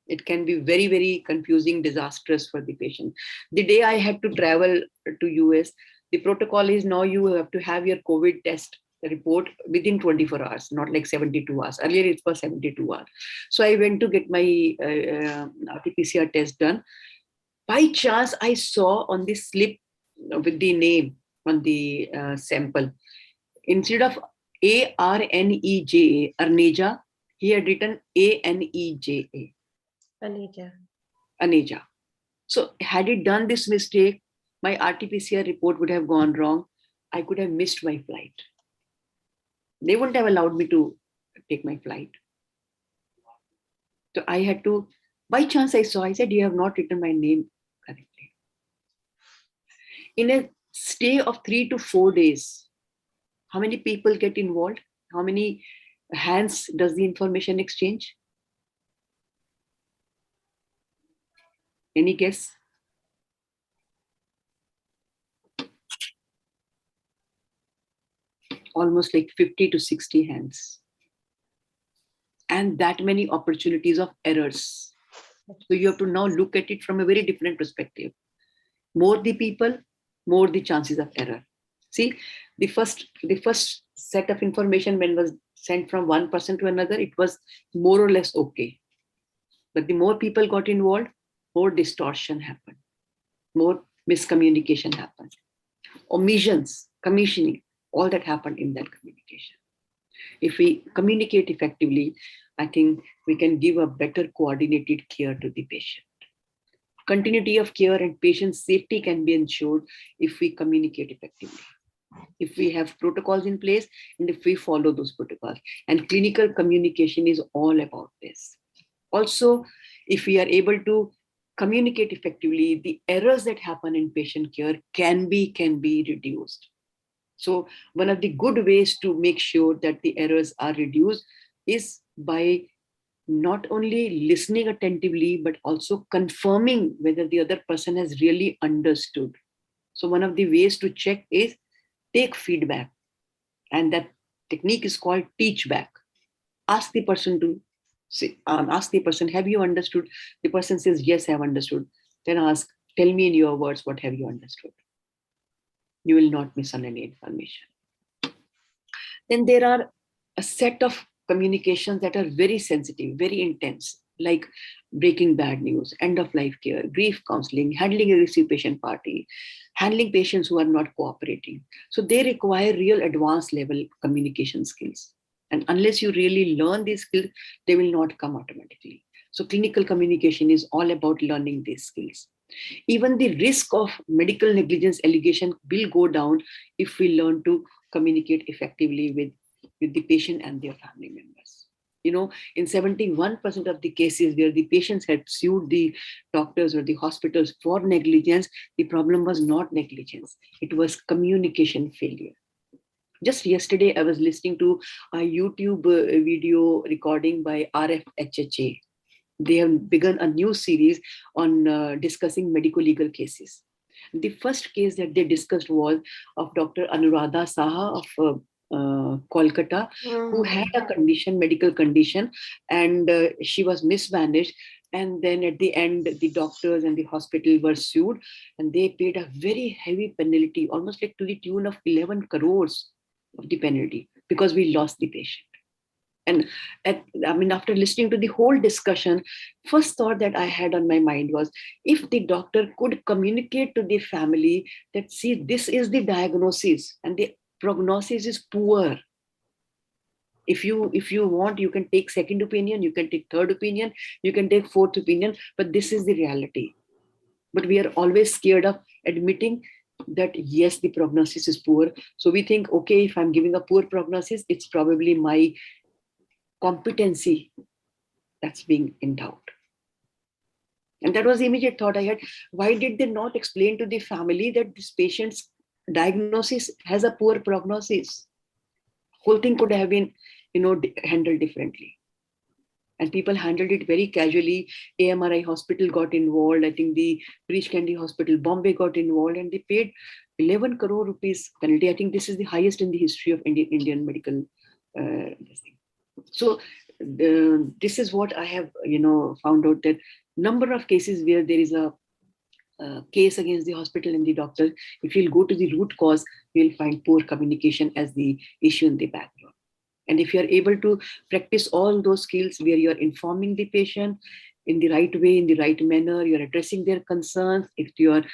A: It can be very, very confusing, disastrous for the patient. The day I had to travel to US, the protocol is now you have to have your COVID test report within 24 hours, not like 72 hours. Earlier it was 72 hours. So I went to get my RT-PCR test done. By chance, I saw on the slip with the name on the sample, instead of ARNEJA, Arneja, he had written ANEJA. Aneja. So had it done this mistake, my RT-PCR report would have gone wrong. I could have missed my flight. They wouldn't have allowed me to take my flight. So I had to, by chance I said, you have not written my name correctly. In a stay of 3 to 4 days, how many people get involved? How many hands does the information exchange? Any guess? Almost like 50 to 60 hands. And that many opportunities of errors. So you have to now look at it from a very different perspective. More the people, more the chances of error. See, the first set of information when was sent from one person to another, it was more or less okay. But the more people got involved, more distortion happened, more miscommunication happened, omissions, commissioning, all that happened in that communication. If we communicate effectively, I think we can give a better coordinated care to the patient. Continuity of care and patient safety can be ensured if we communicate effectively, if we have protocols in place, and if we follow those protocols. And clinical communication is all about this. Also, if we are able to communicate effectively, the errors that happen in patient care can be reduced. So one of the good ways to make sure that the errors are reduced is by not only listening attentively, but also confirming whether the other person has really understood. So one of the ways to check is take feedback. And that technique is called teach back. Ask the person to say, ask the person, have you understood? The person says, yes, I have understood. Then ask, tell me in your words, what have you understood? You will not miss on any information. Then there are a set of communications that are very sensitive, very intense, like breaking bad news, end of life care, grief counseling, handling a receive patient party, handling patients who are not cooperating. So they require real advanced level communication skills. And unless you really learn these skills, they will not come automatically. So clinical communication is all about learning these skills. Even the risk of medical negligence allegation will go down if we learn to communicate effectively with the patient and their family members. You know, in 71% of the cases where the patients had sued the doctors or the hospitals for negligence, the problem was not negligence, it was communication failure. Just yesterday, I was listening to a YouTube video recording by RFHHA. They have begun a new series on discussing medico-legal cases. The first case that they discussed was of Dr. Anuradha Saha of Kolkata, who had a condition, medical condition, and she was mismanaged. And then at the end, the doctors and the hospital were sued, and they paid a very heavy penalty, almost like to the tune of 11 crores of the penalty, because we lost the patient. And after listening to the whole discussion, first thought that I had on my mind was, if the doctor could communicate to the family that, see, this is the diagnosis and the prognosis is poor. If you want, you can take second opinion, you can take third opinion, you can take fourth opinion, but this is the reality. But we are always scared of admitting that, yes, the prognosis is poor. So we think, okay, if I'm giving a poor prognosis, it's probably my competency that's being in doubt. And that was the immediate thought I had. Why did they not explain to the family that this patient's diagnosis has a poor prognosis? Whole thing could have been, handled differently. And people handled it very casually. AMRI hospital got involved. I think the Breach Candy Hospital, Bombay got involved, and they paid 11 crore rupees penalty. I think this is the highest in the history of Indian medical. So this is what I have, found out, that number of cases where there is a case against the hospital and the doctor, if you'll go to the root cause, you'll find poor communication as the issue in the background. And if you're able to practice all those skills where you're informing the patient in the right way, in the right manner, you're addressing their concerns, if you're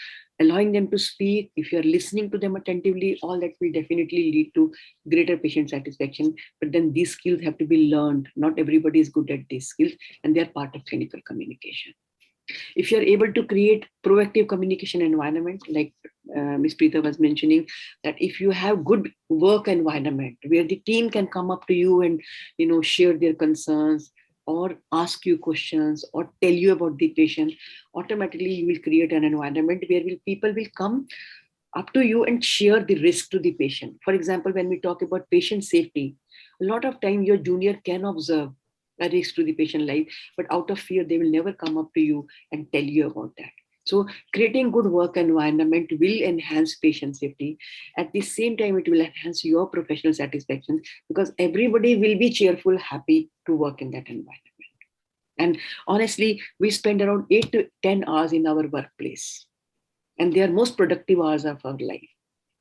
A: allowing them to speak, if you're listening to them attentively, all that will definitely lead to greater patient satisfaction. But then these skills have to be learned. Not everybody is good at these skills, and they're part of clinical communication. If you're able to create proactive communication environment, like Ms. Preeta was mentioning, that if you have good work environment where the team can come up to you and share their concerns or ask you questions or tell you about the patient, automatically you will create an environment where people will come up to you and share the risk to the patient. For example, when we talk about patient safety, a lot of time your junior can observe a risk to the patient life, but out of fear, they will never come up to you and tell you about that. So creating good work environment will enhance patient safety. At the same time, it will enhance your professional satisfaction, because everybody will be cheerful, happy to work in that environment. And honestly, we spend around 8 to 10 hours in our workplace, and they are most productive hours of our life.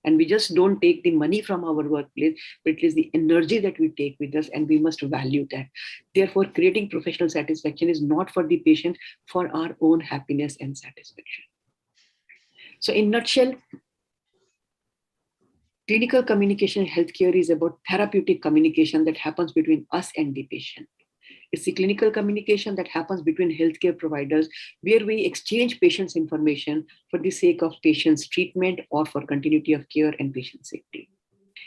A: And we just don't take the money from our workplace, but it is the energy that we take with us, and we must value that. Therefore, creating professional satisfaction is not for the patient, for our own happiness and satisfaction. So in a nutshell, clinical communication in healthcare is about therapeutic communication that happens between us and the patient. It's the clinical communication that happens between healthcare providers, where we exchange patients' information for the sake of patients' treatment or for continuity of care and patient safety.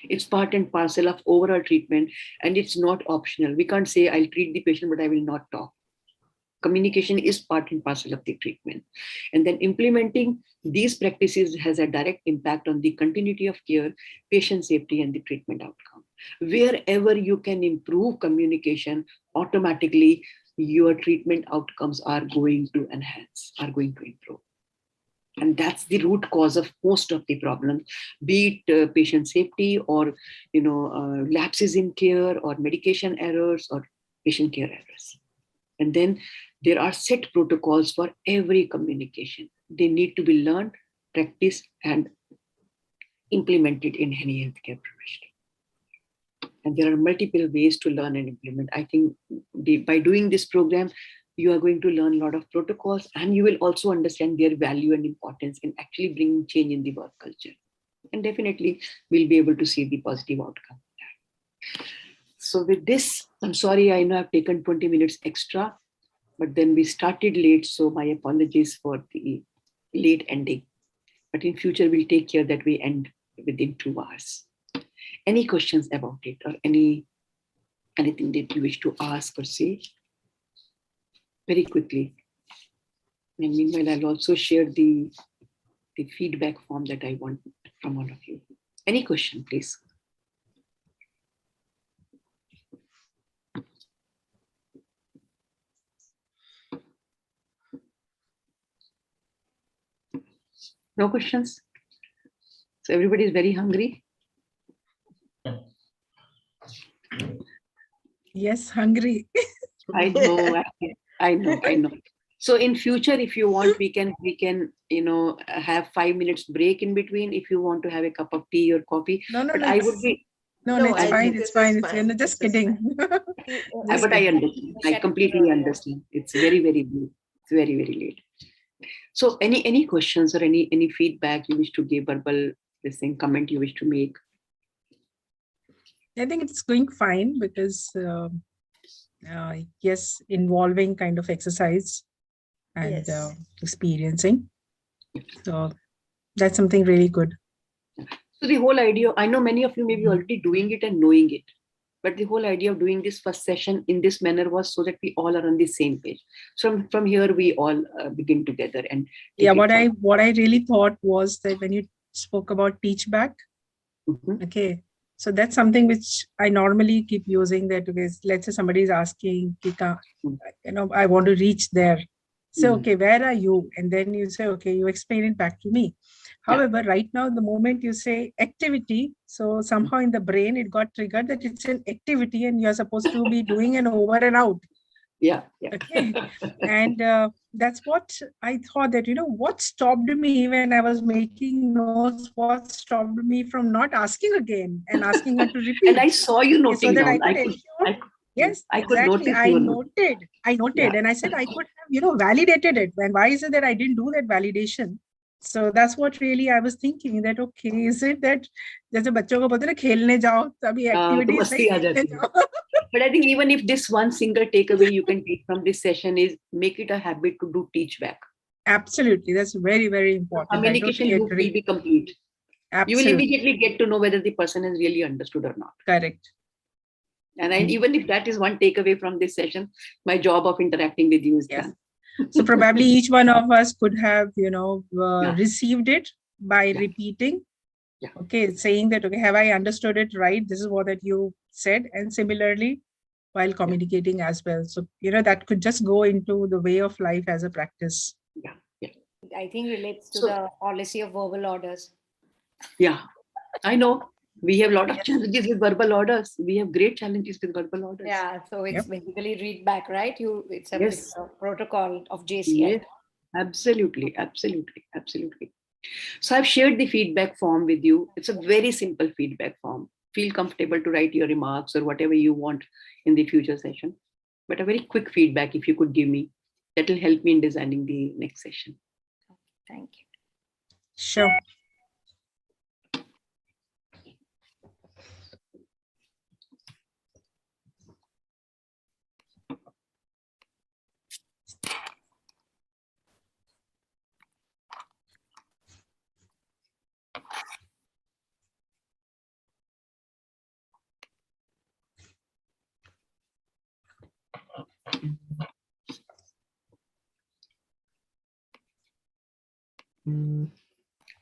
A: It's part and parcel of overall treatment, and it's not optional. We can't say, I'll treat the patient, but I will not talk. Communication is part and parcel of the treatment. And then implementing these practices has a direct impact on the continuity of care, patient safety, and the treatment outcome. Wherever you can improve communication, automatically your treatment outcomes are going to enhance, are going to improve. And that's the root cause of most of the problems, be it patient safety or lapses in care or medication errors or patient care errors. And then there are set protocols for every communication. They need to be learned, practiced, and implemented in any healthcare profession. And there are multiple ways to learn and implement. I think by doing this program, you are going to learn a lot of protocols, and you will also understand their value and importance in actually bringing change in the work culture. And definitely we'll be able to see the positive outcome. So with this, I'm sorry, I know I've taken 20 minutes extra, but then we started late, so my apologies for the late ending. But in future, we'll take care that we end within 2 hours. Any questions about it, or anything that you wish to ask or say? Very quickly. And meanwhile, I'll also share the feedback form that I want from all of you. Any question, please? No questions? So everybody is very hungry?
I: Yes, hungry.
A: I know. So in future, if you want, we can have 5 minutes break in between if you want to have a cup of tea or coffee.
I: No,
A: but I would be
I: No,
C: No,
I: it's
C: I
I: fine.
C: think
I: It's
C: this is
I: fine. It's
C: fine.
I: fine. Just
C: This is
I: kidding. Just
A: But I
I: kidding.
A: understand. I completely understand. It's very, very late. It's very, very late. So any questions or any feedback you wish to give, verbal, this thing, comment you wish to make?
I: I think it's going fine because yes, involving kind of exercise and
C: Yes.
I: experiencing. So that's something really good.
A: So the whole idea, I know many of you may be already doing it and knowing it, but the whole idea of doing this first session in this manner was so that we all are on the same page. So from here, we all begin together and
I: Yeah,
A: take
I: what I really thought was that when you spoke about teach back, okay, so that's something which I normally keep using, that because let's say somebody is asking, I want to reach there. So, okay, where are you? And then you say, okay, you explain it back to me. However, right now, the moment you say activity, so somehow in the brain, it got triggered that it's an activity and you're supposed to be doing an over and out.
A: Yeah.
I: Okay. And that's what I thought, that, what stopped me when I was making notes, what stopped me from not asking again and asking her to repeat.
A: And I saw you noting
I: so that
A: down.
I: I could ensure. Yes,
A: I could
I: exactly.
A: notice
I: I
A: you
I: noted,
A: Yeah.
I: and I said I could have, validated it. And why is it that I didn't do that validation? So that's what really I was thinking, that, okay, is it that जैसे बच्चों को बोलते हैं ना खेलने जाओ तभी
A: तो
I: activities
A: मस्ती
I: नहीं
A: आ
I: खेलने
A: जाती है.
I: जाओ.
A: But I think even if this one single takeaway you can take from this session is make it a habit to do teach back.
I: Absolutely, that's very, very important.
A: Communication
I: I totally
A: loop
I: agree.
A: will be complete.
I: Absolutely.
A: You will immediately get to know whether the person has really understood or not.
I: Correct.
A: And even if that is one takeaway from this session, my job of interacting with you is done.
I: So probably each one of us could have, received it by repeating. Okay, saying that, okay, have I understood it right? This is what that you said. And similarly, while communicating as well. So, that could just go into the way of life as a practice.
L: I think relates to the policy of verbal orders.
A: Yeah, I know. We have a lot of challenges with verbal orders. We have great challenges with verbal orders.
L: Yeah, so it's basically read back, right? It's a,
A: Yes.
L: it's a protocol of JCI.
A: Yes, absolutely. So I've shared the feedback form with you. It's a very simple feedback form. Feel comfortable to write your remarks or whatever you want in the future session. But a very quick feedback, if you could give me, that will help me in designing the next session.
L: Thank you.
I: Sure.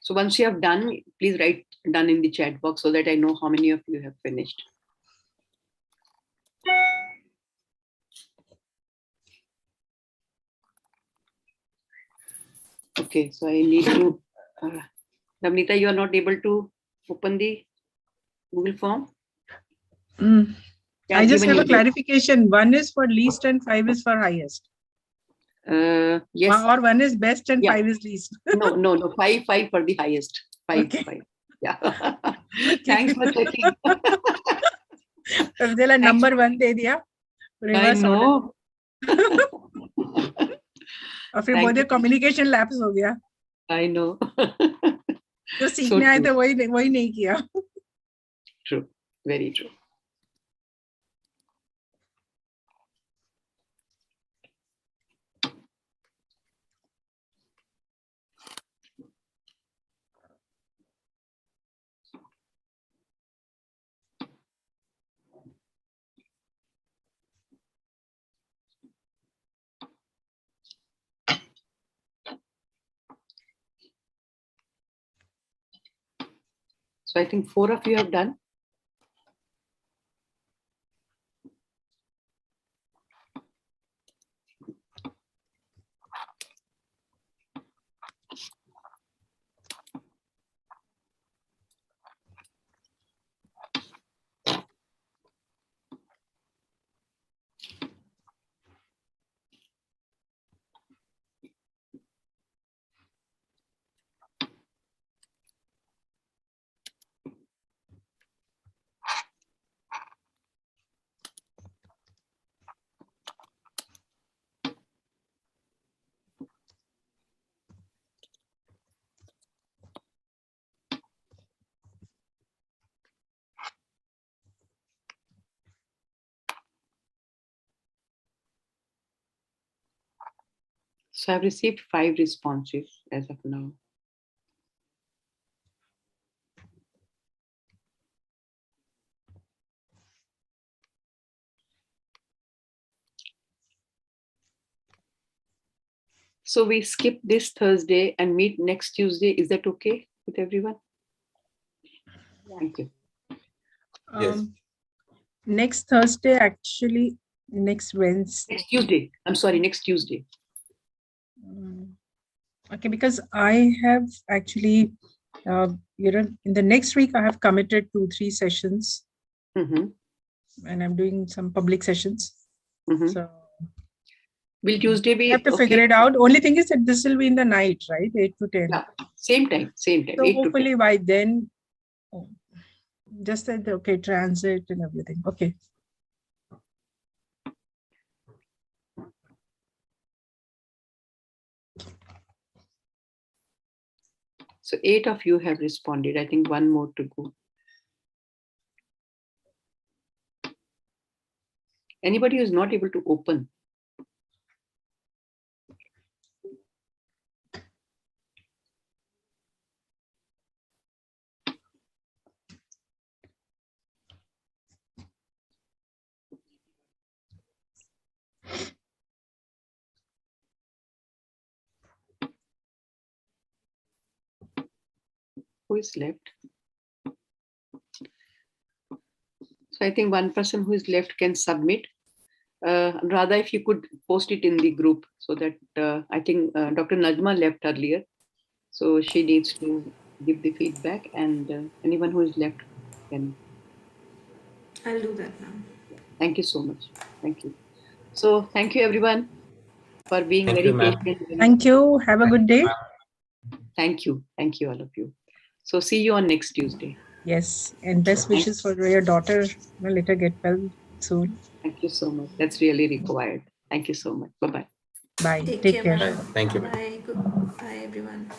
A: So once you have done, please write done in the chat box so that I know how many of you have finished. Okay, so I need to, Navnita, you are not able to open the Google form?
I: I just have a clarification. 1 is for least and 5 is for highest.
A: Yes.
I: Or 1 is best and 5 is least.
A: No. 5 for the highest. 5.
I: Okay.
A: 5. Yeah. Thanks for checking.
I: number 1 दे दिया.
A: I know.
I: और फिर बोलते communication lapse हो गया.
A: I know.
I: जो सीखने आए थे वही नहीं किया.
A: True. Very true. So I think 4 of you have done. So I've received 5 responses as of now. So we skip this Thursday and meet next Tuesday. Is that okay with everyone? Thank you.
E: Yes.
I: Next Thursday, actually, next Wednesday.
A: Next Tuesday. I'm sorry, next Tuesday.
I: Okay, because I have actually, in the next week, I have committed to 3 sessions. And I'm doing some public sessions. So
A: will Tuesday be?
I: I have to figure it out. Only thing is that this will be in the night, right? 8 to 10.
A: Yeah, same time.
I: So hopefully by then, just that, okay, transit and everything. Okay.
A: So 8 of you have responded. I think 1 more to go. Anybody who is not able to open? Who is left? So I think 1 person who is left can submit. Rather, if you could post it in the group so that I think Dr. Najma left earlier. So she needs to give the feedback, and anyone who is left can.
B: I'll do that now.
A: Thank you so much. Thank you. So thank you everyone for being very patient.
I: Thank you. Have a good day.
A: Thank you. Thank you, all of you. So see you on next Tuesday.
I: Yes. And best wishes for your daughter. Let her get well soon.
A: Thank you so much. That's really required. Thank you so much. Bye-bye.
I: Bye.
B: Take
I: Take care.
B: care.
E: Thank you.
B: Bye. Bye, everyone.